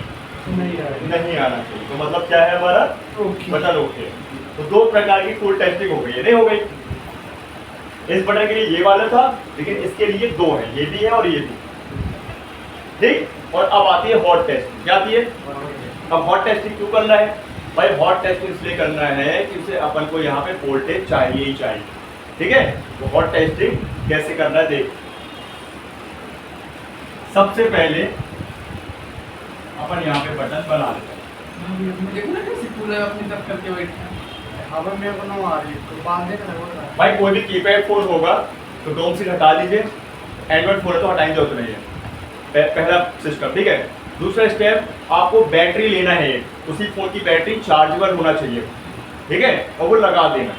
A: नहीं आना चाहिए। तो मतलब क्या है हमारा? Button okay. तो दो प्रकार की फुल टेस्टिंग हो गई है, नहीं हो गई? इस बटन के लिए ये वाला था, लेकिन इसके लिए दो है, ये भी है और ये भी, ठीक? और अब आती है हॉट टेस्टिंग। क्या आती है? अब हॉट टेस्टिंग क्यों करना है भाई? हॉट टेस्टिंग इसलिए करना है कि उसे अपन को यहाँ पे वोल्टेज चाहिए ही चाहिए, ठीक है? तो हॉट टेस्टिंग कैसे करना है देख। सबसे पहले अपन यहाँ पे बटन बना लेते हैं।
B: देखो ना कैसे कूलर अपनी तरफ करके बैठा है।
C: अब मेरे को ना आ रही तो बांधने का लग रहा है।
A: भाई कोई भी कीपैड फोन होगा तो डोम से हटा लीजिए, एंड्रॉइड फोन है तो हटाने की जरूरत नहीं है। पहला सिस्टम, ठीक है? दूसरा स्टेप, आपको बैटरी लेना है, उसी फोन की बैटरी चार्जेबल होना चाहिए, ठीक है? और वो लगा देना,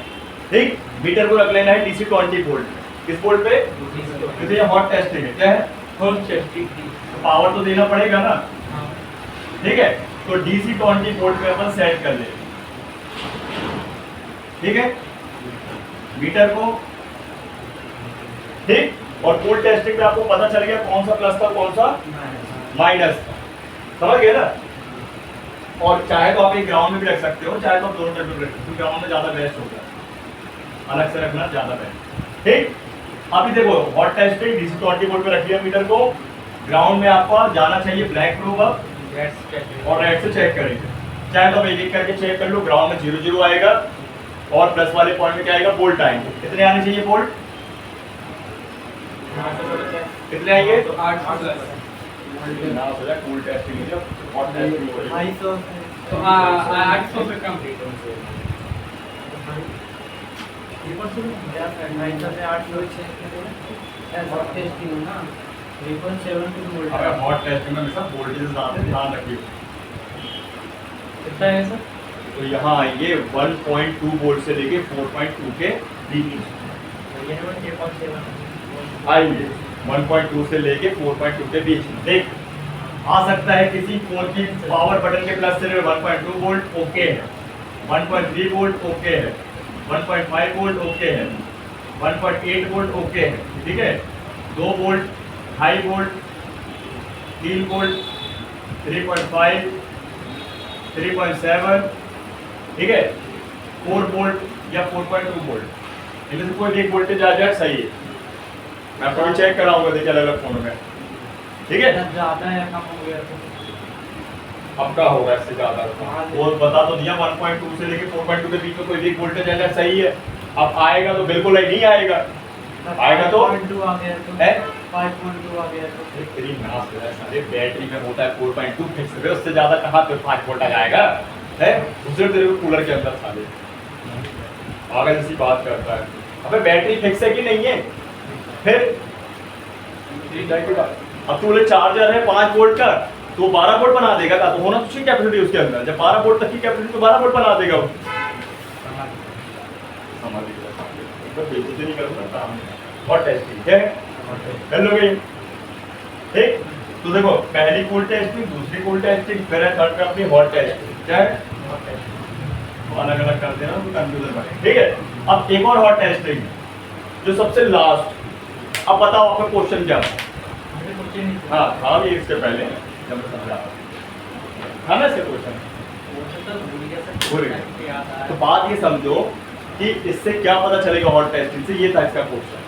A: ठीक? मीटर को रख लेना है DC 20 वोल्ट। किस वोल्ट पे? क्योंकि ये हॉट टेस्टिंग है। क्या है? Hot testing. तो पावर तो देना पड़ेगा ना, ठीक है? तो DC 20 वोल्ट पे अपन सेट कर ले, ठीक है? मीटर को, ठीक? और फुल टेस्टिंग में आपको पता चल गया कौन सा प्लस था कौन सा माइनस था, समझ गए ना? और चाहे तो आप एक ग्राउंड में भी रख सकते हो, चाहे तो आप दोनों तरफ भी रख सकते हो, ग्राउंड में ज्यादा बेस्ट होगा, अलग से रखना ज्यादा बेस्ट, ठीक? अभी देखो हॉट टेस्टिंग DC 20 वोल्ट पे रख लिया मीटर को, ग्राउंड में आपको जाना चाहिए ब्लैक प्रोब और रेड से चेक करेंगे। चाहे तो आप एक एक करके चेक कर लो, ग्राउंड में 0 0 आएगा और प्लस वाले पॉइंट में क्या आएगा? वोल्ट आएंगे। कितने आने चाहिए वोल्ट? कितने आएंगे?
B: तो 8 plus
A: full testing hot testing हो रही है।
B: तो 800 से कम।
A: अगर हॉट टेस्टिंग में हमेशा वोल्टेज आते हैं, ध्यान रखिए।
D: कितना है सर?
A: तो यहाँ आएंगे 1.2 वोल्ट से लेके 4.2 के बीच।
D: जेन्युइन 3.7
A: आइए 1.2 से लेके 4.2 के बीच में देख आ सकता है किसी फोन की पावर बटन के प्लस से 1.2 वोल्ट ओके है, 1.3 वोल्ट ओके है, 1.5 वोल्ट ओके है, 1.8 वोल्ट ओके है, ठीक है, 2 वोल्ट, 2.5 वोल्ट, 3 वोल्ट, 3.5, 3.7, ठीक है, 4 वोल्ट या 4.2 वोल्ट, इनमें से कोई भी एक वोल्टेज आ जाए सही है। मैं आपको भी चेक कराऊंगा, देखिए अलग अलग फोनों में, ठीक है।
D: ज़्यादा है कम हो गया तो
A: अब क्या होगा इससे ज्यादा? वो बता तो दिया 1.2 से लेके 4.2 के बीच में कोई भी वोल्टेज अगर सही है, अब आएगा तो बिल्कुल नहीं आएगा, आएगा तो
D: 5.2 आ गया तो
A: है
D: 5.2 आ गया तो
A: तेरी नाश है सारे बैटरी में होता है 4.2 फिक्स है, उससे ज्यादा कहाँ पे 5 वोल्ट आ जाएगा है, दूसरे तेरे को कूलर के अंदर साले पागल जैसी बात करता है। अबे बैटरी फिक्स है कि नहीं है? फिर अब तू बोले चार्जर है 5 वोल्ट का तो 12 वोल्ट बना देगा का, तो होना चाहिए कैपेसिटी उसके अंदर, जब 12 वोल्ट तक की कैपेसिटी तो 12 वोल्ट बना देगा वो। समझ लीजिए तो बेइज्जती नहीं करूंगा और टेस्टिंग है कर लोगे, ठीक। तो देखो पहली कूल टेस्टिंग, दूसरी कूल टेस्टिंग, फिर है थर्ड पे अपनी हॉट टेस्टिंग, क्या है तो अलग अलग कर देना तो कंफ्यूजन बने, ठीक है। अब एक और हॉट टेस्टिंग जो सबसे लास्ट, अब बताओ आपका क्वेश्चन क्या था?
D: मुझे कुछ नहीं
A: हाँ था भी इसके पहले जब मैं समझा था ना इसके क्वेश्चन, भूल गए। तो बात ये समझो कि इससे क्या पता चलेगा हॉट टेस्टिंग से, ये था इसका क्वेश्चन,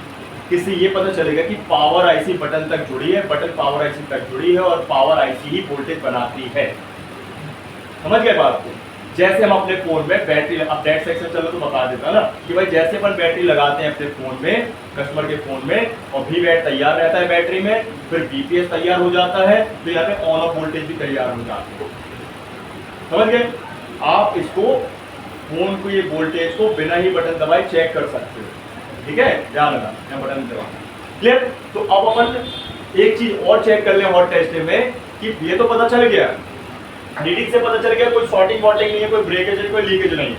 A: इससे ये पता चलेगा कि पावर आईसी बटन तक जुड़ी है, बटन पावर आईसी तक जुड़ी है और पावर आईसी ही वोल्टेज बनाती है। समझ गए बात को? जैसे हम अपने फोन में बैटरी, अब डेट सेक्शन चलो तो बता देता ना कि भाई जैसे अपन बैटरी लगाते हैं अपने फोन में, कस्टमर के फोन में, और वी बैट तैयार रहता है बैटरी में, फिर बीपीएस तैयार हो जाता है, तो यहाँ पे ऑन ऑफ वोल्टेज भी तैयार हो जाते हैं। समझ गए? आप इसको फोन को, ये वोल्टेज को बिना ही बटन दबाए चेक कर सकते हो, ठीक है, ध्यान रखना मैं बटन दबा, क्लियर। तो अब अपन एक चीज और चेक कर ले हॉट टेस्टिंग में कि ये तो पता चल गया, रीडिंग से पता चल गया कोई शॉर्टिंग वॉटिंग नहीं है, कोई ब्रेकेज नहीं, कोई लीकेज नहीं है,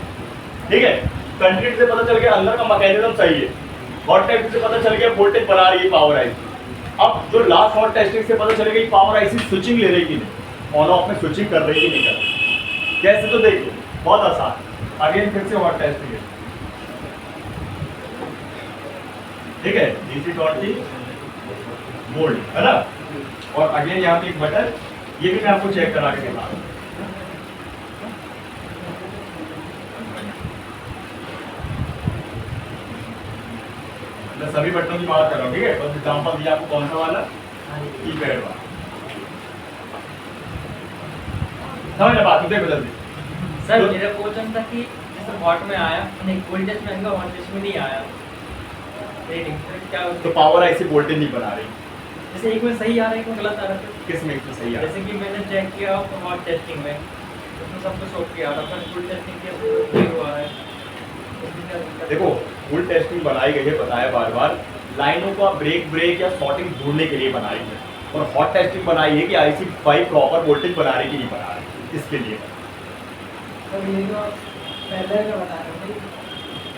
A: ठीक है। कंट्रीट से पता चल गया अंदर का मैकेनिज्म सही है, हॉट टेस्टिंग से पता चल गया वोल्टेज बना रही है पावर आईसी। अब जो लास्ट हॉट टेस्टिंग से पता चलेगा कि पावर आईसी स्विचिंग ले रही कि नहीं, ऑन ऑफ में स्विचिंग कर रही कि नहीं कर रही, कैसे? तो देखिए बहुत आसान, अगेन फिर से हॉट टेस्टिंग है, ठीक है, डीसी डॉट मोल्ड है ना, और अगेन यहाँ पे एक बटन, ये भी मैं आपको चेक करा के दिखा रहा हूं। मैं सभी बटनों की बात कर रहा हूँ, ठीक है, बस एग्जाम्पल दिया आपको कौन सा वाला, कीपैड वाला, समझ रहे बात? देखो जल्दी
D: सर मेरा क्वेश्चन था कि जैसे हॉट में आया नहीं, वोल्टेज में आएगा, हॉट टेस्ट में नहीं आया रेटिंग, क्या
A: तो पावर आईसी वोल्टेज नहीं बना रही,
D: जैसे एक में सही आ रहा है, एक में गलत आ रहा है,
A: किस में तो सही है?
D: जैसे कि मैंने चेक किया हॉट टेस्टिंग में, उसमें सब कुछ ओके आ रहा था, फुल टेस्टिंग किया तो नहीं हुआ है। उसमें क्या दिक्कत है?
A: देखो फुल टेस्टिंग बनाई गई है, बताया बार बार, लाइनों का ब्रेक या शॉर्टिंग ढूंढने के लिए बनाई है, और हॉट टेस्टिंग बनाई है कि आईसी 5 प्रॉपर वोल्टेज बनाने के लिए बना रही है, इसके लिए।
C: तो ये जो पहले का बता रहे थे,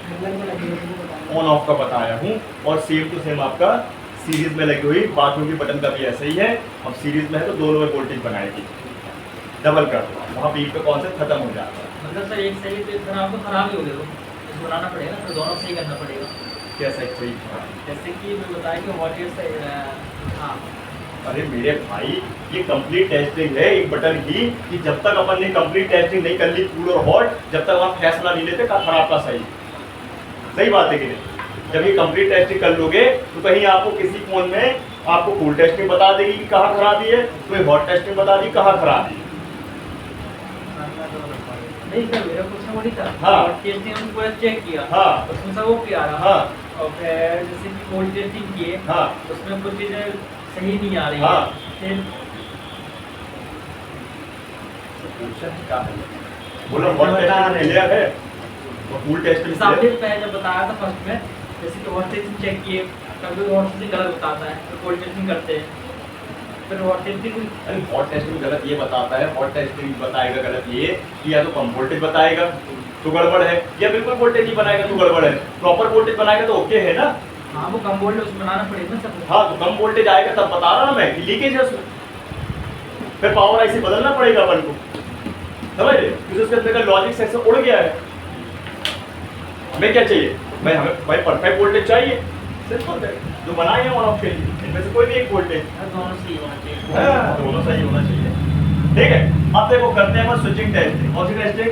C: हेडलाइन में लगी हुई बता रहे
A: ऑन ऑफ का बताया हूँ, और सेम टू सेम आपका सीरीज में लगी हुई बाथरूम की बटन का भी ऐसा ही है, अब सीरीज में है तो दोनों में वोल्टेज बनाएगी, डबल कर दो, वहाँ बीच पे कॉन्सेप्ट खत्म हो जाता है।
D: मतलब सर एक सही तो फिर आपको खराब ही हो गया, तो बनाना पड़ेगा, फिर दोनों सही करना पड़ेगा।
A: कैसा सही?
D: जैसे कि मैं बताया कि हॉट टेस्ट, हाँ
A: अरे मेरे भाई ये कंप्लीट टेस्टिंग है एक बटन की, कि जब तक अपन ने कंप्लीट टेस्टिंग नहीं कर ली कूल और हॉट, जब तक आप फैसला नहीं लेते का खराब का सही। सही बात है कि नहीं? जब ये कंप्लीट टेस्टिंग कर लोगे तो कहीं आपको किसी फोन में आपको कूल टेस्टिंग बता देगी कि कहाँ खराबी है, कोई हॉट टेस्टिंग बता दी कहाँ खराबी है।
D: नहीं सर मेरा क्वेश्चन वही था,
A: हाँ।
D: हॉट टेस्टिंग हमने पूरा चेक किया,
A: हाँ
D: उसमें सब ओके आ रहा,
A: हाँ
D: और फिर जैसे कि कोल्ड टेस्टिंग किए,
A: हाँ
D: उसमें कुछ चीज़ें सही नहीं आ रही
A: हाँ।
D: है, फिर
A: बोलो हॉट टेस्टिंग क्लियर है और कूल टेस्टिंग
D: जैसे आपने
A: क्लियर?
D: पहले जब बताया था फर्स्ट में, जैसे कि हॉट टेस्टिंग चेक किए, कभी हॉट टेस्टिंग गलत बताता है, तो कोल्ड टेस्टिंग करते हैं, फिर हॉट टेस्टिंग
A: अरे हॉट टेस्टिंग गलत ये बताता है, हॉट टेस्टिंग बताएगा गलत ये कि या तो कम वोल्टेज बताएगा तो गड़बड़ है, या बिल्कुल वोल्टेज ही बनाएगा तो गड़बड़ है, प्रॉपर वोल्टेज बनाएगा तो ओके है ना।
D: हाँ वो कम वोल्ट उसमें बनाना पड़ेगा ना सब।
A: हाँ तो कम वोल्टेज आएगा तब बता रहा ना मैं कि लीकेज है उसमें, फिर पावर आईसी बदलना पड़ेगा अपन को, समझ रहे? क्योंकि उसके अंदर का लॉजिक सेक्शन उड़ गया है। हमें क्या चाहिए भाई परफेक्ट वोल्टेज चाहिए, सिंपल है, जो बनाए हैं ऑन ऑफ के लिए इनमें से कोई भी एक वोल्टेज
D: दोनों सही होना चाहिए।
A: दोनों सही होना चाहिए। ठीक है, अब देखो करते हैं स्विचिंग टेस्टिंग। कौन सी टेस्टिंग?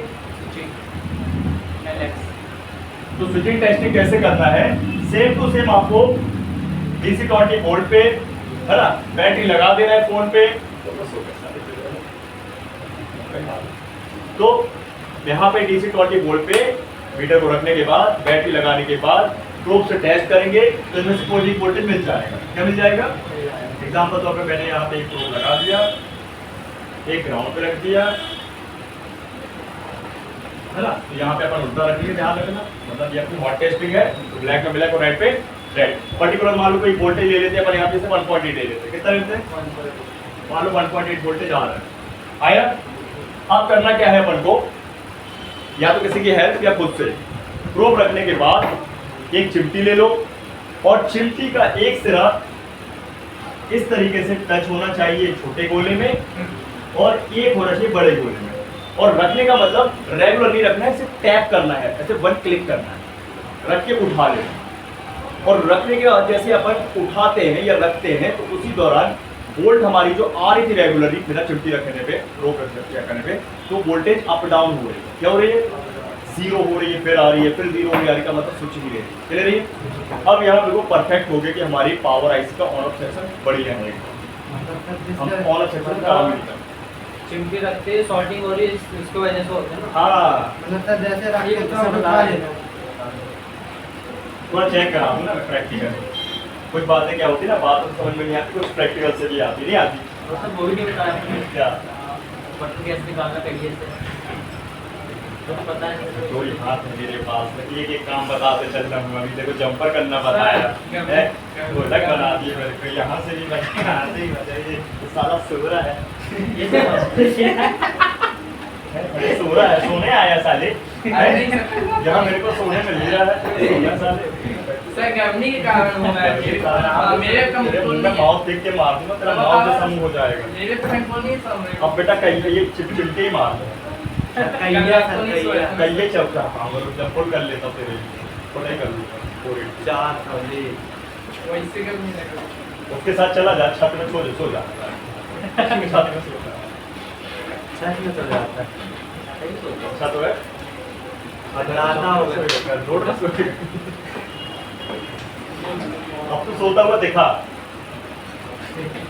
A: तो स्विचिंग टेस्टिंग कैसे करना है, सेम टू सेम आपको डीसी 20 वोल्ट पे है ना बैटरी लगा देना है फोन पे। तो यहाँ पे डीसी 20 वोल्ट पे मीटर को रखने के बाद बैटरी लगाने के बाद प्रोब से टेस्ट करेंगे तो इनमें से कोई भी वोल्टेज मिल जाएगा। क्या मिल जाएगा? एग्जाम्पल तौर पे मैंने यहाँ पे एक प्रोब लगा दिया, एक ग्राउंड पे रख दिया है ना, तो यहाँ पे अपन उल्टा रखेंगे, ध्यान रखना, मतलब ये अपनी हॉट टेस्टिंग है तो ब्लैक में ब्लैक और रेड पे रेड। पर्टिकुलर मान लो कोई वोल्टेज ले लेते हैं अपन, यहाँ पे से 1.8 ले लेते हैं, कितना लेते हैं? मान लो 1.8 वोल्टेज आ रहा है, आया। अब करना क्या है अपन को, या तो किसी की हेल्प या खुद से प्रोब रखने के बाद एक चिमटी ले लो और चिमटी का एक सिरा इस तरीके से टच होना चाहिए छोटे गोले में और एक होना चाहिए बड़े गोले में। और रखने का मतलब रेगुलर नहीं रखना है, सिर्फ टैप करना है, ऐसे वन क्लिक करना है, रख के उठा लेना। और रखने के बाद जैसे अपन उठाते हैं या रखते हैं तो उसी दौरान वोल्ट हमारी जो आ रही थी रेगुलरली बिना चिमटी रखने पे, रोक रखने पे, तो वोल्टेज अप डाउन हो रही है। क्या हो रही है? जीरो हो रही है, फिर आ रही है, फिर जीरो हो रही है, का मतलब स्विच ही रही है, चले रही है। अब यहाँ बिल्कुल परफेक्ट हो गया कि हमारी पावर आईसी का ऑन ऑफ सेक्शन बढ़िया है, हम ऑन ऑफ सेक्शन काम नहीं करते।
D: चिमटी रखते सॉर्टिंग हो रही है इसकी वजह से होता है ना।
A: हाँ
C: मतलब जैसे
D: ये
C: रखते
D: तो
C: तो
D: बता
C: उठा
D: रहे
C: लेना।
A: थोड़ा चेक करा हूँ ना प्रैक्टिकल, कुछ बातें क्या होती है ना, बात तो समझ में नहीं आती, कुछ प्रैक्टिकल से भी आती नहीं आती।
D: वो सब वो भी नहीं बताया
A: क्या
D: बटन कैसे निकालना कहिए से तो पता है।
A: दो ही हाथ है मेरे पास में, एक एक काम बताते चल रहा हूँ। अभी देखो जंपर करना बताया है, ढोलक बना दिए मेरे को, यहाँ से भी बचा, यहाँ से भी बचा, ये साला सोरा है,
D: ये सब
A: बड़े सोरा है, सोने आया साले, जहाँ मेरे को सोने में ले रहा है सोना साले।
B: सर गर्मी के कारण हो रहा है, मेरे कंट्रोल
A: मैं
B: नहीं है,
A: माउथ देख के मार दूंगा, तेरा माउथ जैसा मुंह हो जाएगा।
B: मेरे कंट्रोल नहीं समझ।
A: अब बेटा कहीं ये चिमटे ही मार दो, कहीं चल रहा हूँ, जब फुल कर लेता तेरे फुल नहीं कर लूँगा पूरी 4 साले।
B: वैसे कभी नहीं लगा।
A: उसके साथ चला जा, छत में सो जा छत में सो जा,
D: छत में चल जाता है।
A: छत है रोड में सो। अब तो सोता हुआ देखा,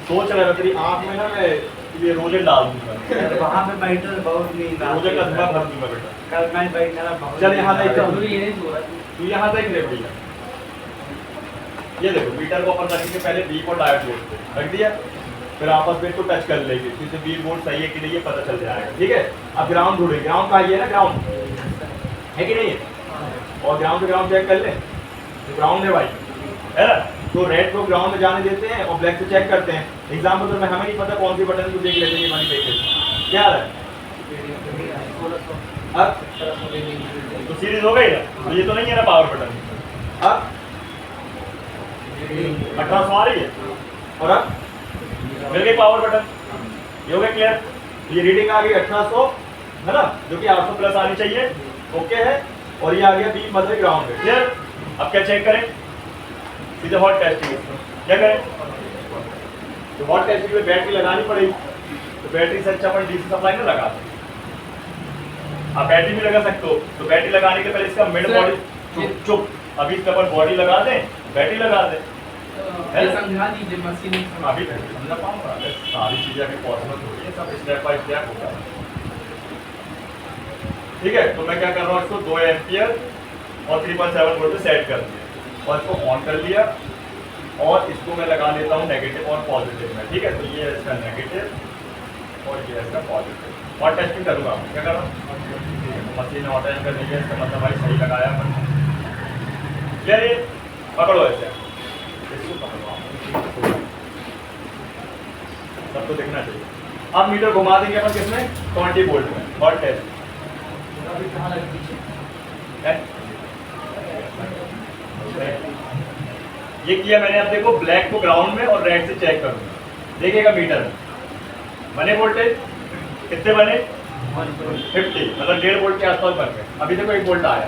A: सोच रहा था तेरी आँख में ना मैं ये रोजन डाल दूंगा,
C: वहाँ पे बैठो तो बहुत नींद आती
A: रोजन का
C: है।
A: धुआं भर दूंगा बेटा।
C: कल मैं बैठा था बहुत
A: चल यहाँ
C: नींद
A: देख,
C: आ रही
D: ये नहीं सो रहा
A: तू यहाँ देख ले भैया, ये देखो मीटर को अपन रखने के पहले बी को डायोड जोड़ते हैं, रख दिया, फिर आपस में इसको टच कर लेंगे, क्योंकि बी बोर्ड सही है कि नहीं ये पता चल जाएगा। ठीक है, अब ग्राउंड ढूंढेंगे, ग्राउंड कहाँ है ना, ग्राउंड है कि नहीं है, और ग्राउंड से ग्राउंड चेक कर ले, तो ग्राउंड है भाई, है ना। तो रेड को ग्राउंड में जाने देते हैं और ब्लैक से चेक करते हैं। एग्जाम्पल तो मैं हमें नहीं पता कौन सी बटन को देख लेते हैं, ये वाली देख लेते हैं, क्या है अब तो सीरीज हो गई ना, तो ये तो नहीं है ना पावर बटन। अब 1800 आ रही है और अब मिल गई पावर बटन, ये हो गया क्लियर। ये रीडिंग आ गई 1800 है ना, जो कि 800 प्लस आनी चाहिए, ओके है। और ये आ गया बी मतलब ग्राउंड है, क्लियर। अब क्या चेक करें, सीधे हॉट टेस्टिंग, क्या करें, तो हॉट टेस्टिंग में बैटरी लगानी पड़ेगी, तो बैटरी से अच्छा अपन डीसी सप्लाई में लगा दें। आप बैटरी भी लगा सकते हो, तो बैटरी लगाने के पहले इसका मिड बॉडी चुप, अभी इसका अपन बॉडी लगा दें, बैटरी लगा दें,
B: समझा दीजिए मशीन
A: अभी समझा पाऊंगा, सारी चीजें अभी पॉसिबल हो रही है, सब स्टेप बाय स्टेप होगा। ठीक है, तो मैं क्या कर रहा हूँ, इसको 2 एम्पियर और 3.7 वोल्ट पे सेट कर दिया और इसको ऑन कर लिया और इसको मैं लगा लेता हूँ नेगेटिव और पॉजिटिव में। ठीक है, तो ये है इसका नेगेटिव और ये है इसका पॉजिटिव। और टेस्टिंग करूँगा, क्या कर रहा हूँ, मशीन ऑन टाइम कर लीजिए, इसका मतलब भाई सही लगाया अपन। क्या ये पकड़ो ऐसे, इसको पकड़ो, सबको दिखना चाहिए। अब मीटर घुमा देंगे अपन किसमें, 20 वोल्ट में, और टेस्ट ये किया मैंने, अब देखो ब्लैक को ग्राउंड में और रेड से चेक करूँगा, देखिएगा मीटर में बने वोल्टेज कितने बने 50, मतलब 1.5 वोल्ट के आसपास बन गए। अभी देखो 1 वोल्ट आया,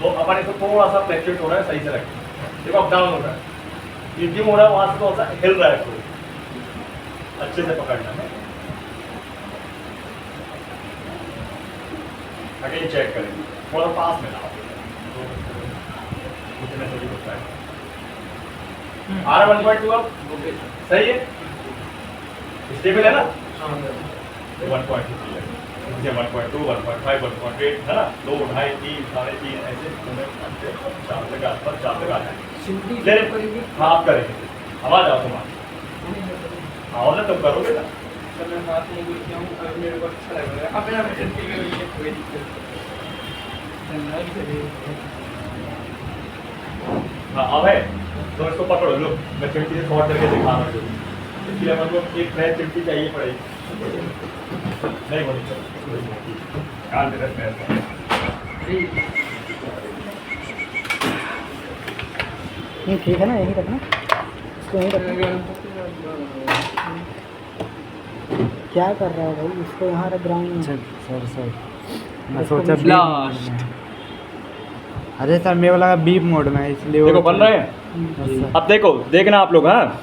A: तो अपन इसको थोड़ा सा फ्लैक्चुएट हो रहा है, सही से रखें, देखो अप डाउन हो रहा है, ये क्यों हो रहा है, वहाँ से थोड़ा सा हिल रहा है, तो अच्छे से पकड़ना है। अगेन चेक करेंगे, थोड़ा पास में लाओ, इतने से भी होता है। आ रहा 1.2 अब सही है, स्टेबल है ना, 1.2 है, 1.2, 1.5, 1.8 है ना, 2, 2.5, 3, 3.5 ऐसे 4 तक आसपास, 4 तक आ जाएंगे। हाँ आप करेंगे, आवाज आओ तुम्हारी, आओ ना तुम करोगे ना।
B: सर मैं बात नहीं कुछ किया हूँ, अगर मेरे को अच्छा लग रहा है अपने आप चलती है, कोई दिक्कत
A: हाँ अब है तो इसको पकड़ो, लो मैं चिमटी से शॉर्ट करके दिखा रहा हूँ, इसके लिए मतलब एक नया चिमटी चाहिए पड़ेगी, नहीं बोली चलो कान दे रहे
C: नहीं ठीक है ना, यही रखना, इसको यहीं रखना। क्या कर रहा है भाई, इसको यहाँ रख ग्राउंड में।
E: सर मैं सोचा
B: लास्ट
E: अरे सर मेरे को लगा बीप मोड में है, इसलिए
A: देखो बन रहे हैं।
E: हैं।
A: अब देखो देखना आप लोग, हाँ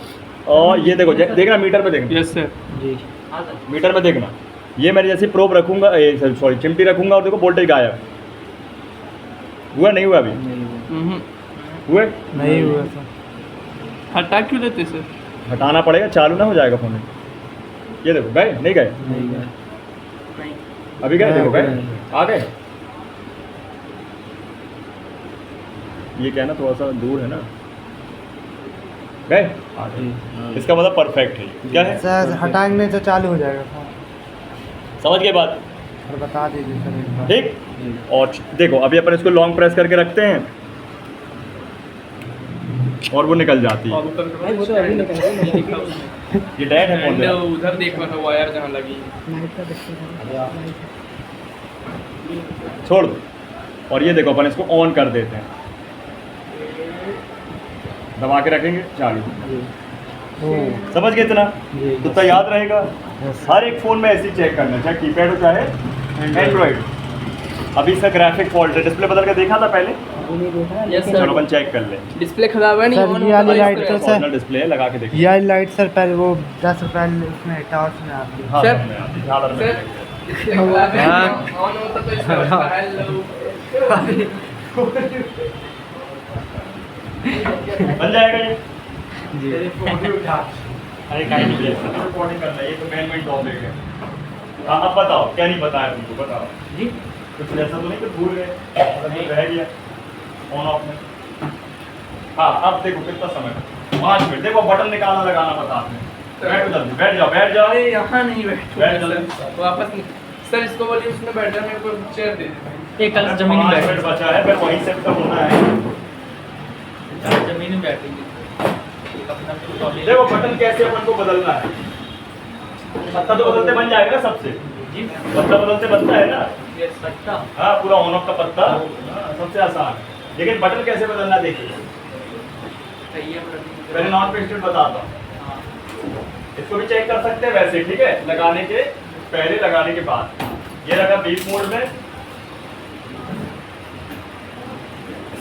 A: और ये देखो देखना मीटर पे देखना,
B: यस सर
E: जी
A: मीटर में देखना, ये मैंने जैसे प्रोब रखूंगा, सॉरी चिमटी रखूंगा और देखो वोल्टेज गायब हुआ, नहीं हुआ अभी हुए,
E: नहीं हुआ सर।
B: हटा क्यों लेते सर?
A: हटाना पड़ेगा, चालू ना हो जाएगा फोन में। ये देखो गए नहीं गए,
E: नहीं गया।
A: अभी गए, देखो गए
E: नहीं।
A: आ गए, ये क्या है ना थोड़ा सा दूर है ना, गए आ गए, इसका मतलब परफेक्ट है, क्या है
E: सर हटाएंगे तो चालू हो जाएगा सर।
A: समझ गए बात,
E: सर बता दीजिए सर एक बार।
A: ठीक। और देखो अभी अपन इसको लॉन्ग प्रेस करके रखते हैं और वो निकल जाती है,
C: भाई वो तो अभी निकल गया,
A: ये डेड है फोन में।
B: उधर देखो ना वायर जहाँ लगी
C: नाइट का देखते हैं।
A: छोड़ दो, और ये देखो अपन इसको ऑन कर देते हैं, दबा के रखेंगे चालू, समझ गए इतना,
E: जी।
A: तो इतना याद रहेगा।
E: Yes,
A: हर एक फ़ोन में ऐसे ही चेक करना, चाहे कीपैड हो चाहे एंड्रॉइड। अभी इसका ग्राफिक फॉल्ट है, डिस्प्ले बदल के देखा था पहले,
C: अभी नहीं देखा है,
B: Yes,
C: लेकिन
B: sir.
A: चलो अपन चेक कर ले,
B: डिस्प्ले खराब है नहीं
E: सर,
B: on
E: ये
B: होता
E: वाली
B: है
E: लाइट
B: इस
E: तो
B: तरह।
E: सर-
A: ऑरिजिनल डिस्प्ले है, लगा के देखिए।
E: यह लाइट सर पहले वो 10 रुपये उसमें टॉर्च में आती है।
A: हाँ,
B: सर,
A: में आती है, झालर में
B: सर,
A: लगती है।
B: डिस्प्ले खराब है ऑन होता तो इसका हेलो
A: बन जाएगा ये,
E: जी
A: अरे काहे नहीं है, रिकॉर्डिंग करना है, ये तो मेन टॉपिक है। हाँ अब बताओ क्या नहीं बताया तुमको, बताओ
E: जी
A: कुछ ऐसा तो नहीं कि भूल गए, मतलब ये रह गया ऑन ऑफ में। हाँ अब देखो कितना समय, 5 मिनट, देखो बटन निकालना लगाना पता आपने, बैठो जल्दी, बैठ जाओ बैठ जाओ।
B: अरे यहाँ नहीं बैठ
A: बैठ
B: सर,
A: जल्दी।
B: वापस नहीं सर, इसको बोलिए उसमें बैठ जा, मेरे को चेयर दे दे।
D: एक कल जमीन में
A: 5
D: बैठ
A: मिनट बचा है, फिर वहीं से खत्म होना है।
D: जमीन में बैठेंगे।
A: देखो बटन कैसे अपन को बदलना है, पत्ता तो बदलते बन जाएगा ना सबसे,
D: जी
A: पत्ता बदलते बनता है ना,
D: ये सट्टा
A: हाँ पूरा ऑन ऑफ का पत्ता, हाँ, सबसे आसान है। लेकिन बटन कैसे बदलना देखिए,
B: सही है
A: पहले नॉन पेस्टेड बताता हूँ, इसको भी चेक कर सकते हैं वैसे, ठीक है, लगाने के पहले लगाने के बाद। ये रखा बीप मोड में,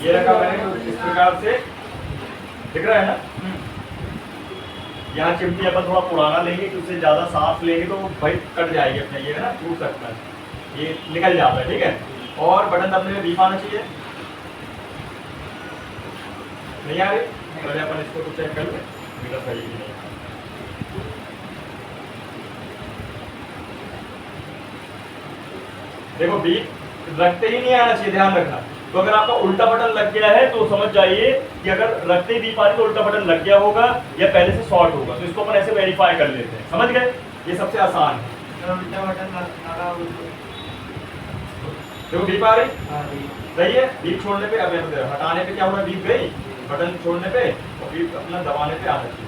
A: ये रखा मैंने इस प्रकार से, दिख रहा है ना। यहाँ चिमटी अपन थोड़ा पुराना लेंगे कि उससे ज़्यादा साफ लेंगे तो भाई कट जाएगी अपने, ये है ना टूट सकता है, ये निकल जाता है, ठीक है। और बटन दबने में बीप आना चाहिए, नहीं आ रही, पहले अपन इसको तो चेक कर ले मीटर सही है कि नहीं। देखो बीप रखते ही नहीं आना चाहिए, ध्यान रखना। तो अगर आपका उल्टा बटन लग गया है तो समझ जाइए कि अगर रखते ही बीप आ रही तो उल्टा बटन लग गया होगा या पहले से शॉर्ट होगा, तो इसको अपन ऐसे वेरीफाई कर लेते हैं, समझ गए, ये सबसे आसान है। देखो बीप आ रही, सही है, बीप छोड़ने पे, अब हटाने पे क्या हुआ, बीप गई, बटन छोड़ने पे और बीप अपना दबाने पे आ जाती है,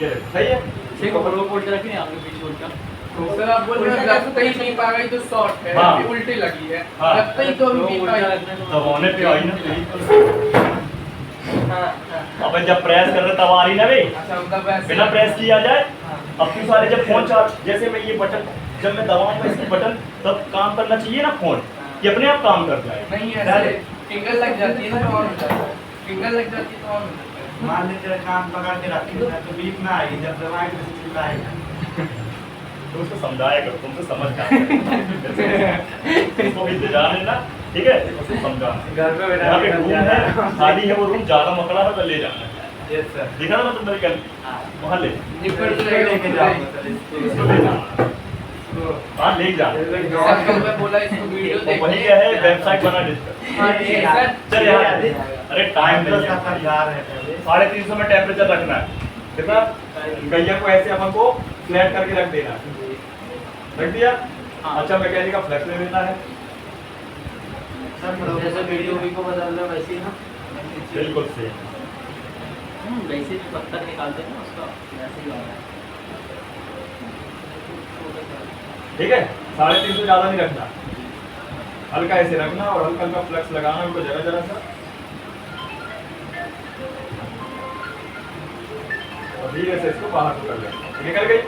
A: ये देखो सही है।
D: ठीक है, लो वोल्ट रखी नहीं आपने बीच वोल्ट का।
B: सर आप बोल रहे हैं लगते ही बीप आ गई तो शॉर्ट है,
A: हाँ।
B: अभी उल्टी लगी है,
A: हाँ।
B: लगते ही तो अभी बीप आई।
A: दबाने पे आई ना,
B: हाँ, हाँ।
A: अपन जब प्रेस कर रहे तब आ रही ना भाई,
B: अच्छा मतलब ऐसे
A: बिना प्रेस किया जाए।
B: हाँ।
A: अब क्यों सारे जब फोन चार्ज, जैसे मैं ये बटन जब मैं दबाऊंगा इसकी बटन, तब काम करना चाहिए ना फोन, कि अपने आप काम कर जाए।
B: नहीं ऐसे फिंगर लग जाती है ना तो ऑन हो जाता है, फिंगर लग जाती है तो ऑन हो जाता है।
E: मान लीजिए तेरा काम पकड़ के रखी है तो बीच में आएगी, जब दबाएंगे तो चिल्लाएगा।
A: तो उसको समझाया करो, तुमसे समझ का इसको भी जाने ना, ठीक है, उसको समझाना।
E: घर पे
A: यहाँ पे रूम है, खाली है वो रूम, ज्यादा मकड़ा है तो ले जाना है।
E: Yes sir.
A: दिखा ना तुम मेरी गल, वहाँ ले
B: निपट
E: इसको
B: जाएगा
E: लेके जाऊंगा सर,
A: इसको ले जाना, हाँ ले जाना।
B: सर कल मैं बोला इसको वीडियो
A: तो
B: देखने।
A: वही क्या है, वेबसाइट बना डिस्कस।
B: हाँ ठीक है सर।
A: चल यार, अरे टाइम नहीं है,
E: समझा रहे थे।
A: 350 में टेम्परेचर रखना है, कितना गैया को ऐसे अपन को फ्लैट करके रख देना है। रख दिया। अच्छा मैकेनिक का फ्लैश ले लेना है,
D: सर जैसे वीडियो को बदल रहे वैसे ही ना,
A: बिल्कुल सही।
D: वैसे जो पत्थर निकालते हैं ना उसका वैसे ही वाला है।
A: ठीक है, 350 ज्यादा नहीं रखना, हल्का ऐसे रखना और हल्का हल्का फ्लक्स लगाना उनको जरा जरा सा। और धीरे से इसको बाहर को कर लेना, निकल गई।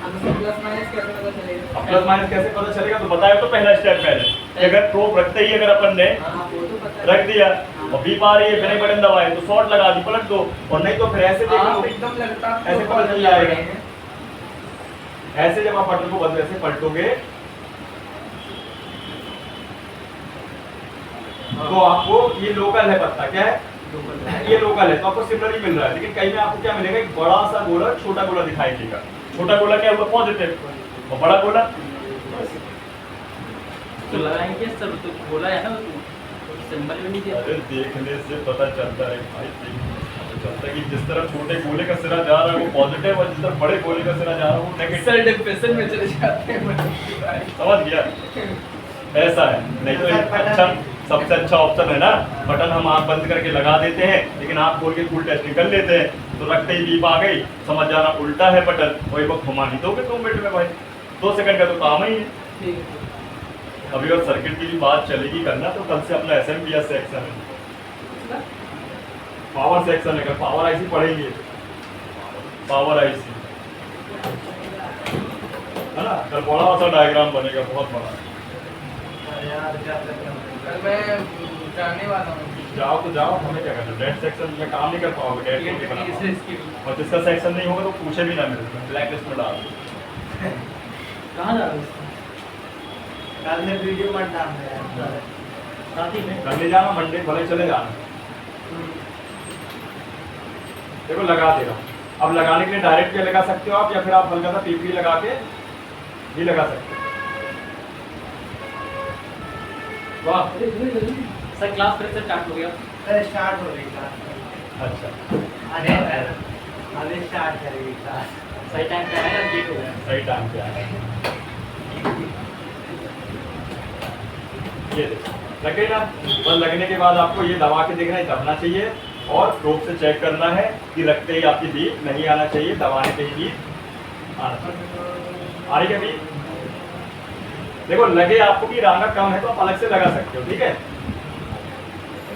C: अब इसमें प्लस माइनस कैसे पता चलेगा?
A: अब प्लस माइनस कैसे पता चलेगा, तो बताया तो पहला स्टेप पहले कि अगर प्रोब रखते ही अगर अपन ने
C: हाँ वो तो पता है।
A: रख दिया और बीप आ रही है, बिना बटन दबाए तो शॉर्ट लगा दी, पलट दो, और नहीं तो फिर ऐसे देख
B: आप
A: लो,
B: एकदम लगता है
A: ऐसे पता चल जाएगा। ऐसे जब आप बटन को बदले ऐसे पलटोगे तो आपको ये लोकल है पत्ता, क्या है ये लोकल है, तो आपको सिमिलर ही मिल रहा है। लेकिन कहीं में आपको क्या मिलेगा, एक बड़ा सा गोला छोटा गोला दिखाई देगा। छोटा गोला क्या हुआ, पॉजिटिव, और बड़ा गोला
D: तो लगाएंगे सब तो बोला है ना, सिंबल भी नहीं दिया।
A: अरे देखने से पता चलता है भाई, पता चलता है कि जिस तरह छोटे गोले का सिरा जा रहा है वो पॉजिटिव, और जिस तरह बड़े गोले का सिरा जा रहा है वो नेगेटिव।
B: सर डिप्रेशन में चले जाते हैं।
A: समझ गया, ऐसा है। नहीं तो एक अच्छा, सबसे अच्छा ऑप्शन है ना, बटन हम आँख बंद करके लगा देते हैं, लेकिन आँख खोल के फुल टेस्टिंग कर लेते हैं, तो रखते ही बीप आ गई, समझ जाना उल्टा है बटन, वही वक्त घुमा नहीं दोगे 2 मिनट में भाई, 2 सेकंड का तो काम ही है।
B: ठीक है।
A: अभी और सर्किट की भी बात चलेगी करना, तो कल से अपना एसएमपीएस सेक्शन है, पावर सेक्शन है, पावर आईसी पढ़ेंगे, पावर आईसी है ना, कल बड़ा सा डायग्राम बनेगा, बहुत बड़ा।
B: कल मैं जाने वाला हूँ।
A: जाओ तो जाओ, हमें क्या करना, डेट सेक्शन में काम नहीं कर पाओगे, डेट को नहीं बना पाओगे।
B: इसकी
A: और जिसका सेक्शन नहीं होगा तो पूछे भी ना मेरे से, ब्लैक लिस्ट में डाल दो।
D: कहाँ जा रहे हो?
E: कल में वीडियो मत डालना यार।
D: साथ ही में
A: कल ले जाना, मंडे भले चले जाना। देखो लगा दे रहा हूँ, अब लगाने के लिए डायरेक्ट भी लगा सकते हो आप, या फिर आप हल्का सा पीपी लगा के भी लगा सकते हो। वाह,
D: सर क्लास फिर से स्टार्ट हो गया।
E: सर स्टार्ट हो गई क्लास।
A: अच्छा,
E: अरे अभी स्टार्ट करेगी क्लास।
D: सही टाइम पे आया, लेट हो गया।
A: सही टाइम पे आया। ये देखो लग गई ना, बस लगने के बाद आपको ये दबा के देखना है, दबना चाहिए और प्रोब से चेक करना है कि रखते ही आपकी बीप नहीं आना चाहिए, दबाने पे ही बीप आना चाहिए। आ रही है बीप? देखो लगे आपको कि रांगा कम है तो आप अलग से लगा सकते हो, ठीक है।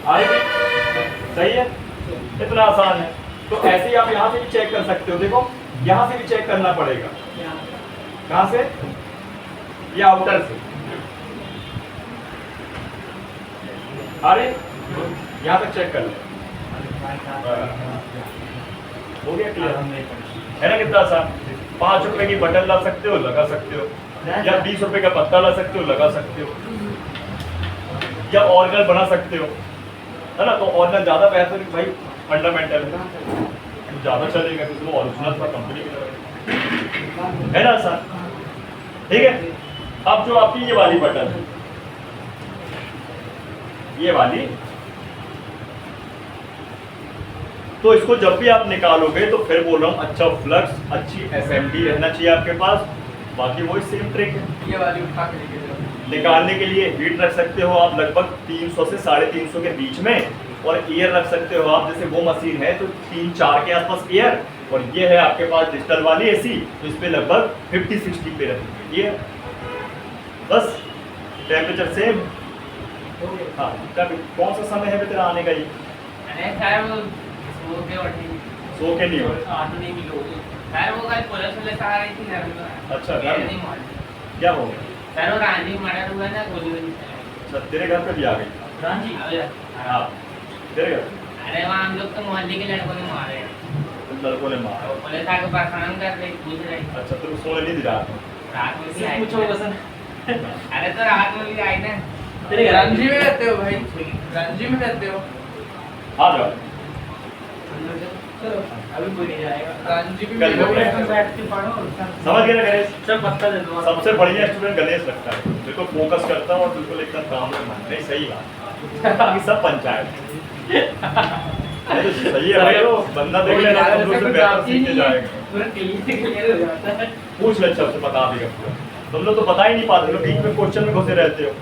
A: आ रही बीप? सही है, इतना आसान है। तो ऐसे ही आप यहाँ से भी चेक कर सकते हो, देखो यहाँ से भी चेक करना पड़ेगा। कहाँ से? ये आउटर से। आ रही? यहाँ तक चेक कर ले, हो गया क्लियर है ना, कितना आसान। 5 रुपए की बटन ला सकते हो, लगा सकते हो, या 20 रुपए का पत्ता ला सकते हो, लगा सकते हो, या ऑर्गन बना सकते हो, है ना। तो ऑर्गन ज्यादा बेहतर भाई, फंडामेंटल है, तो ज्यादा चलेगा किसी को ओरिजिनल थोड़ा कंपनी की तरह, है ना आसान, ठीक है। अब जो आपकी ये वाली बटन है, ये वाली, तो इसको जब भी आप निकालोगे तो फिर बोल रहा हूँ अच्छा फ्लक्स, अच्छी एसएमडी रहना चाहिए आपके पास। बाकी वही सेम ट्रिक है,
B: ये वाली उठा के लेके जाओ।
A: निकालने के लिए हीट रख सकते हो आप लगभग 300 से 350 के बीच में, और एयर रख सकते हो आप, जैसे वो मशीन है तो 3-4 के आसपास एयर, और ये है आपके पास डिजिटल वाली एसी, तो इस पे लगभग 50-60 पे रहेगी ये, बस टेम्परेचर सेम। हाँ, कौन सा समय है तेरा आने का? ये
B: अरे सर वो सो के उठे
A: सो के नहीं हो
D: आठ नहीं किलो
B: सर वो कल पुलिस आ रही थी घर में
A: अच्छा, घर में?
B: नहीं मार
A: क्या हो गया?
B: सर वो रांझी मर्डर हुआ ना गोली वोली चलाई।
A: अच्छा, तेरे घर पे भी आ गई?
D: रांझी
A: हाँ, तेरे घर?
B: अरे वहाँ हम लोग तो मोहल्ले के लड़कों ने मारे हैं।
A: तुम लड़कों ने मारा?
B: तो पुलिस आके परेशान कर रही पूछ रही
A: अच्छा, तुम सोने नहीं दी रात में?
B: रात में भी
D: इससे
B: आई
D: पूछो
B: थी।
D: बसन
B: अरे तो रात में भी आई ना।
D: तेरे घर
B: रणजी में रहते हो भाई? रणजी में रहते हो?
A: आ जाओ।
D: चलो अभी कोई नहीं जाएगा
B: रणजी भी
A: कल
B: मेरे को
A: बोले।
B: है।
E: बैठ के पढ़ो
A: समझ गए ना गणेश?
D: सर पत्ता दे दो
A: सबसे बढ़िया स्टूडेंट गणेश लगता है, बिल्कुल फोकस करता हूँ और बिल्कुल एकदम काम में मन। नहीं, सही बात। बाकी सब पंचायत। अरे तो सही है भाई, वो बंदा देख लेना, तुम लोग से बेहतर सीख के जाएगा।
D: पूरा क्लियर हो जाता है
A: पूछ ले, अच्छा से बता देगा पूरा। तुम लोग तो बता ही नहीं पाते, तुम लोग बीच में क्वेश्चन में घुसे रहते हो।